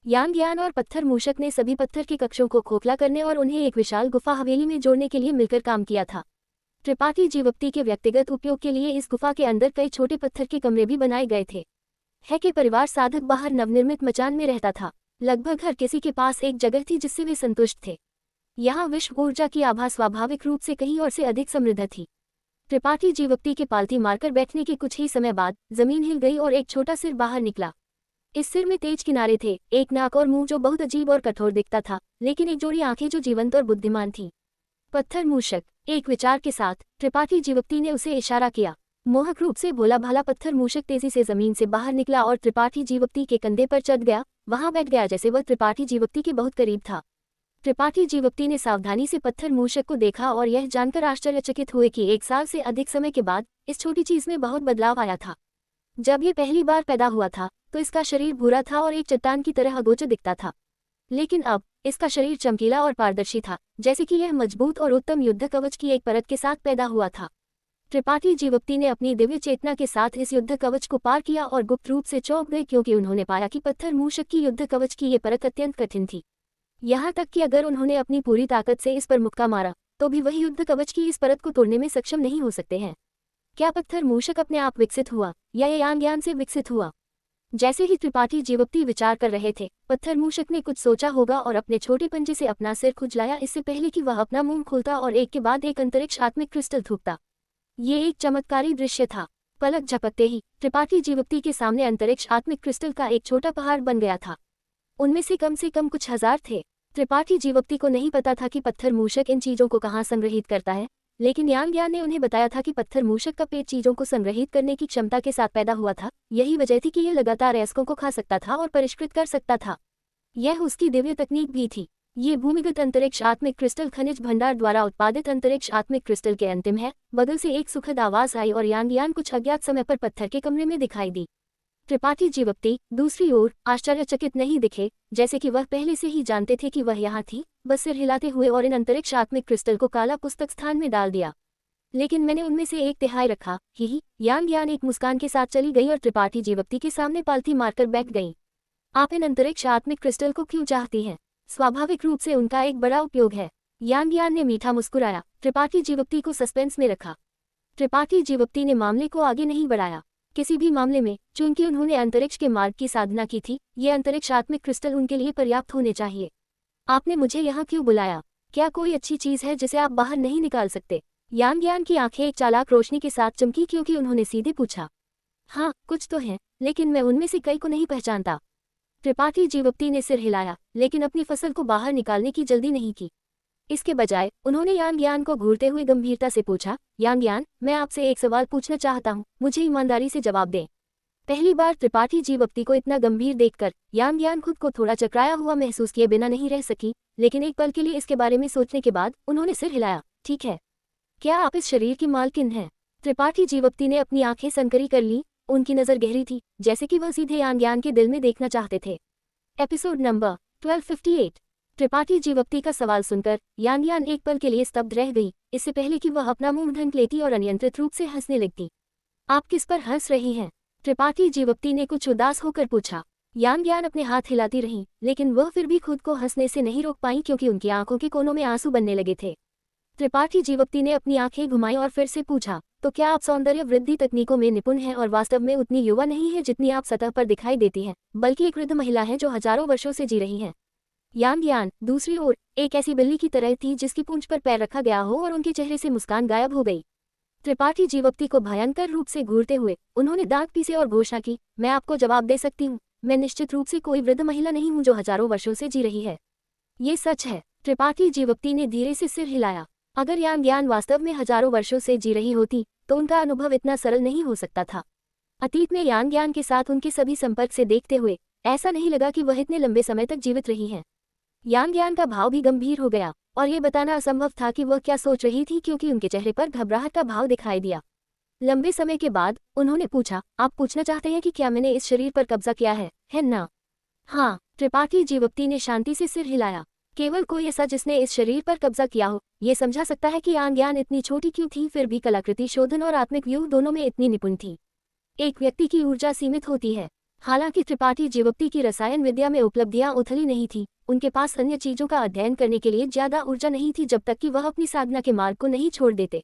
यांग और पत्थर मूषक ने सभी पत्थर के कक्षों को खोखला करने और उन्हें एक विशाल गुफा हवेली में जोड़ने के लिए मिलकर काम किया था। त्रिपाठी जीवप्ती के व्यक्तिगत उपयोग के लिए इस गुफा के अंदर कई छोटे पत्थर के कमरे भी बनाए गए थे। है कि परिवार साधक बाहर नवनिर्मित मचान में रहता था। लगभग हर किसी के पास एक जगह थी जिससे वे संतुष्ट थे। यहाँ विश्व ऊर्जा की आभा स्वाभाविक रूप से कहीं और से अधिक समृद्ध थी। त्रिपाठी जीवप्ती के पालती मारकर बैठने के कुछ ही समय बाद जमीन हिल गई और एक छोटा सिर बाहर निकला। इस सिर में तेज किनारे थे, एक नाक और मुंह जो बहुत अजीब और कठोर दिखता था, लेकिन एक जोड़ी आंखें जो जीवंत और बुद्धिमान थी। पत्थर मूषक। एक विचार के साथ त्रिपाठी जीवप्ती ने उसे इशारा किया। मोहक रूप से भोला भाला पत्थर मूषक तेजी से जमीन से बाहर निकला और त्रिपाठी जीवप्ती के कंधे पर चढ़ गया, वहां बैठ गया जैसे वह त्रिपाठी जीवप्ती के बहुत करीब था। त्रिपाठी जीवप्ती ने सावधानी से पत्थर मूषक को देखा और यह जानकर आश्चर्यचकित हुए कि 1 साल से अधिक समय के बाद इस छोटी चीज में बहुत बदलाव आया था। जब ये पहली बार पैदा हुआ था तो इसका शरीर भूरा था और एक चट्टान की तरह अगोचर दिखता था, लेकिन अब इसका शरीर चमकीला और पारदर्शी था, जैसे कि यह मजबूत और उत्तम युद्ध कवच की एक परत के साथ पैदा हुआ था। त्रिपाठी जीवप्ती ने अपनी दिव्य चेतना के साथ इस युद्ध कवच को पार किया और गुप्त रूप से चौंक गए, क्योंकि उन्होंने पाया कि पत्थर मूषक की युद्ध कवच की ये परत अत्यंत कठिन थी। यहाँ तक कि अगर उन्होंने अपनी पूरी ताकत से इस पर मुक्का मारा तो भी वही युद्ध कवच की इस परत को तोड़ने में सक्षम नहीं हो सकते हैं। क्या पत्थर मूषक अपने आप विकसित हुआ या ये यान ज्ञान से विकसित हुआ? जैसे ही त्रिपाठी जीवप्ती विचार कर रहे थे, पत्थर मूषक ने कुछ सोचा होगा और अपने छोटे पंजे से अपना सिर खुजलाया, इससे पहले कि वह अपना मुंह खोलता और एक के बाद एक अंतरिक्ष आत्मिक क्रिस्टल थूकता। ये एक चमत्कारी दृश्य था। पलक झपकते ही त्रिपाठी जीवप्ती के सामने अंतरिक्ष आत्मिक क्रिस्टल का एक छोटा पहाड़ बन गया था। उनमें से कम कुछ हजार थे। त्रिपाठी जीवप्ती को नहीं पता था कि पत्थर मूषक इन चीजों को कहाँ संग्रहित करता है, लेकिन यान ज्ञान ने उन्हें बताया था कि पत्थर मूषक का पेट चीजों को संग्रहित करने की क्षमता के साथ पैदा हुआ था। यही वजह थी कि यह लगातार अयस्कों को खा सकता था और परिष्कृत कर सकता था। यह उसकी दिव्य तकनीक भी थी। ये भूमिगत अंतरिक्ष आत्मिक क्रिस्टल खनिज भंडार द्वारा उत्पादित अंतरिक्ष आत्मिक क्रिस्टल के अंतिम है। बगल से एक सुखद आवाज आई और यान ज्ञान कुछ अज्ञात समय पर पत्थर के कमरे में दिखाई दी। त्रिपाठी जीवप्ती दूसरी ओर आश्चर्यचकित नहीं दिखे, जैसे कि वह पहले से ही जानते थे कि वह यहाँ थी, बस सिर हिलाते हुए और इन अंतरिक्ष आत्मिक क्रिस्टल को काला पुस्तक स्थान में डाल दिया। लेकिन मैंने उनमें से 1/3 रखा। ही यान ज्ञान एक मुस्कान के साथ चली गई और त्रिपाठी जीवप्ती के सामने पालथी मारकर बैठ गई। आप इन अंतरिक्ष आत्मिक क्रिस्टल को क्यों चाहती हैं? स्वाभाविक रूप से उनका एक बड़ा उपयोग है। यान ज्ञान ने मीठा मुस्कुराया। त्रिपाठी जीवप्ती को सस्पेंस में रखा। त्रिपाठी जीवप्ती ने मामले को आगे नहीं बढ़ाया। किसी भी मामले में, चूंकि उन्होंने अंतरिक्ष के मार्ग की साधना की थी, ये अंतरिक्ष आत्मिक क्रिस्टल उनके लिए पर्याप्त होने चाहिए। आपने मुझे यहाँ क्यों बुलाया? क्या कोई अच्छी चीज है जिसे आप बाहर नहीं निकाल सकते? यान ज्ञान की आंखें एक चालाक रोशनी के साथ चमकी, क्योंकि उन्होंने सीधे पूछा। हाँ, कुछ तो है, लेकिन मैं उनमें से कई को नहीं पहचानता। त्रिपाठी जीवप्ती ने सिर हिलाया, लेकिन अपनी फसल को बाहर निकालने की जल्दी नहीं की। इसके बजाय उन्होंने यान ज्ञान को घूरते हुए गंभीरता से पूछा, यान ज्ञान, मैं आपसे एक सवाल पूछना चाहता हूँ, मुझे ईमानदारी से जवाब दें। पहली बार त्रिपाठी जीवप्ती को इतना गंभीर देखकर यान ज्ञान खुद को थोड़ा चकराया हुआ महसूस किए बिना नहीं रह सकी, लेकिन एक पल के लिए इसके बारे में सोचने के बाद उन्होंने सिर हिलाया। ठीक है, क्या आप इस शरीर की मालकिन हैं? त्रिपाठी जीवप्ती ने अपनी आंखें संकरी कर ली। उनकी नजर गहरी थी, जैसे कि वह सीधे यान ज्ञान के दिल में देखना चाहते थे। Episode number 1258। त्रिपाठी जीवप्ती का सवाल सुनकर यान ज्ञान एक पल के लिए स्तब्ध रह गई, इससे पहले कि वह अपना मुंह ढक लेती और अनियंत्रित रूप से हंसने लगती। आप किस पर हंस रही हैं? त्रिपाठी जीवप्ती ने कुछ उदास होकर पूछा। यान ज्ञान अपने हाथ हिलाती रहीं, लेकिन वह फिर भी खुद को हंसने से नहीं रोक पाई, क्योंकि उनकी आंखों के कोनों में आंसू बनने लगे थे। त्रिपाठी जीवप्ती ने अपनी आंखें घुमाई और फिर से पूछा, तो क्या आप सौंदर्य वृद्धि तकनीकों में निपुण हैं और वास्तव में उतनी युवा नहीं है जितनी आप सतह पर दिखाई देती हैं, बल्कि एक वृद्ध महिला है जो हजारों वर्षों से जी रही है? यान ज्ञान दूसरी ओर एक ऐसी बिल्ली की तरह थी जिसकी पूंछ पर पैर रखा गया हो और उनके चेहरे से मुस्कान गायब हो गई। त्रिपाठी जीवप्ती को भयंकर रूप से घूरते हुए उन्होंने दांत पीसे और घोषणा की, मैं आपको जवाब दे सकती हूँ, मैं निश्चित रूप से कोई वृद्ध महिला नहीं हूँ जो हजारों वर्षों से जी रही है। ये सच है। त्रिपाठी जीवप्ती ने धीरे से सिर हिलाया। अगर यान ज्ञान वास्तव में हजारों वर्षों से जी रही होती तो उनका अनुभव इतना सरल नहीं हो सकता था। अतीत में यान ज्ञान के साथ उनके सभी संपर्क से देखते हुए ऐसा नहीं लगा कि वह इतने लंबे समय तक जीवित रही हैं। यान ज्ञान का भाव भी गंभीर हो गया और ये बताना असंभव था कि वह क्या सोच रही थी, क्योंकि उनके चेहरे पर घबराहट का भाव दिखाई दिया। लंबे समय के बाद उन्होंने पूछा, आप पूछना चाहते हैं कि क्या मैंने इस शरीर पर कब्जा किया है ना? हाँ। त्रिपाठी जीवप्ती ने शांति से सिर हिलाया। केवल कोई ऐसा जिसने इस शरीर पर कब्जा किया हो ये समझा सकता है कि यान ज्ञान इतनी छोटी क्यों थी, फिर भी कलाकृति शोधन और आत्मिक व्यूह दोनों में इतनी निपुण थी। एक व्यक्ति की ऊर्जा सीमित होती है। हालांकि त्रिपाठी जीवप्ती की रसायन विद्या में उपलब्धियां उथली नहीं थी, उनके पास अन्य चीजों का अध्ययन करने के लिए ज्यादा ऊर्जा नहीं थी जब तक कि वह अपनी साधना के मार्ग को नहीं छोड़ देते।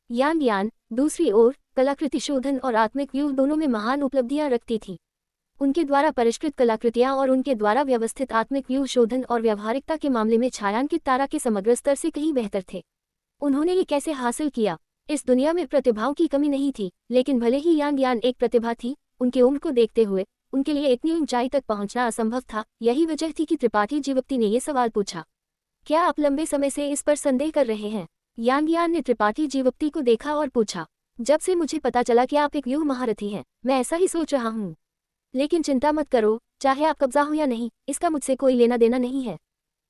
यान ज्ञान दूसरी ओर कलाकृति शोधन और आत्मिक व्यूह दोनों में महान उपलब्धियां रखती थी। उनके द्वारा परिष्कृत कलाकृतियां और उनके द्वारा व्यवस्थित आत्मिक व्यूह शोधन और व्यावहारिकता के मामले में छायांकित तारा के समग्र स्तर से कहीं बेहतर थे। उन्होंने ये कैसे हासिल किया? इस दुनिया में प्रतिभाओं की कमी नहीं थी, लेकिन भले ही यान ज्ञान एक प्रतिभा थी, उनके उम्र को देखते हुए उनके लिए इतनी ऊंचाई तक पहुंचना असंभव था। यही वजह थी कि त्रिपाठी जीवप्ती ने यह सवाल पूछा। क्या आप लंबे समय से इस पर संदेह कर रहे हैं? यान ज्ञान ने त्रिपाठी जीवप्ती को देखा और पूछा। जब से मुझे पता चला कि आप एक व्यूह महारथी हैं, मैं ऐसा ही सोच रहा हूँ। लेकिन चिंता मत करो, चाहे आप कब्जा हो या नहीं, इसका मुझसे कोई लेना देना नहीं है।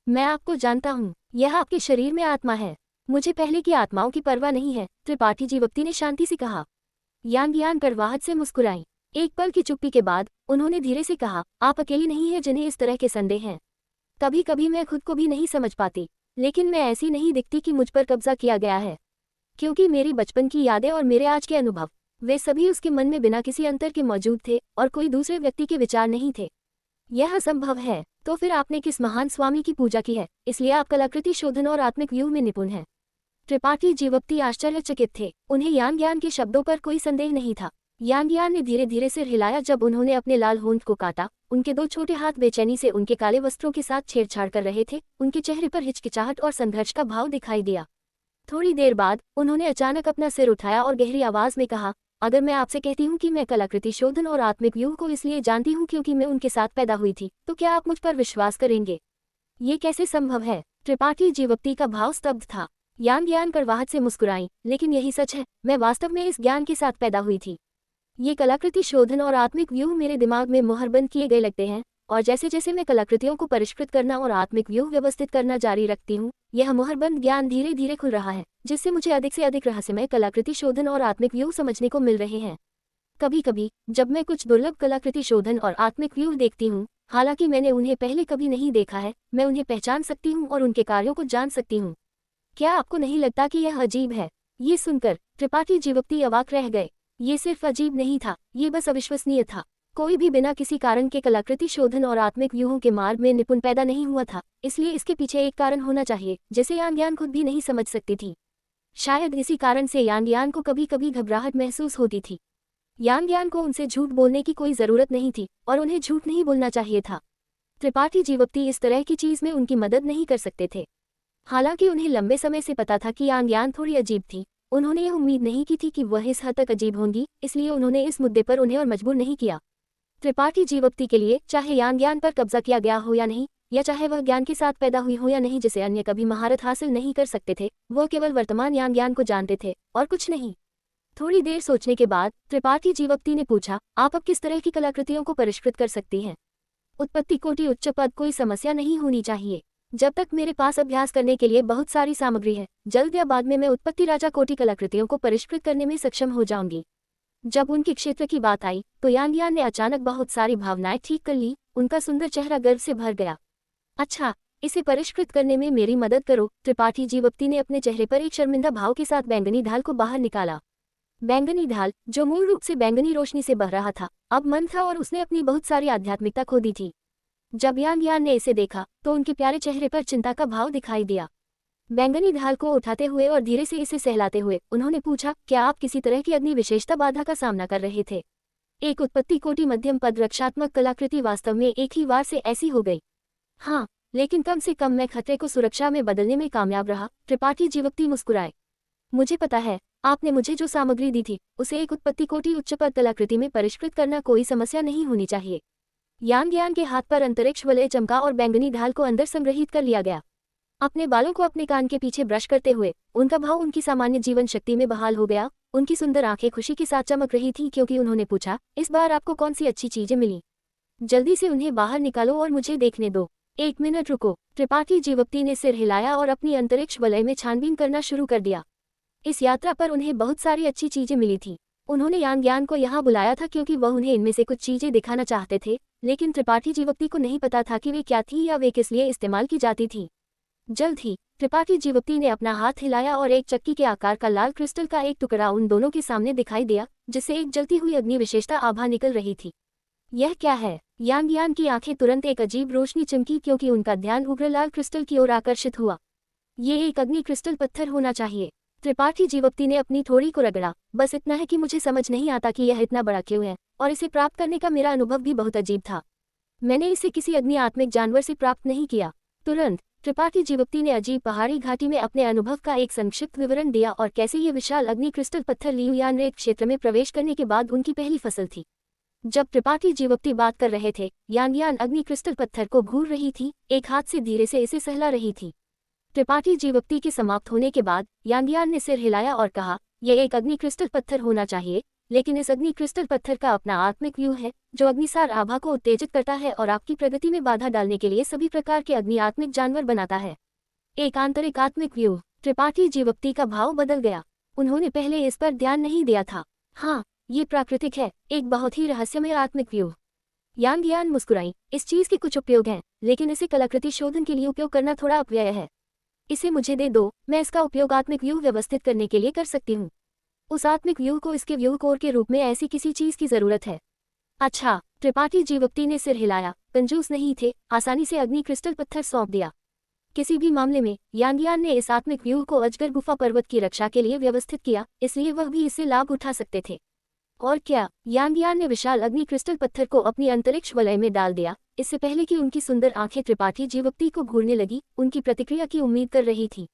मैं आपको जानता हूँ, यह आपके शरीर में आत्मा है। मुझे पहले की आत्माओं की परवाह नहीं है, त्रिपाठी जीवप्ती ने शांति से कहा। यांग यान कड़वाहट से मुस्कुराई। एक पल की चुप्पी के बाद उन्होंने धीरे से कहा, आप अकेली नहीं है जिन्हें इस तरह के संदेह हैं। कभी कभी मैं खुद को भी नहीं समझ पाती, लेकिन मैं ऐसी नहीं दिखती कि मुझ पर कब्जा किया गया है, क्योंकि मेरी बचपन की यादें और मेरे आज के अनुभव, वे सभी उसके मन में बिना किसी अंतर के मौजूद थे और कोई दूसरे व्यक्ति के विचार नहीं थे। यह असंभव है। तो फिर आपने किस महान स्वामी की पूजा की है, इसलिए आप कलाकृति शोधन और आत्मिक व्यूह में निपुण हैं। त्रिपाठी जीवप्ती आश्चर्यचकित थे। उन्हें यांग यान के शब्दों पर कोई संदेह नहीं था। यांग यान ने धीरे धीरे सिर हिलाया जब उन्होंने अपने लाल होंठ को काटा। उनके दो छोटे हाथ बेचैनी से उनके काले वस्त्रों के साथ छेड़छाड़ कर रहे थे। उनके चेहरे पर हिचकिचाहट और संघर्ष का भाव दिखाई दिया। थोड़ी देर बाद उन्होंने अचानक अपना सिर उठाया और गहरी आवाज में कहा, अगर मैं आपसे कहती हूँ कि मैं कलाकृति शोधन और आत्मिक व्यूह को इसलिए जानती हूँ क्योंकि मैं उनके साथ पैदा हुई थी, तो क्या आप मुझ पर विश्वास करेंगे? ये कैसे संभव है? त्रिपाठी जीवप्ती का भाव स्तब्ध था। यांग यान कड़वाहट से मुस्कुराई, लेकिन यही सच है, मैं वास्तव में इस ज्ञान के साथ पैदा हुई थी। ये कलाकृति शोधन और आत्मिक व्यूह मेरे दिमाग में मुहरबंद किए गए लगते हैं, और जैसे जैसे मैं कलाकृतियों को परिष्कृत करना और आत्मिक व्यूह व्यवस्थित करना जारी रखती हूँ, यह मुहरबंद ज्ञान धीरे धीरे खुल रहा है, जिससे मुझे अधिक से अधिक रहस्यमय कलाकृति शोधन और आत्मिक व्यूह समझने को मिल रहे हैं। कभी कभी जब मैं कुछ दुर्लभ कलाकृति शोधन और आत्मिक व्यूह देखती हूँ, हालांकि मैंने उन्हें पहले कभी नहीं देखा है, मैं उन्हें पहचान सकती हूँ और उनके कार्यों को जान सकती हूँ। क्या आपको नहीं लगता कि यह अजीब है? ये सुनकर त्रिपाठी जीवप्ती अवाक रह गए। ये सिर्फ अजीब नहीं था, ये बस अविश्वसनीय था। कोई भी बिना किसी कारण के कलाकृति शोधन और आत्मिक व्यूहों के मार्ग में निपुण पैदा नहीं हुआ था, इसलिए इसके पीछे एक कारण होना चाहिए जिसे यांग यान खुद भी नहीं समझ सकती थी। शायद इसी कारण से यांग यान को कभी कभी घबराहट महसूस होती थी। यांग यान को उनसे झूठ बोलने की कोई जरूरत नहीं थी और उन्हें झूठ नहीं बोलना चाहिए था। त्रिपाठी जीवप्ती इस तरह की चीज में उनकी मदद नहीं कर सकते थे। हालांकि उन्हें लंबे समय से पता था कि यांग यान थोड़ी अजीब थी, उन्होंने यह उम्मीद नहीं की थी कि वह इस हद तक अजीब होंगी, इसलिए उन्होंने इस मुद्दे पर उन्हें और मजबूर नहीं किया। त्रिपाठी जीवप्ती के लिए चाहे यांग यान पर कब्जा किया गया हो या नहीं, या चाहे वह ज्ञान के साथ पैदा हुई हो या नहीं जिसे अन्य कभी महारत हासिल नहीं कर सकते थे, वह केवल वर्तमान यांग यान को जानते थे और कुछ नहीं। थोड़ी देर सोचने के बाद त्रिपाठी जीवप्ती ने पूछा, आप अब किस तरह की कलाकृतियों को परिष्कृत कर सकती हैं? उत्पत्ति कोटि उच्च पद कोई समस्या नहीं होनी चाहिए। जब तक मेरे पास अभ्यास करने के लिए बहुत सारी सामग्री है, जल्द या बाद में मैं उत्पत्ति राजा कोटि कलाकृतियों को परिष्कृत करने में सक्षम हो जाऊंगी। जब उनके क्षेत्र की बात आई तो यांग यान ने अचानक बहुत सारी भावनाएं ठीक कर ली। उनका सुंदर चेहरा गर्व से भर गया। अच्छा, इसे परिष्कृत करने में मेरी मदद करो। त्रिपाठी जीवप्ती ने अपने चेहरे पर एक शर्मिंदा भाव के साथ बैंगनी ढाल को बाहर निकाला। बैंगनी ढाल, जो मूल रूप से बैंगनी रोशनी से बह रहा था, अब मंद था और उसने अपनी बहुत सारी आध्यात्मिकता खो दी थी। जब यांग यान ने इसे देखा तो उनके प्यारे चेहरे पर चिंता का भाव दिखाई दिया। बैंगनी ढाल को उठाते हुए और धीरे से इसे सहलाते हुए उन्होंने पूछा, क्या आप किसी तरह की अग्नि विशेषता बाधा का सामना कर रहे थे? एक उत्पत्ति कोटि मध्यम पद रक्षात्मक कलाकृति वास्तव में एक ही वार से ऐसी हो गई। हाँ, लेकिन कम से कम मैं खतरे को सुरक्षा में बदलने में कामयाब रहा। त्रिपाठी जीवप्ती मुस्कुराए। मुझे पता है, आपने मुझे जो सामग्री दी थी उसे एक उत्पत्ति कोटि उच्च पद कलाकृति में परिष्कृत करना कोई समस्या नहीं होनी चाहिए। यांग यान के हाथ पर अंतरिक्ष वलय चमका और बैंगनी ढाल को अंदर संग्रहित कर लिया गया। अपने बालों को अपने कान के पीछे ब्रश करते हुए उनका भाव उनकी सामान्य जीवन शक्ति में बहाल हो गया। उनकी सुंदर आंखें खुशी के साथ चमक रही थीं क्योंकि उन्होंने पूछा, इस बार आपको कौन सी अच्छी चीजें मिली? जल्दी से उन्हें बाहर निकालो और मुझे देखने दो। 1 मिनट रुको। त्रिपाठी जीवप्ती ने सिर हिलाया और अपनी अंतरिक्ष वलय में छानबीन करना शुरू कर दिया। इस यात्रा पर उन्हें बहुत सारी अच्छी चीजें मिली थी। उन्होंने यांग यान को यहाँ बुलाया था क्योंकि वह उन्हें इनमें से कुछ चीजें दिखाना चाहते थे, लेकिन त्रिपाठी जीवप्ती को नहीं पता था कि वे क्या थी या वे किस लिए इस्तेमाल की जाती थी। जल्द ही त्रिपाठी जीवप्ती ने अपना हाथ हिलाया और एक चक्की के आकार का लाल क्रिस्टल का एक टुकड़ा उन दोनों के सामने दिखाई दिया, जिससे एक जलती हुई अग्नि विशेषता आभा निकल रही थी। यह क्या है? यांग यान की आंखें तुरंत एक अजीब रोशनी चमकी क्योंकि उनका ध्यान उग्र लाल क्रिस्टल की ओर आकर्षित हुआ। ये एक अग्नि क्रिस्टल पत्थर होना चाहिए। त्रिपाठी जीवप्ती ने अपनी थोड़ी को रगड़ा। बस इतना है कि मुझे समझ नहीं आता कि यह इतना बड़ा क्यों है, और इसे प्राप्त करने का मेरा अनुभव भी बहुत अजीब था। मैंने इसे किसी अग्नि आत्मिक जानवर से प्राप्त नहीं किया। तुरंत त्रिपाठी जीवप्ती ने अजीब पहाड़ी घाटी में अपने अनुभव का एक संक्षिप्त विवरण दिया और कैसे ये विशाल अग्नि क्रिस्टल पत्थर लियुयान रेत क्षेत्र में प्रवेश करने के बाद उनकी पहली फसल थी। जब त्रिपाठी जीवप्ती बात कर रहे थे, यांग यान अग्नि क्रिस्टल पत्थर को घूर रही थी, एक हाथ से धीरे से इसे सहला रही थी। त्रिपाठी जीवप्ती के समाप्त होने के बाद यांग यान ने सिर हिलाया और कहा, यह एक अग्नि क्रिस्टल पत्थर होना चाहिए, लेकिन इस अग्नि क्रिस्टल पत्थर का अपना आत्मिक व्यू है जो अग्निसार आभा को उत्तेजित करता है और आपकी प्रगति में बाधा डालने के लिए सभी प्रकार के अग्नि आत्मिक जानवर बनाता है। एक आंतरिक आत्मिक व्यू। त्रिपाठी जीवोक्ति का भाव बदल गया। उन्होंने पहले इस पर ध्यान नहीं दिया था। हाँ, ये प्राकृतिक है, एक बहुत ही रहस्यमय आत्मिक व्यू। यांग यान मुस्कुराई। इस चीज के कुछ उपयोग हैं, लेकिन इसे कलाकृति शोधन के लिए उपयोग करना थोड़ा अपव्यय है। इसे मुझे दे दो, मैं इसका उपयोग आत्मिक व्यू व्यवस्थित करने के लिए कर सकती हूँ। उस आत्मिक व्यू को इसके व्यू कोर के रूप में ऐसी किसी चीज की जरूरत है। अच्छा, त्रिपाठी जीवोक्ति ने सिर हिलाया। कंजूस नहीं थे, आसानी से अग्नि क्रिस्टल पत्थर सौंप दिया। किसी भी मामले में यांगयान ने इस आत्मिक व्यू को अजगर गुफा पर्वत की रक्षा के लिए व्यवस्थित किया, इसलिए वह भी इससे लाभ उठा सकते थे। और क्या, यांगयान ने विशाल अग्नि क्रिस्टल पत्थर को अपनी अंतरिक्ष वलय में डाल दिया। इससे पहले कि उनकी सुंदर आंखें त्रिपाठी जीवोक्ति को घूरने लगी, उनकी प्रतिक्रिया की उम्मीद कर रही थी।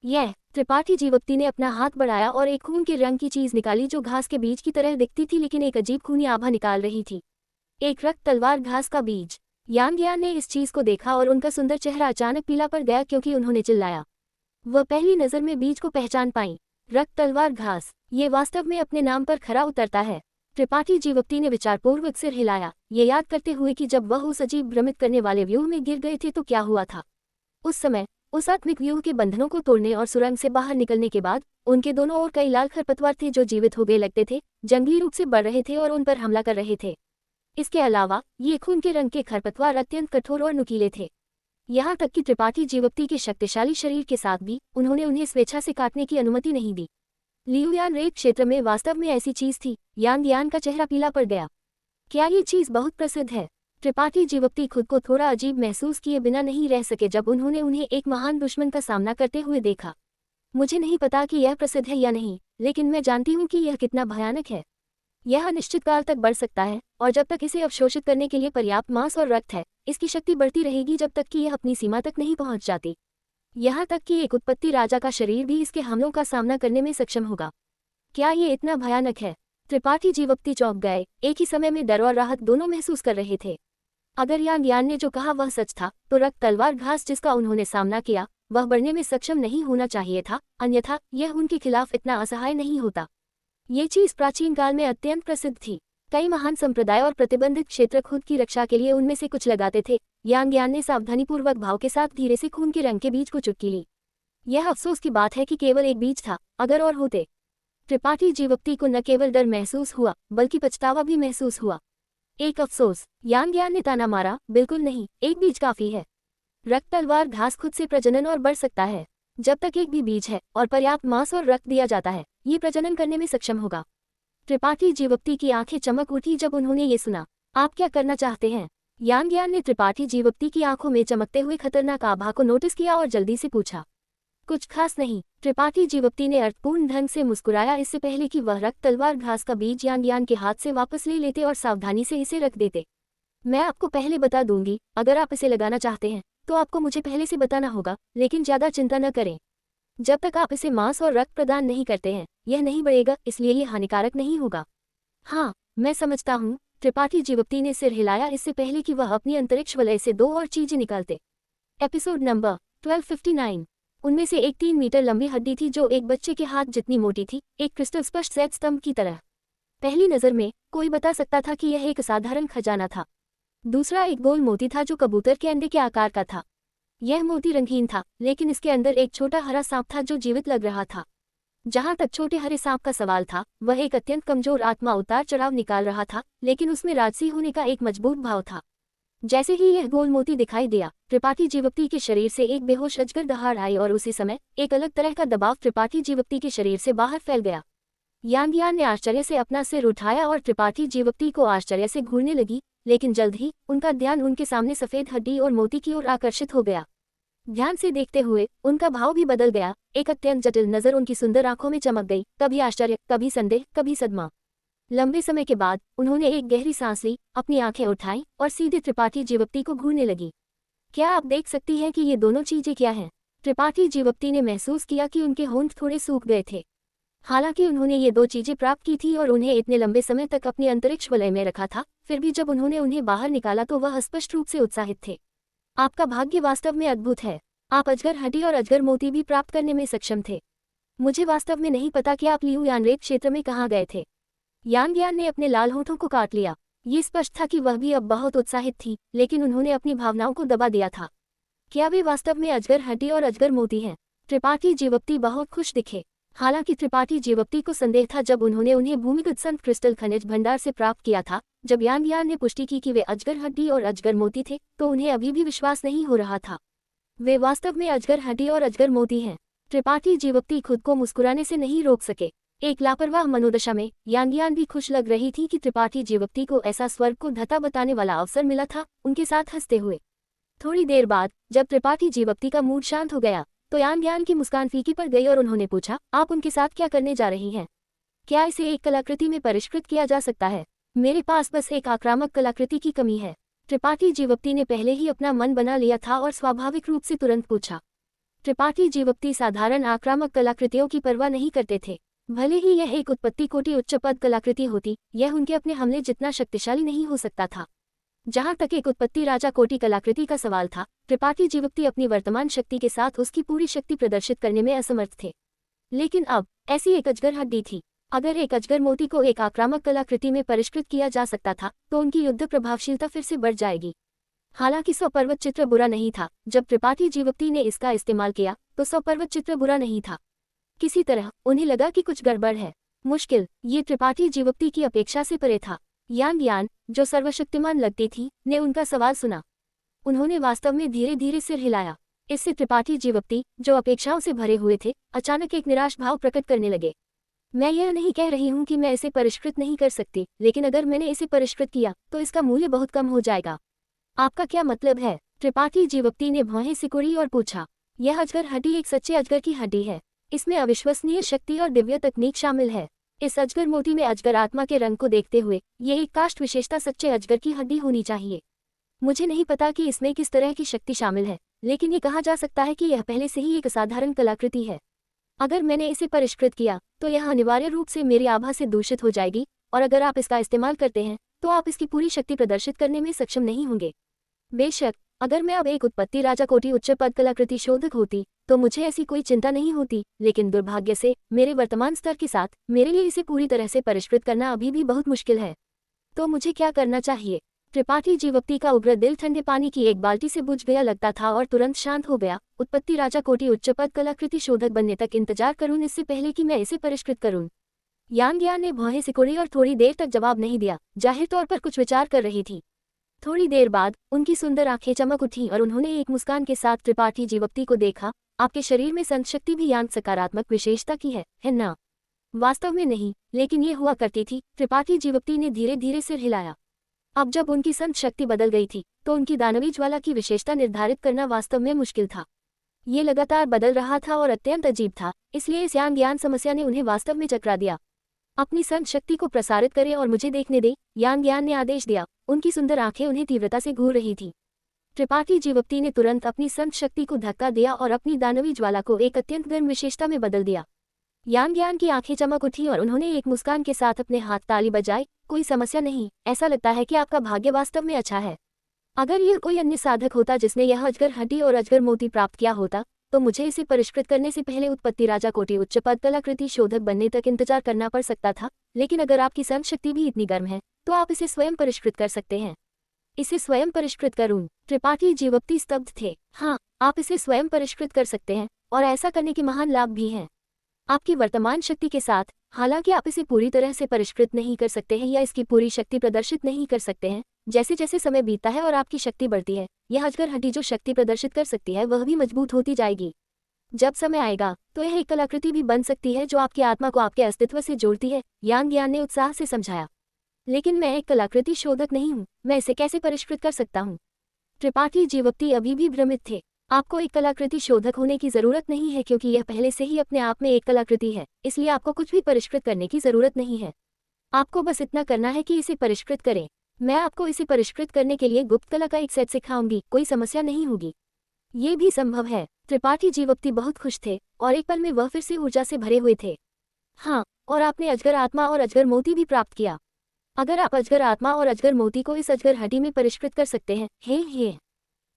यह त्रिपाठी जीवोक्ति ने अपना हाथ बढ़ाया और एक खून के रंग की चीज निकाली जो घास के बीज की तरह दिखती थी लेकिन एक अजीब खूनी आभा निकाल रही थी। एक रक्त तलवार घास का बीज। यांगयान ने इस चीज को देखा और उनका सुंदर चेहरा अचानक पीला पड़ गया क्योंकि उन्होंने चिल्लाया। वह पहली नजर में बीज को पहचान पाई। रक्त तलवार घास, ये वास्तव में अपने नाम पर खरा उतरता है। त्रिपाठी जीवोक्ति ने विचारपूर्वक सिर हिलाया, ये याद करते हुए कि जब वह उस अजीब भ्रमित करने वाले व्यू में गिर गए थे तो क्या हुआ था। उस समय उस आत्मिक व्यू के बंधनों को तोड़ने और सुरंग से बाहर निकलने के बाद उनके दोनों ओर कई लाल खरपतवार थे जो जीवित हो गए लगते थे, जंगली रूप से बढ़ रहे थे और उन पर हमला कर रहे थे। इसके अलावा ये खून के रंग के खरपतवार अत्यंत कठोर और नुकीले थे। यहाँ तक कि त्रिपाठी जीवोक्ति के शक्तिशाली शरीर के साथ भी उन्होंने उन्हें स्वेच्छा से काटने की अनुमति नहीं दी। लियुयान रेत क्षेत्र में वास्तव में ऐसी चीज थी। यांगयान का चेहरा पीला पड़ गया। क्या ये चीज बहुत प्रसिद्ध है? त्रिपाठी जीवोक्ति खुद को थोड़ा अजीब महसूस किए बिना नहीं रह सके जब उन्होंने उन्हें एक महान दुश्मन का सामना करते हुए देखा। मुझे नहीं पता कि यह प्रसिद्ध है या नहीं, लेकिन मैं जानती हूँ कि यह कितना भयानक है। यह अनिश्चित काल तक बढ़ सकता है और जब तक इसे अवशोषित करने के लिए पर्याप्त मांस और रक्त है, इसकी शक्ति बढ़ती रहेगी जब तक कि यह अपनी सीमा तक नहीं पहुंच जाती। यहाँ तक कि एक उत्पत्ति राजा का शरीर भी इसके हमलों का सामना करने में सक्षम होगा। क्या ये इतना भयानक है? त्रिपाठी जीवोक्ति चौंक गए, एक ही समय में डर और राहत दोनों महसूस कर रहे थे। अगर यांगयान ने जो कहा वह सच था, तो रक्त तलवार घास जिसका उन्होंने सामना किया वह बढ़ने में सक्षम नहीं होना चाहिए था, अन्यथा यह उनके खिलाफ इतना असहाय नहीं होता। ये चीज प्राचीन काल में अत्यंत प्रसिद्ध थी। कई महान संप्रदाय और प्रतिबंधित क्षेत्र खुद की रक्षा के लिए उनमें से कुछ लगाते थे। यांगयान ने सावधानीपूर्वक भाव के साथ धीरे से खून के रंग के बीज को चुटकी ली। यह अफसोस की बात है कि केवल एक बीज था, अगर और होते। त्रिपाठी जीवोक्ति को न केवल डर महसूस हुआ बल्कि पछतावा भी महसूस हुआ। एक अफसोस। यांगयान ने ताना मारा, बिल्कुल नहीं, एक बीज काफी है। रक्त तलवार घास खुद से प्रजनन और बढ़ सकता है। जब तक एक भी बीज है और पर्याप्त मांस और रक्त दिया जाता है, ये प्रजनन करने में सक्षम होगा। त्रिपाठी जीवोक्ति की आंखें चमक उठी जब उन्होंने ये सुना। आप क्या करना चाहते हैं? यांगयान ने त्रिपाठी जीवोक्ति की आंखों में चमकते हुए खतरनाक आभा को नोटिस किया और जल्दी से पूछा। कुछ खास नहीं, त्रिपाठी जीवोक्ति ने अर्थपूर्ण ढंग से मुस्कुराया, इससे पहले कि वह रक्त तलवार घास का बीज यांगयान के हाथ से वापस ले लेते और सावधानी से इसे रख देते। मैं आपको पहले बता दूंगी, अगर आप इसे लगाना चाहते हैं तो आपको मुझे पहले से बताना होगा, लेकिन ज्यादा चिंता न करें। जब तक आप इसे मांस और रक्त प्रदान नहीं करते हैं, यह नहीं बढ़ेगा, इसलिए यह हानिकारक नहीं होगा। हाँ, मैं समझता हूँ। त्रिपाठी जीवोक्ति ने सिर हिलाया, इससे पहले कि वह अपनी अंतरिक्ष वलय से दो और चीजें निकालते। Episode number 1259। उनमें से एक 3 मीटर लंबी हड्डी थी जो एक बच्चे के हाथ जितनी मोटी थी, एक क्रिस्टल स्पष्ट श्वेत स्तंभ की तरह। पहली नजर में कोई बता सकता था कि यह एक असाधारण खजाना था। दूसरा एक गोल मोती था जो कबूतर के अंडे के आकार का था। यह मोती रंगीन था, लेकिन इसके अंदर एक छोटा हरा सांप था जो जीवित लग रहा था। जहां तक छोटे हरे सांप का सवाल था, वह एक अत्यंत कमजोर आत्मा उतार चढ़ाव निकाल रहा था, लेकिन उसमें राजसी होने का एक मजबूत भाव था। जैसे ही यह गोल मोती दिखाई दिया, त्रिपाठी जीवोक्ति के शरीर से एक बेहोश अजगर दहाड़ आई और उसी समय एक अलग तरह का दबाव त्रिपाठी जीवोक्ति के शरीर से बाहर फैल गया। यांगयान ने आश्चर्य से अपना सिर उठाया और त्रिपाठी जीवोक्ति को आश्चर्य से घूरने लगी, लेकिन जल्द ही उनका ध्यान उनके सामने सफेद हड्डी और मोती की ओर आकर्षित हो गया। ध्यान से देखते हुए उनका भाव भी बदल गया। एक अत्यंत जटिल नजर उनकी सुंदर आंखों में चमक गई, कभी आश्चर्य, कभी संदेह, कभी सदमा। लंबे समय के बाद उन्होंने एक गहरी सांस ली, अपनी आंखें उठाईं और सीधे त्रिपाठी जीवोक्ति को घूरने लगी। क्या आप देख सकती हैं कि ये दोनों चीजें क्या हैं? त्रिपाठी जीवोक्ति ने महसूस किया कि उनके होंठ थोड़े सूख गए थे। हालांकि उन्होंने ये 2 चीजें प्राप्त की थी और उन्हें इतने लंबे समय तक अपनी अंतरिक्ष वलय में रखा था, फिर भी जब उन्होंने उन्हें बाहर निकाला तो वह स्पष्ट रूप से उत्साहित थे। आपका भाग्य वास्तव में अद्भुत है। आप अजगर हड्डी और अजगर मोती भी प्राप्त करने में सक्षम थे। मुझे वास्तव में नहीं पता कि आप लियुयान रेत क्षेत्र में कहाँ गए थे। यांग यान ने अपने लाल होठों को काट लिया। ये स्पष्ट था कि वह भी अब बहुत उत्साहित थी, लेकिन उन्होंने अपनी भावनाओं को दबा दिया था। क्या वे वास्तव में अजगर हड्डी और अजगर मोती हैं? त्रिपाठी जीवप्ती बहुत खुश दिखे। हालांकि त्रिपाठी जीवप्ती को संदेह था जब उन्होंने उन्हें भूमिगत संत क्रिस्टल खनिज भंडार से प्राप्त किया था। जब यांग यान ने पुष्टि की कि वे अजगर हड्डी और अजगर मोती थे, तो उन्हें अभी भी विश्वास नहीं हो रहा था। वे वास्तव में अजगर हड्डी और अजगर मोती हैं। त्रिपाठी जीवप्ती खुद को मुस्कुराने से नहीं रोक सके। एक लापरवाह मनोदशा में यांग यान भी खुश लग रही थी कि त्रिपाठी जीवप्ती को ऐसा स्वर्ग को धता बताने वाला अवसर मिला था, उनके साथ हंसते हुए। थोड़ी देर बाद जब त्रिपाठी जीवप्ती का मूड शांत हो गया, तो यांग यान की मुस्कान फीकी पड़ गई और उन्होंने पूछा, आप उनके साथ क्या करने जा रही हैं? क्या इसे एक कलाकृति में परिष्कृत किया जा सकता है? मेरे पास बस एक आक्रामक कलाकृति की कमी है। त्रिपाठी जीवप्ती ने पहले ही अपना मन बना लिया था और स्वाभाविक रूप से तुरंत पूछा। त्रिपाठी जीवप्ती साधारण आक्रामक कलाकृतियों की परवाह नहीं करते थे। भले ही यह एक उत्पत्ति कोटि उच्च पद कलाकृति होती, यह उनके अपने हमले जितना शक्तिशाली नहीं हो सकता था। जहां तक एक उत्पत्ति राजा कोटि कलाकृति का सवाल था, त्रिपाठी जीवप्ती अपनी वर्तमान शक्ति के साथ उसकी पूरी शक्ति प्रदर्शित करने में असमर्थ थे। लेकिन अब ऐसी एक अजगर हड्डी थी। अगर एक अजगर मोती को एक आक्रामक कलाकृति में परिष्कृत किया जा सकता था, तो उनकी युद्ध प्रभावशीलता फिर से बढ़ जाएगी। हालांकि स्वपर्वत चित्र बुरा नहीं था। जब त्रिपाठी जीवप्ती ने इसका इस्तेमाल किया, तो स्वपर्वत चित्र बुरा नहीं था। किसी तरह उन्हें लगा कि कुछ गड़बड़ है। मुश्किल ये त्रिपाठी जीवप्ती की अपेक्षा से परे था। यांग यान, जो सर्वशक्तिमान लगती थी, ने उनका सवाल सुना। उन्होंने वास्तव में धीरे धीरे सिर हिलाया। इससे त्रिपाठी जीवप्ती, जो अपेक्षाओं से भरे हुए थे, अचानक एक निराश भाव प्रकट करने लगे। मैं यह नहीं कह रही हूं कि मैं इसे परिष्कृत नहीं कर सकती, लेकिन अगर मैंने इसे परिष्कृत किया तो इसका मूल्य बहुत कम हो जाएगा। आपका क्या मतलब है? त्रिपाठी जीवप्ती ने भौहें सिकुड़ी और पूछा। यह अजगर हड्डी एक सच्चे अजगर की हड्डी है। इसमें अविश्वसनीय शक्ति और दिव्य तकनीक शामिल है। इस अजगर मोती में अजगर आत्मा के रंग को देखते हुए ये एक काष्ठ विशेषता सच्चे अजगर की हड्डी होनी चाहिए। मुझे नहीं पता कि इसमें किस तरह की शक्ति शामिल है, लेकिन ये कहा जा सकता है कि यह पहले से ही एक असाधारण कलाकृति है। अगर मैंने इसे परिष्कृत किया तो यह अनिवार्य रूप से मेरी आभा से दूषित हो जाएगी, और अगर आप इसका इस्तेमाल करते हैं तो आप इसकी पूरी शक्ति प्रदर्शित करने में सक्षम नहीं होंगे। बेशक अगर मैं अब एक उत्पत्ति राजा कोटि उच्च पद कलाकृति शोधक होती तो मुझे ऐसी कोई चिंता नहीं होती, लेकिन दुर्भाग्य से मेरे वर्तमान स्तर के साथ मेरे लिए इसे पूरी तरह से परिष्कृत करना अभी भी बहुत मुश्किल है। तो मुझे क्या करना चाहिए? त्रिपाठी जीवप्ती का उग्र दिल ठंडे पानी की एक बाल्टी से बुझ गया लगता था और तुरंत शांत हो गया। उत्पत्ति राजा कोटि उच्च पद कलाकृति शोधक बनने तक इंतजार करूं, इससे पहले कि मैं इसे परिष्कृत करूं। यांग यान ने भौहें सिकोड़ी और थोड़ी देर तक जवाब नहीं दिया, जाहिर तौर पर कुछ विचार कर रही थी। थोड़ी देर बाद उनकी सुंदर आंखें चमक उठी और उन्होंने एक मुस्कान के साथ त्रिपाठी जीवप्ती को देखा। आपके शरीर में संत शक्ति भी यांग सकारात्मक विशेषता की है ना? वास्तव में नहीं, लेकिन ये हुआ करती थी। त्रिपाठी जीवप्ती ने धीरे धीरे सिर हिलाया। अब जब उनकी संत शक्ति बदल गई थी, तो उनकी दानवी ज्वाला की विशेषता निर्धारित करना वास्तव में मुश्किल था। ये लगातार बदल रहा था और अत्यंत अजीब था, इसलिए इस यांग यान समस्या ने उन्हें वास्तव में चकरा दिया। अपनी संत शक्ति को प्रसारित करें और मुझे देखने दें, यांग यान ने आदेश दिया। उनकी सुंदर आंखें उन्हें तीव्रता से घूर रही थी। त्रिपाठी जीवप्ती ने तुरंत अपनी संत शक्ति को धक्का दिया और अपनी दानवी ज्वाला को एक अत्यंत गर्म विशेषता में बदल दिया। यांग यान की आंखें चमक उठी और उन्होंने एक मुस्कान के साथ अपने हाथ ताली बजाई। कोई समस्या नहीं, ऐसा लगता है कि आपका भाग्य वास्तव में अच्छा है। अगर यह कोई अन्य साधक होता जिसने यह अजगर हड्डी और अजगर मोती प्राप्त किया होता, तो मुझे इसे परिष्कृत करने से पहले उत्पत्ति राजा कोटि उच्च पद कलाकृति शोधक बनने तक इंतजार करना पड़ सकता था। लेकिन अगर आपकी संत शक्ति भी इतनी गर्म है, तो आप इसे स्वयं परिष्कृत कर सकते हैं। इसे स्वयं परिष्कृत करूं? त्रिपाठी जीवप्ती स्तब्ध थे। हाँ, आप इसे स्वयं परिष्कृत कर सकते हैं, और ऐसा करने के महान लाभ भी हैं। आपकी वर्तमान शक्ति के साथ, हालांकि आप इसे पूरी तरह से परिष्कृत नहीं कर सकते हैं या इसकी पूरी शक्ति प्रदर्शित नहीं कर सकते हैं। जैसे जैसे समय बीतता है और आपकी शक्ति बढ़ती है, यह अजगर हड्डी जो शक्ति प्रदर्शित कर सकती है वह भी मजबूत होती जाएगी। जब समय आएगा तो यह एक कलाकृति भी बन सकती है जो आपकी आत्मा को आपके अस्तित्व से जोड़ती है, यांग यान ने उत्साह से समझाया। लेकिन मैं एक कलाकृति शोधक नहीं हूँ, मैं इसे कैसे परिष्कृत कर सकता हूँ? त्रिपाठी जीवप्ती अभी भी भ्रमित थे। आपको एक कलाकृति शोधक होने की जरूरत नहीं है, क्योंकि यह पहले से ही अपने आप में एक कलाकृति है, इसलिए आपको कुछ भी परिष्कृत करने की जरूरत नहीं है। आपको बस इतना करना है कि इसे परिष्कृत करें। मैं आपको इसे परिष्कृत करने के लिए गुप्त कला का एक सेट सिखाऊंगी, कोई समस्या नहीं होगी। ये भी संभव है। त्रिपाठी जीवप्ती बहुत खुश थे और एक पल में वह फिर से ऊर्जा से भरे हुए थे। हाँ, और आपने अजगर आत्मा और अजगर मोती भी प्राप्त किया। अगर आप अजगर आत्मा और अजगर मोती को इस अजगर हड्डी में परिष्कृत कर सकते हैं, हे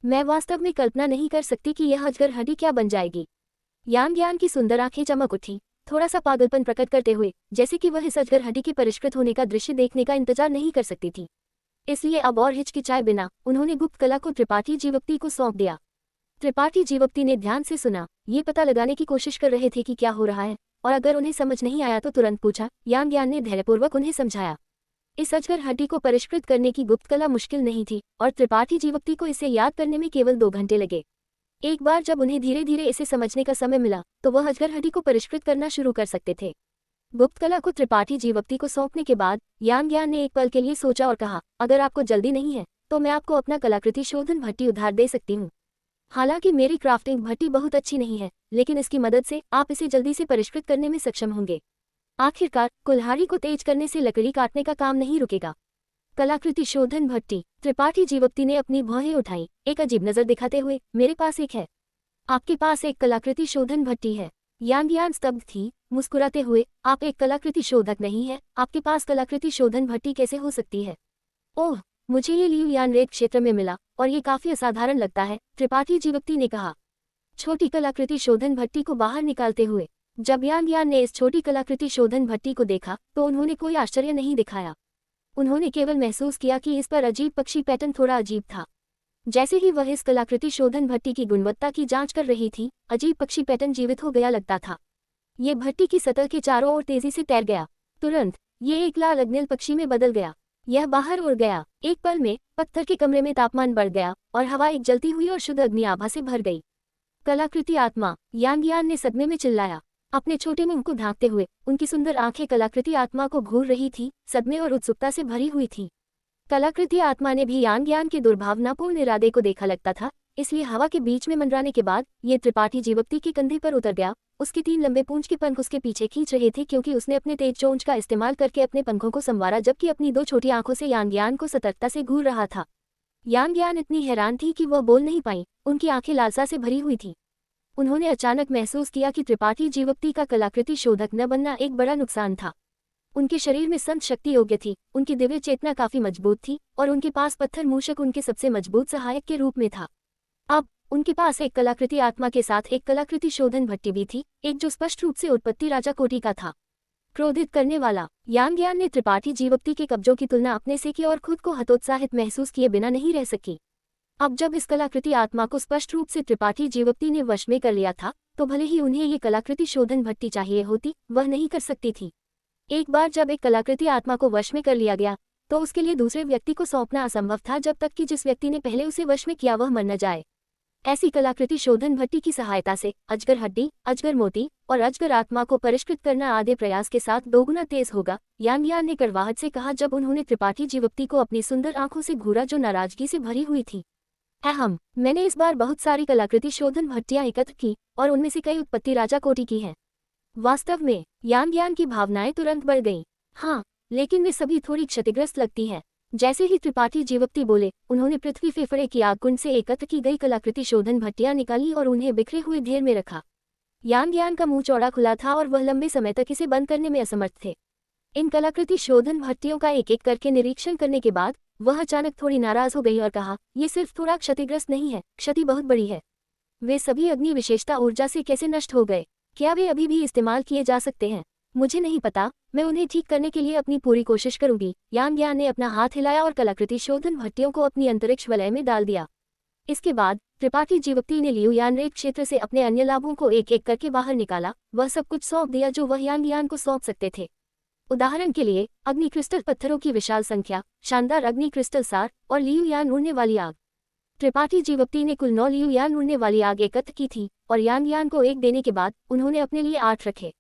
मैं वास्तव में कल्पना नहीं कर सकती कि यह अजगर हड्डी क्या बन जाएगी। यांग यान की सुंदर आंखें चमक उठी। थोड़ा सा पागलपन प्रकट करते हुए, जैसे कि वह इस अजगर हड्डी के परिष्कृत होने का दृश्य देखने का इंतजार नहीं कर सकती थी। इसलिए अब और हिचकिचाए बिना उन्होंने गुप्त कला को त्रिपाठी जीवप्ती को सौंप दिया। त्रिपाठी जीवप्ती ने ध्यान से सुना, ये पता लगाने की कोशिश कर रहे थे कि क्या हो रहा है, और अगर उन्हें समझ नहीं आया तो तुरंत पूछा। यान ज्ञान ने धैर्यपूर्वक उन्हें समझाया। इस अजगर हड्डी को परिष्कृत करने की गुप्त कला मुश्किल नहीं थी और त्रिपाठी जीवप्ती को इसे याद करने में केवल 2 घंटे लगे। एक बार जब उन्हें धीरे धीरे इसे समझने का समय मिला तो वह अजगर हड्डी को परिष्कृत करना शुरू कर सकते थे। गुप्त कला को त्रिपाठी जीवप्ती को सौंपने के बाद यान ज्ञान ने एक पल के लिए सोचा और कहा, अगर आपको जल्दी नहीं है तो मैं आपको अपना कलाकृति शोधन भट्टी उधार दे सकती हूँ। हालांकि मेरी क्राफ्टिंग भट्टी बहुत अच्छी नहीं है, लेकिन इसकी मदद से आप इसे जल्दी से परिष्कृत करने में सक्षम होंगे। आखिरकार कुल्हाड़ी को तेज करने से लकड़ी काटने का काम नहीं रुकेगा। कलाकृति शोधन भट्टी। त्रिपाठी जीवप्ती ने अपनी भौहें उठाई, एक अजीब नजर दिखाते हुए, मेरे पास एक है। आपके पास एक कलाकृति शोधन भट्टी है? यान ज्ञान स्तब्ध थी, मुस्कुराते हुए, आप एक कलाकृति शोधक नहीं है, आपके पास कलाकृति शोधन भट्टी कैसे हो सकती है? ओह, मुझे ये लियू यान रेत क्षेत्र में मिला और ये काफी असाधारण लगता है, त्रिपाठी जीवप्ती ने कहा, छोटी कलाकृति शोधन भट्टी को बाहर निकालते हुए। जब यान ज्ञान ने इस छोटी कलाकृति शोधन भट्टी को देखा तो उन्होंने कोई आश्चर्य नहीं दिखाया। उन्होंने केवल महसूस किया कि इस पर अजीब पक्षी पैटर्न थोड़ा अजीब था। जैसे ही वह इस कलाकृति शोधन भट्टी की गुणवत्ता की जांच कर रही थी, अजीब पक्षी पैटर्न जीवित हो गया लगता था। ये भट्टी की सतह के चारों ओर तेजी से तैर गया। तुरंत ये एक लाल अग्निल पक्षी में बदल गया। यह बाहर उड़ गया। एक पल में पत्थर के कमरे में तापमान बढ़ गया और हवा एक जलती हुई और शुद्ध अग्नि आभा से भर गई। कलाकृति आत्मा, यान ज्ञान ने सदमे में चिल्लाया। अपने छोटे मुंह को ढांकते हुए उनकी सुंदर आंखें कलाकृति आत्मा को घूर रही थी, सदमे और उत्सुकता से भरी हुई थी। कलाकृति आत्मा ने भी यान ज्ञान के दुर्भावनापूर्ण इरादे को देखा लगता था, इसलिए हवा के बीच में मंडराने के बाद ये त्रिपाठी जीवप्ती के कंधे पर उतर गया। उसके 3 लंबे पूंछ के पंख उसके पीछे खींच रहे थे क्योंकि उसने अपने तेज चोंच का इस्तेमाल करके अपने पंखों को संवारा, जबकि अपनी 2 छोटी आंखों से यान ज्ञान को सतर्कता से घूर रहा था। यान ज्ञान इतनी हैरान थी कि वह बोल नहीं पाई, उनकी आंखें लालसा से भरी हुई थी। उन्होंने अचानक महसूस किया कि त्रिपाठी जीवप्ती का कलाकृति शोधक न बनना एक बड़ा नुकसान था। उनके शरीर में संत शक्ति योग्य थी, उनकी दिव्य चेतना काफी मजबूत थी और उनके पास पत्थर मूषक उनके सबसे मजबूत सहायक के रूप में था। अब उनके पास एक कलाकृति आत्मा के साथ एक कलाकृति शोधन भट्टी भी थी, एक जो स्पष्ट रूप से उत्पत्ति राजा कोटि का था। क्रोधित करने वाला। यान ज्ञान ने त्रिपाठी जीवप्ती के कब्जों की तुलना अपने से की और खुद को हतोत्साहित महसूस किए बिना नहीं रह सकी। अब जब इस कलाकृति आत्मा को स्पष्ट रूप से त्रिपाठी जीवप्ती ने वश में कर लिया था, तो भले ही उन्हें ये कलाकृति शोधन भट्टी चाहिए होती, वह नहीं कर सकती थी। एक बार जब एक कलाकृति आत्मा को वश में कर लिया गया तो उसके लिए दूसरे व्यक्ति को सौंपना असंभव था, जब तक कि जिस व्यक्ति ने पहले उसे वश में किया वह मर न जाए। ऐसी कलाकृति शोधन भट्टी की सहायता से अजगर हड्डी, अजगर मोती और अजगर आत्मा को परिष्कृत करना आधे प्रयास के साथ 2 गुना तेज होगा, यान ज्ञान ने कड़वाहट से कहा जब उन्होंने त्रिपाठी जीवप्ती को अपनी सुंदर आंखों से घूरा जो नाराजगी से भरी हुई थी। मैंने इस बार बहुत सारी कलाकृति शोधन भट्टियां एकत्र की और उनमें से कई उत्पत्ति राजा कोटि की हैं। वास्तव में यान ज्ञान की भावनाएं तुरंत बढ़ गईं। हाँ, लेकिन वे सभी थोड़ी क्षतिग्रस्त लगती हैं। जैसे ही त्रिपाठी जीवप्ती बोले, उन्होंने पृथ्वी फेफड़े की आग कुंड से एकत्र की गई कलाकृति शोधन भट्टियां निकाली और उन्हें बिखरे हुए ढेर में रखा। यान ज्ञान का मुंह चौड़ा खुला था और वह लंबे समय तक इसे बंद करने में असमर्थ थे। इन कलाकृति शोधन भट्टियों का एक एक करके निरीक्षण करने के बाद वह अचानक थोड़ी नाराज हो गई और कहा, ये सिर्फ थोड़ा क्षतिग्रस्त नहीं है, क्षति बहुत बड़ी है। वे सभी अग्नि विशेषता ऊर्जा से कैसे नष्ट हो गए? क्या वे अभी भी इस्तेमाल किए जा सकते हैं? मुझे नहीं पता, मैं उन्हें ठीक करने के लिए अपनी पूरी कोशिश करूंगी। यान ज्ञान ने अपना हाथ हिलाया और कलाकृति शोधन भट्टियों को अपनी अंतरिक्ष वलय में डाल दिया। इसके बाद त्रिपाठी जीवप्ती ने लियू यान रेत क्षेत्र से अपने अन्य लाभों को एक एक करके बाहर निकाला। वह सब कुछ सौंप दिया जो वह यान ज्ञान को सौंप सकते थे। उदाहरण के लिए अग्नि क्रिस्टल पत्थरों की विशाल संख्या, शानदार अग्नि क्रिस्टल सार और लियू यान उड़ने वाली आग। त्रिपाठी जीवप्ती ने कुल 9 लियू यान उड़ने वाली आग एकत्र की थी और यान ज्ञान को 1 देने के बाद उन्होंने अपने लिए 8 रखे।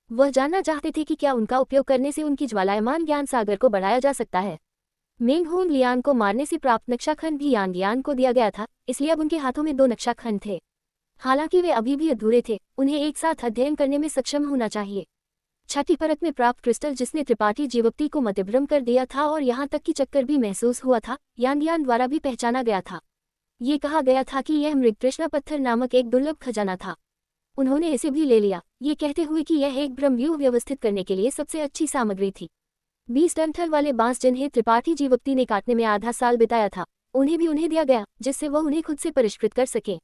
वह जानना चाहते थे कि क्या उनका उपयोग करने से उनकी ज्वालायमान ज्ञान सागर को बढ़ाया जा सकता है। मेंग होंग लियान को मारने से प्राप्त नक्शाखंड भी यान ज्ञान को दिया गया था, इसलिए अब उनके हाथों में 2 नक्शाखंड थे। हालांकि वे अभी भी अधूरे थे, उन्हें एक साथ अध्ययन करने में सक्षम होना चाहिए। छठी परत में प्राप्त क्रिस्टल जिसने त्रिपाठी जीवप्ती को मतिभ्रम कर दिया था और यहाँ तक कि चक्कर भी महसूस हुआ था, यान ज्ञान द्वारा भी पहचाना गया था। ये कहा गया था कि यह मृगतृष्णा पत्थर नामक एक दुर्लभ खजाना था। उन्होंने इसे भी ले लिया, ये कहते हुए कि यह एक ब्रह्मव्यूह व्यवस्थित करने के लिए सबसे अच्छी सामग्री थी। 20 डंठल वाले बांस जिन्हें त्रिपाठी जीवप्ती ने काटने में आधा साल बिताया था, उन्हें भी उन्हें दिया गया जिससे वह उन्हें खुद से परिष्कृत कर सके।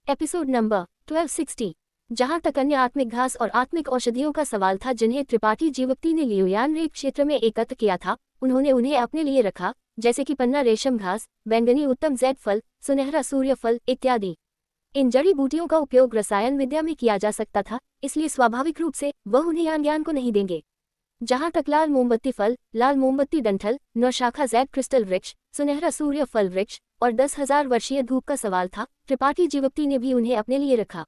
एपिसोड नंबर 1260 जहां तक अन्य आत्मिक घास और आत्मिक औषधियों का सवाल था जिन्हें त्रिपाठी जीवक्ति ने लियोयान रेत क्षेत्र में एकत्र किया था, उन्होंने उन्हें अपने लिए रखा, जैसे कि पन्ना रेशम घास, बैंगनी उत्तम जैद फल, सुनहरा सूर्य फल इत्यादि। इन जड़ी बूटियों का उपयोग रसायन विद्या में किया जा सकता था, इसलिए स्वाभाविक रूप से वह उन्हें यान ज्ञान को नहीं देंगे। जहां तक लाल मोमबत्ती फल, लाल मोमबत्ती डंठल, 9 शाखा जैद क्रिस्टल वृक्ष, सुनहरा सूर्य फल वृक्ष और 10,000 वर्षीय धूप का सवाल था, त्रिपाठी जीवक्ति ने भी उन्हें अपने लिए रखा।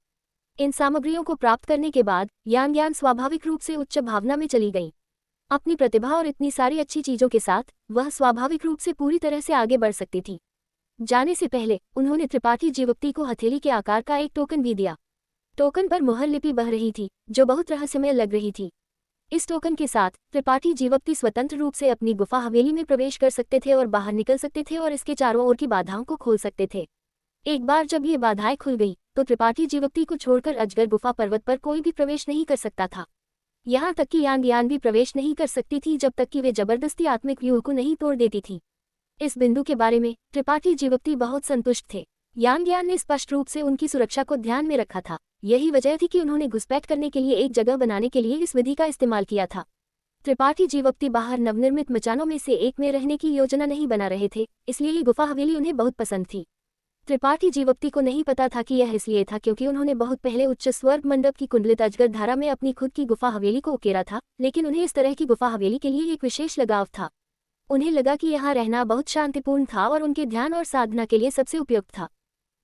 इन सामग्रियों को प्राप्त करने के बाद यान ज्ञान स्वाभाविक रूप से उच्च भावना में चली गई। अपनी प्रतिभा और इतनी सारी अच्छी चीजों के साथ वह स्वाभाविक रूप से पूरी तरह से आगे बढ़ सकती थी। जाने से पहले उन्होंने त्रिपाठी जीवक्ति को हथेली के आकार का एक टोकन भी दिया। टोकन पर मुहर लिपि बह रही थी, जो बहुत रहस्यमय लग रही थी। इस टोकन के साथ त्रिपाठी जीवक्ति स्वतंत्र रूप से अपनी गुफा हवेली में प्रवेश कर सकते थे और बाहर निकल सकते थे और इसके चारों ओर की बाधाओं को खोल सकते थे। एक बार जब ये बाधाएं खुल गई तो त्रिपाठी जीवक्ति को छोड़कर अजगर गुफा पर्वत पर कोई भी प्रवेश नहीं कर सकता था। यहाँ तक कि यान ज्ञान भी प्रवेश नहीं कर सकती थी जब तक कि वे जबरदस्ती आत्मिक व्यूह को नहीं तोड़ देती थी। इस बिंदु के बारे में त्रिपाठी जीवक्ति बहुत संतुष्ट थे। यान ज्ञान ने स्पष्ट रूप से उनकी सुरक्षा को ध्यान में रखा था। यही वजह थी कि उन्होंने घुसपैठ करने के लिए एक जगह बनाने के लिए इस विधि का इस्तेमाल किया था। त्रिपाठी जीवक्ति बाहर नवनिर्मित मचानों में से एक में रहने की योजना नहीं बना रहे थे, इसलिए ये गुफा हवेली उन्हें बहुत पसंद थी। त्रिपाठी जीवक्ति को नहीं पता था कि यह इसलिए था क्योंकि उन्होंने बहुत पहले उच्च स्वर्ग मंडप की कुंडलित अजगर धारा में अपनी खुद की गुफा हवेली को उकेरा था, लेकिन उन्हें इस तरह की गुफा हवेली के लिए एक विशेष लगाव था। उन्हें लगा कि यहाँ रहना बहुत शांतिपूर्ण था और उनके ध्यान और साधना के लिए सबसे उपयुक्त था।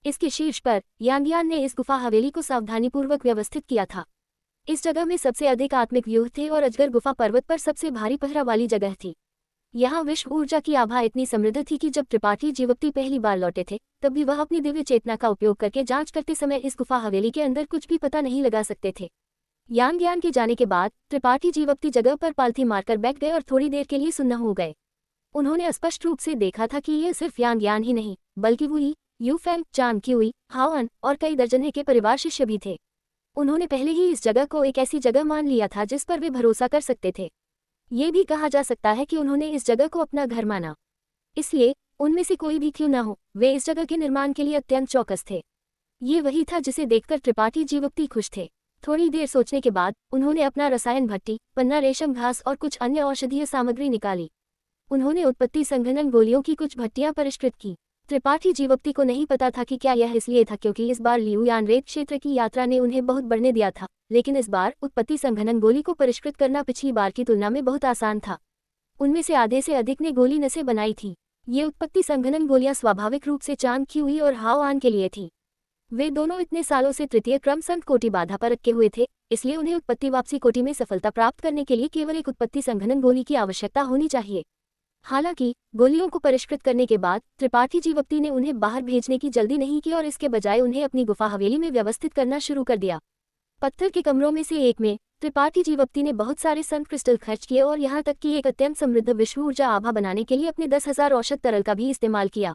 इसके शीर्ष पर यान ज्ञान ने इस गुफा हवेली को सावधानीपूर्वक व्यवस्थित किया था। इस जगह में सबसे अधिक आत्मिक व्यूह थे और अजगर गुफा पर्वत पर सबसे भारी पहरा वाली जगह थी। यहाँ विश्व ऊर्जा की आभा इतनी समृद्ध थी कि जब त्रिपाठी जीवक्ति पहली बार लौटे थे तब भी वह अपनी दिव्य चेतना का उपयोग करके जांच करते समय इस गुफा हवेली के अंदर कुछ भी पता नहीं लगा सकते थे। यान ज्ञान के जाने के बाद त्रिपाठी जीवक्ति जगह पर पालथी मारकर बैठ गए और थोड़ी देर के लिए सुन्न हो गए। उन्होंने स्पष्ट रूप से देखा था कि यह सिर्फ यान ज्ञान ही नहीं बल्कि वुई, यूफेंग, चान क्यूई, हाओअन और कई दर्जन के परिवार शिष्य भी थे। उन्होंने पहले ही इस जगह को एक ऐसी जगह मान लिया था जिस पर वे भरोसा कर सकते थे। ये भी कहा जा सकता है कि उन्होंने इस जगह को अपना घर माना। इसलिए उनमें से कोई भी क्यों न हो, वे इस जगह के निर्माण के लिए अत्यंत चौकस थे। ये वही था जिसे देखकर त्रिपाठी जीवक्ति खुश थे। थोड़ी देर सोचने के बाद उन्होंने अपना रसायन भट्टी, पन्ना रेशम घास और कुछ अन्य औषधीय सामग्री निकाली। उन्होंने उत्पत्ति संघनन गोलियों की कुछ भट्टियां परिष्कृत की। त्रिपाठी जीवक्ति को नहीं पता था कि क्या यह इसलिए था क्योंकि इस बार लियोयान रेत क्षेत्र की यात्रा ने उन्हें बहुत बढ़ने दिया था, लेकिन इस बार उत्पत्ति संघनन गोली को परिष्कृत करना पिछली बार की तुलना में बहुत आसान था। उनमें से आधे से अधिक ने गोली नसें बनाई थी। ये उत्पत्ति संघनन गोलियां स्वाभाविक रूप से चांद क्यूई और हाओआन के लिए थी। वे दोनों इतने सालों से तृतीय क्रम संत कोटि बाधा पर रखे हुए थे, इसलिए उन्हें उत्पत्ति वापसी कोटि में सफलता प्राप्त करने के लिए केवल एक उत्पत्ति संघनन गोली की आवश्यकता होनी चाहिए। हालांकि गोलियों को परिष्कृत करने के बाद त्रिपाठी जीवक्ति ने उन्हें बाहर भेजने की जल्दी नहीं की और इसके बजाय उन्हें अपनी गुफा हवेली में व्यवस्थित करना शुरू कर दिया। पत्थर के कमरों में से एक में त्रिपाठी जीवक्ति ने बहुत सारे सन क्रिस्टल खर्च किए और यहाँ तक कि एक अत्यंत समृद्ध विश्व ऊर्जा आभा बनाने के लिए अपने 10,000 औषध तरल का भी इस्तेमाल किया।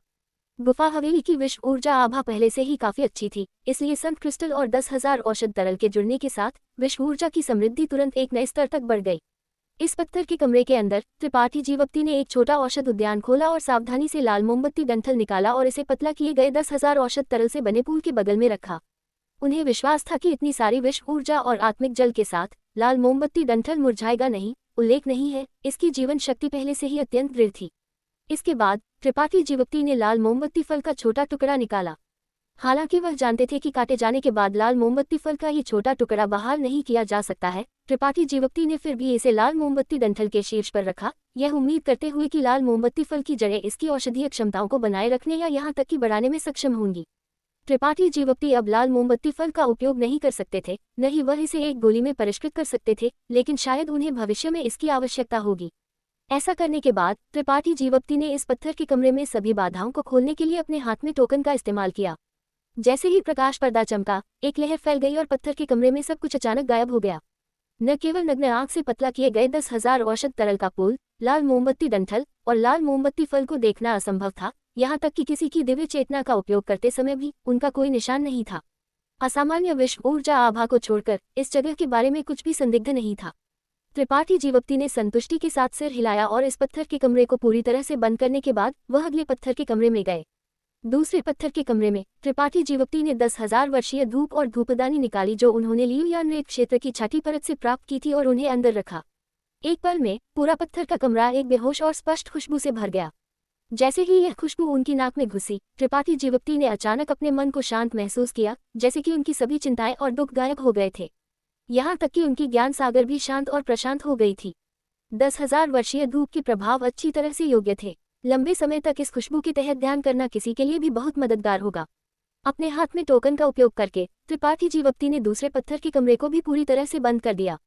गुफा हवेली की विश्व ऊर्जा आभा पहले से ही काफी अच्छी थी, इसलिए संत क्रिस्टल और 10,000 औषध तरल के जुड़ने के साथ विश्व ऊर्जा की समृद्धि तुरंत एक नए स्तर तक बढ़ गई। इस पत्थर के कमरे के अंदर त्रिपाठी जीवक्ति ने एक छोटा औषध उद्यान खोला और सावधानी से लाल मोमबत्ती डंठल निकाला और इसे पतला किए गए 10,000 औषध तरल से बने पूल के बगल में रखा। उन्हें विश्वास था कि इतनी सारी विश्व ऊर्जा और आत्मिक जल के साथ लाल मोमबत्ती डंठल मुरझाएगा नहीं। उल्लेख नहीं है, इसकी जीवन शक्ति पहले से ही अत्यंत दृढ़ थी। इसके बाद त्रिपाठी जीवक्ति ने लाल मोमबत्ती फल का छोटा टुकड़ा निकाला। हालांकि वह जानते थे कि काटे जाने के बाद लाल मोमबत्ती फल का ये छोटा टुकड़ा बहाल नहीं किया जा सकता है, त्रिपाठी जीवक्ति ने फिर भी इसे लाल मोमबत्ती डंठल के शीर्ष पर रखा, यह उम्मीद करते हुए कि लाल मोमबत्ती फल की जड़ें इसकी औषधीय क्षमताओं को बनाए रखने या यहाँ तक कि बढ़ाने में सक्षम होंगी। त्रिपाठी जीवक्ति अब लाल मोमबत्ती फल का उपयोग नहीं कर सकते थे, न ही वह इसे एक गोली में परिष्कृत कर सकते थे, लेकिन शायद उन्हें भविष्य में इसकी आवश्यकता होगी। ऐसा करने के बाद त्रिपाठी जीवक्ति ने इस पत्थर के कमरे में सभी बाधाओं को खोलने के लिए अपने हाथ में टोकन का इस्तेमाल किया। जैसे ही प्रकाश पर्दा चमका, एक लहर फैल गई और पत्थर के कमरे में सब कुछ अचानक गायब हो गया। न केवल नग्न आंख से पतला किए गए 10,000 औषध तरल का पूल, लाल मोमबत्ती डंठल और लाल मोमबत्ती फल को देखना असंभव था, यहाँ तक कि किसी की दिव्य चेतना का उपयोग करते समय भी उनका कोई निशान नहीं था। असामान्य विश्व ऊर्जा आभा को छोड़कर इस जगह के बारे में कुछ भी संदिग्ध नहीं था। त्रिपाठी जीवक्ति ने संतुष्टि के साथ सिर हिलाया और इस पत्थर के कमरे को पूरी तरह से बंद करने के बाद वह अगले पत्थर के कमरे में गए। दूसरे पत्थर के कमरे में त्रिपाठी जीवप्ती ने 10,000 वर्षीय धूप और धूपदानी निकाली जो उन्होंने लियुयान रेत क्षेत्र की छठी परत से प्राप्त की थी और उन्हें अंदर रखा। एक पल में पूरा पत्थर का कमरा एक बेहोश और स्पष्ट खुशबू से भर गया। जैसे ही यह खुशबू उनकी नाक में घुसी, त्रिपाठी जीवप्ती ने अचानक अपने मन को शांत महसूस किया, जैसे कि उनकी सभी चिंताएं और दुख गायब हो गए थे। यहाँ तक कि उनकी ज्ञान सागर भी शांत और प्रशांत हो गई थी। 10,000 वर्षीय धूप के प्रभाव अच्छी तरह से योग्य थे। लंबे समय तक इस खुशबू के तहत ध्यान करना किसी के लिए भी बहुत मददगार होगा। अपने हाथ में टोकन का उपयोग करके त्रिपाठी जीवप्ती ने दूसरे पत्थर के कमरे को भी पूरी तरह से बंद कर दिया।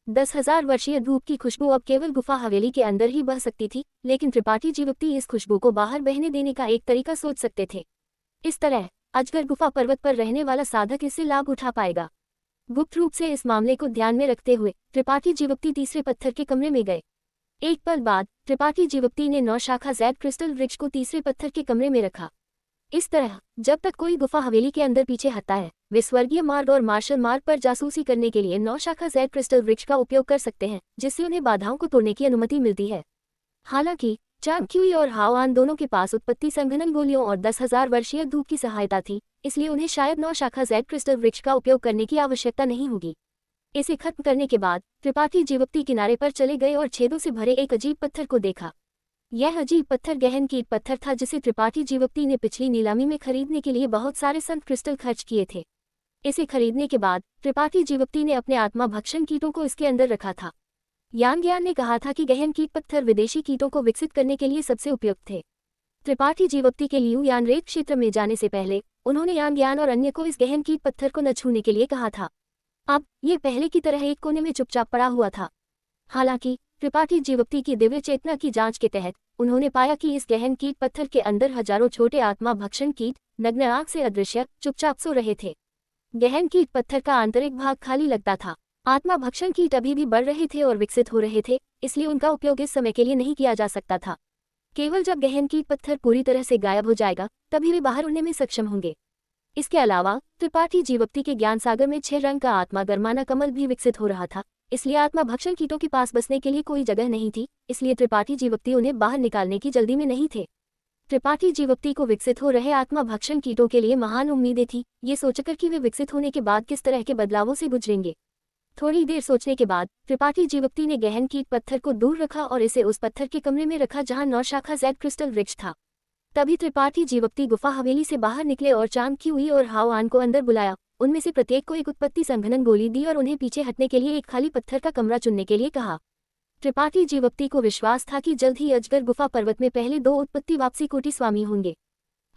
10,000 वर्षीय धूप की खुशबू अब केवल गुफा हवेली के अंदर ही बह सकती थी, लेकिन त्रिपाठी जीवप्ती इस खुशबू को बाहर बहने देने का एक तरीका सोच सकते थे। इस तरह अजगर गुफा पर्वत पर रहने वाला साधक इससे लाभ उठा पाएगा। गुप्त रूप से इस मामले को ध्यान में रखते हुए त्रिपाठी जीवप्ती तीसरे पत्थर के कमरे में गए। एक पल बाद त्रिपाठी जीवप्ती ने 9 शाखा जैड क्रिस्टल वृक्ष को तीसरे पत्थर के कमरे में रखा। इस तरह जब तक कोई गुफा हवेली के अंदर पीछे हटता है, वे स्वर्गीय मार्ग और मार्शल मार्ग पर जासूसी करने के लिए 9 शाखा जैड क्रिस्टल वृक्ष का उपयोग कर सकते हैं, जिससे उन्हें बाधाओं को तोड़ने की अनुमति मिलती है। हालांकि चांग क्यूई और हाओआन दोनों के पास उत्पत्ति संघनन गोलियों और 10,000 वर्षीय धूप की सहायता थी, इसलिए उन्हें शायद 9 शाखा जैड क्रिस्टल वृक्ष का उपयोग करने की आवश्यकता नहीं होगी। इसे खत्म करने के बाद त्रिपाठी जीवप्ती किनारे पर चले गए और छेदों से भरे एक अजीब पत्थर को देखा। यह अजीब पत्थर गहन कीट पत्थर था, जिसे त्रिपाठी जीवप्ती ने पिछली नीलामी में खरीदने के लिए बहुत सारे संत क्रिस्टल खर्च किए थे। इसे खरीदने के बाद त्रिपाठी जीवप्ती ने अपने आत्मा भक्षण कीटों को इसके अंदर रखा था। यान ज्ञान ने कहा था कि गहन कीट पत्थर विदेशी कीटों को विकसित करने के लिए सबसे उपयुक्त थे। त्रिपाठी जीवप्ती के लियुयान रेत क्षेत्र में जाने से पहले उन्होंने यान ज्ञान और अन्य को इस गहन कीट पत्थर को न छूने के लिए कहा था। अब ये पहले की तरह एक कोने में चुपचाप पड़ा हुआ था। हालांकि त्रिपाठी जीवप्ती की दिव्य चेतना की जांच के तहत उन्होंने पाया कि इस गहन कीट पत्थर के अंदर हजारों छोटे आत्मा भक्षण कीट नग्न आंख से अदृश्य चुपचाप सो रहे थे। गहन कीट पत्थर का आंतरिक भाग खाली लगता था। आत्मा भक्षण कीट अभी भी बढ़ रहे थे और विकसित हो रहे थे, इसलिए उनका उपयोग इस समय के लिए नहीं किया जा सकता था। केवल जब गहन कीट पत्थर पूरी तरह से गायब हो जाएगा, तभी वे बाहर उड़ने में सक्षम होंगे। इसके अलावा त्रिपाठी जीवप्ती के ज्ञान सागर में 6 रंग का आत्मा गरमाना कमल भी विकसित हो रहा था, इसलिए आत्मा भक्षण कीटों के पास बसने के लिए कोई जगह नहीं थी, इसलिए त्रिपाठी जीवप्ती उन्हें बाहर निकालने की जल्दी में नहीं थे। त्रिपाठी जीवप्ती को विकसित हो रहे आत्मा भक्षण कीटों के लिए महान उम्मीदें थी, ये सोचकर कि वे विकसित होने के बाद किस तरह के बदलावों से गुजरेंगे। थोड़ी देर सोचने के बाद त्रिपाठी जीवप्ती ने गहन कीट पत्थर को दूर रखा और इसे उस पत्थर के कमरे में रखा जहां 9 शाखा जैड क्रिस्टल वृक्ष था। तभी त्रिपाठी जीवप्ती गुफा हवेली से बाहर निकले और चांग क्यूई और हाओआन को अंदर बुलाया। उनमें से प्रत्येक को एक उत्पत्ति संघनन गोली दी और उन्हें पीछे हटने के लिए एक खाली पत्थर का कमरा चुनने के लिए कहा। त्रिपाठी जीवप्ती को विश्वास था कि जल्द ही अजगर गुफा पर्वत में पहले 2 उत्पत्ति वापसी कोटि स्वामी होंगे।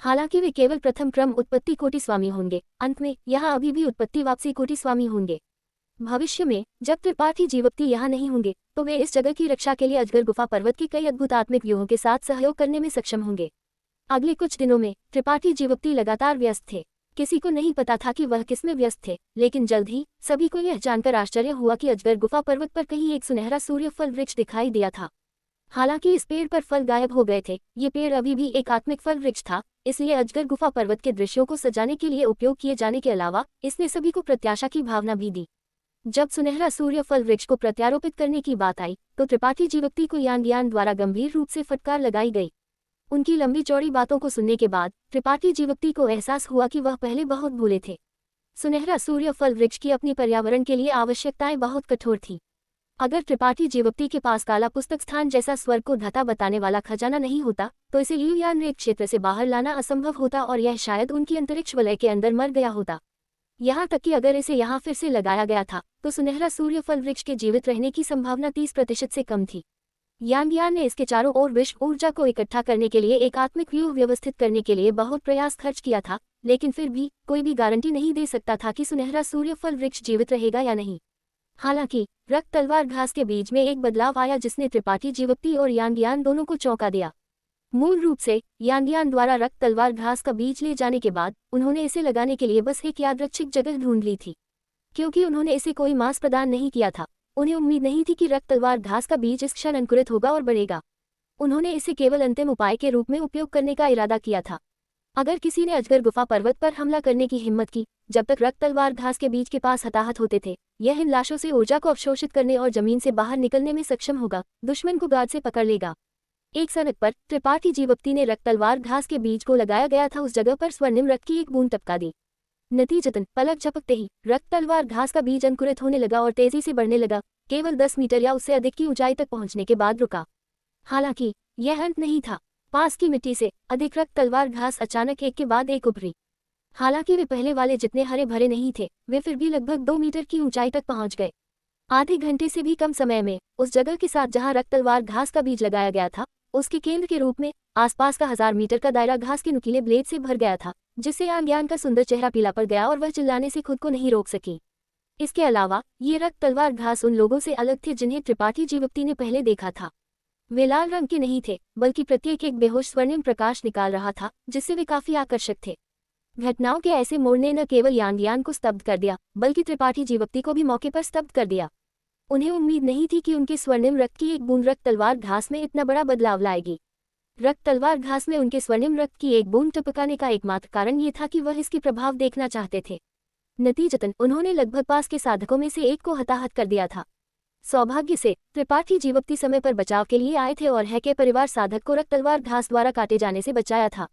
हालांकि वे केवल प्रथम क्रम उत्पत्ति कोटि स्वामी होंगे, अंत में यहाँ अभी भी उत्पत्ति वापसी कोटि स्वामी होंगे। भविष्य में जब त्रिपाठी जीवप्ती यहाँ नहीं होंगे, तो वे इस जगह की रक्षा के लिए अजगर गुफा पर्वत के कई अद्भुत आत्मिक व्यूहों के साथ सहयोग करने में सक्षम होंगे। अगले कुछ दिनों में त्रिपाठी जीवप्ती लगातार व्यस्त थे। किसी को नहीं पता था कि वह किसमें व्यस्त थे, लेकिन जल्द ही सभी को यह जानकर आश्चर्य हुआ कि अजगर गुफा पर्वत पर कहीं एक सुनहरा सूर्य फल वृक्ष दिखाई दिया था। हालांकि इस पेड़ पर फल गायब हो गए थे, ये पेड़ अभी भी एक आत्मिक फल वृक्ष था, इसलिए अजगर गुफा पर्वत के दृश्यों को सजाने के लिए उपयोग किए जाने के अलावा इसने सभी को प्रत्याशा की भावना भी दी। जब सुनहरा सूर्य फल वृक्ष को प्रत्यारोपित करने की बात आई, तो त्रिपाठी जीवप्ती को यान ज्ञान द्वारा गंभीर रूप से फटकार लगाई गई। उनकी लंबी चौड़ी बातों को सुनने के बाद त्रिपाठी जीवप्ती को एहसास हुआ कि वह पहले बहुत भूले थे। सुनहरा सूर्य फल वृक्ष की अपनी पर्यावरण के लिए आवश्यकताएं बहुत कठोर थीं। अगर त्रिपाठी जीवप्ती के पास काला पुस्तक स्थान जैसा स्वर्ग को धता बताने वाला खजाना नहीं होता, तो इसे लियुयान रेत क्षेत्र से बाहर लाना असंभव होता और यह शायद उनकी अंतरिक्ष वलय के अंदर मर गया होता। यहाँ तक कि अगर इसे यहाँ फिर से लगाया गया था, तो सुनहरा सूर्य फल वृक्ष के जीवित रहने की संभावना 30% से कम थी। यान ज्ञान ने इसके चारों ओर विश्व ऊर्जा को इकट्ठा करने के लिए एक आत्मिक व्यूह व्यवस्थित करने के लिए बहुत प्रयास खर्च किया था, लेकिन फिर भी कोई भी गारंटी नहीं दे सकता था कि सुनहरा सूर्य फल वृक्ष जीवित रहेगा या नहीं। हालांकि रक्त तलवार घास के बीज में एक बदलाव आया जिसने त्रिपाठी जीवप्ती और यान ज्ञान दोनों को चौंका दिया। मूल रूप से यान ज्ञान द्वारा रक्त तलवार घास का बीज ले जाने के बाद उन्होंने इसे लगाने के लिए बस एक यादृच्छिक जगह ढूंढ ली थी। क्योंकि उन्होंने इसे कोई मांस प्रदान नहीं किया था, उन्हें उम्मीद नहीं थी कि रक्त तलवार घास का बीज इस क्षण अंकुरित होगा और बढ़ेगा। उन्होंने इसे केवल अंतिम उपाय के रूप में उपयोग करने का इरादा किया था। अगर किसी ने अजगर गुफा पर्वत पर हमला करने की हिम्मत की, जब तक रक्त तलवार घास के बीज के पास हताहत होते थे, यह इन लाशों से ऊर्जा को अवशोषित करने और जमीन से बाहर निकलने में सक्षम होगा, दुश्मन को गार्ड से पकड़ लेगा। एक सड़क पर त्रिपाठी जीवप्ती ने रक्त तलवार घास के बीज को लगाया गया था, उस जगह पर स्वर्णिम रक्त की एक बूंद टपका दी। नतीजतन पलक झपकते ही रक्त तलवार घास का बीज अंकुरित होने लगा और तेजी से बढ़ने लगा, केवल 10 मीटर या उससे अधिक की ऊंचाई तक पहुंचने के बाद रुका। हालांकि यह अंत नहीं था। पास की मिट्टी से अधिक रक्त तलवार घास अचानक एक के बाद एक उभरी। हालांकि वे पहले वाले जितने हरे भरे नहीं थे, वे फिर भी लगभग 2 मीटर की ऊंचाई तक पहुंच गए। आधे घंटे से भी कम समय में उस जगह के साथ जहां रक्त तलवार घास का बीज लगाया गया था, उसके केंद्र के रूप में आसपास का 1000 मीटर का दायरा घास के नुकीले ब्लेड से भर गया था, जिससे आंग्यान का सुंदर चेहरा पीला पड़ गया और वह चिल्लाने से खुद को नहीं रोक सकी। इसके अलावा ये रक्त तलवार घास उन लोगों से अलग थे जिन्हें त्रिपाठी जीवप्ती ने पहले देखा था। वे लाल रंग के नहीं थे, बल्कि प्रत्येक एक बेहोश स्वर्णिम प्रकाश निकाल रहा था, जिससे वे काफी आकर्षक थे। घटनाओं के ऐसे मोड़ ने न केवल यांगियान को स्तब्ध कर दिया, बल्कि त्रिपाठी जीवप्ती को भी मौके पर स्तब्ध कर दिया। उन्हें उम्मीद नहीं थी कि उनके स्वर्णिम रक्त की एक बूंद रक्त तलवार घास में इतना बड़ा बदलाव लाएगी। रक्त तलवार घास में उनके स्वर्णिम रक्त की एक बूंद टपकाने का एकमात्र कारण ये था कि वह इसके प्रभाव देखना चाहते थे। नतीजतन उन्होंने लगभग पास के साधकों में से एक को हताहत कर दिया था। सौभाग्य से त्रिपाठी जीवप्ती समय पर बचाव के लिए आए थे और हैके परिवार साधक को रक्त तलवार घास द्वारा काटे जाने से बचाया था।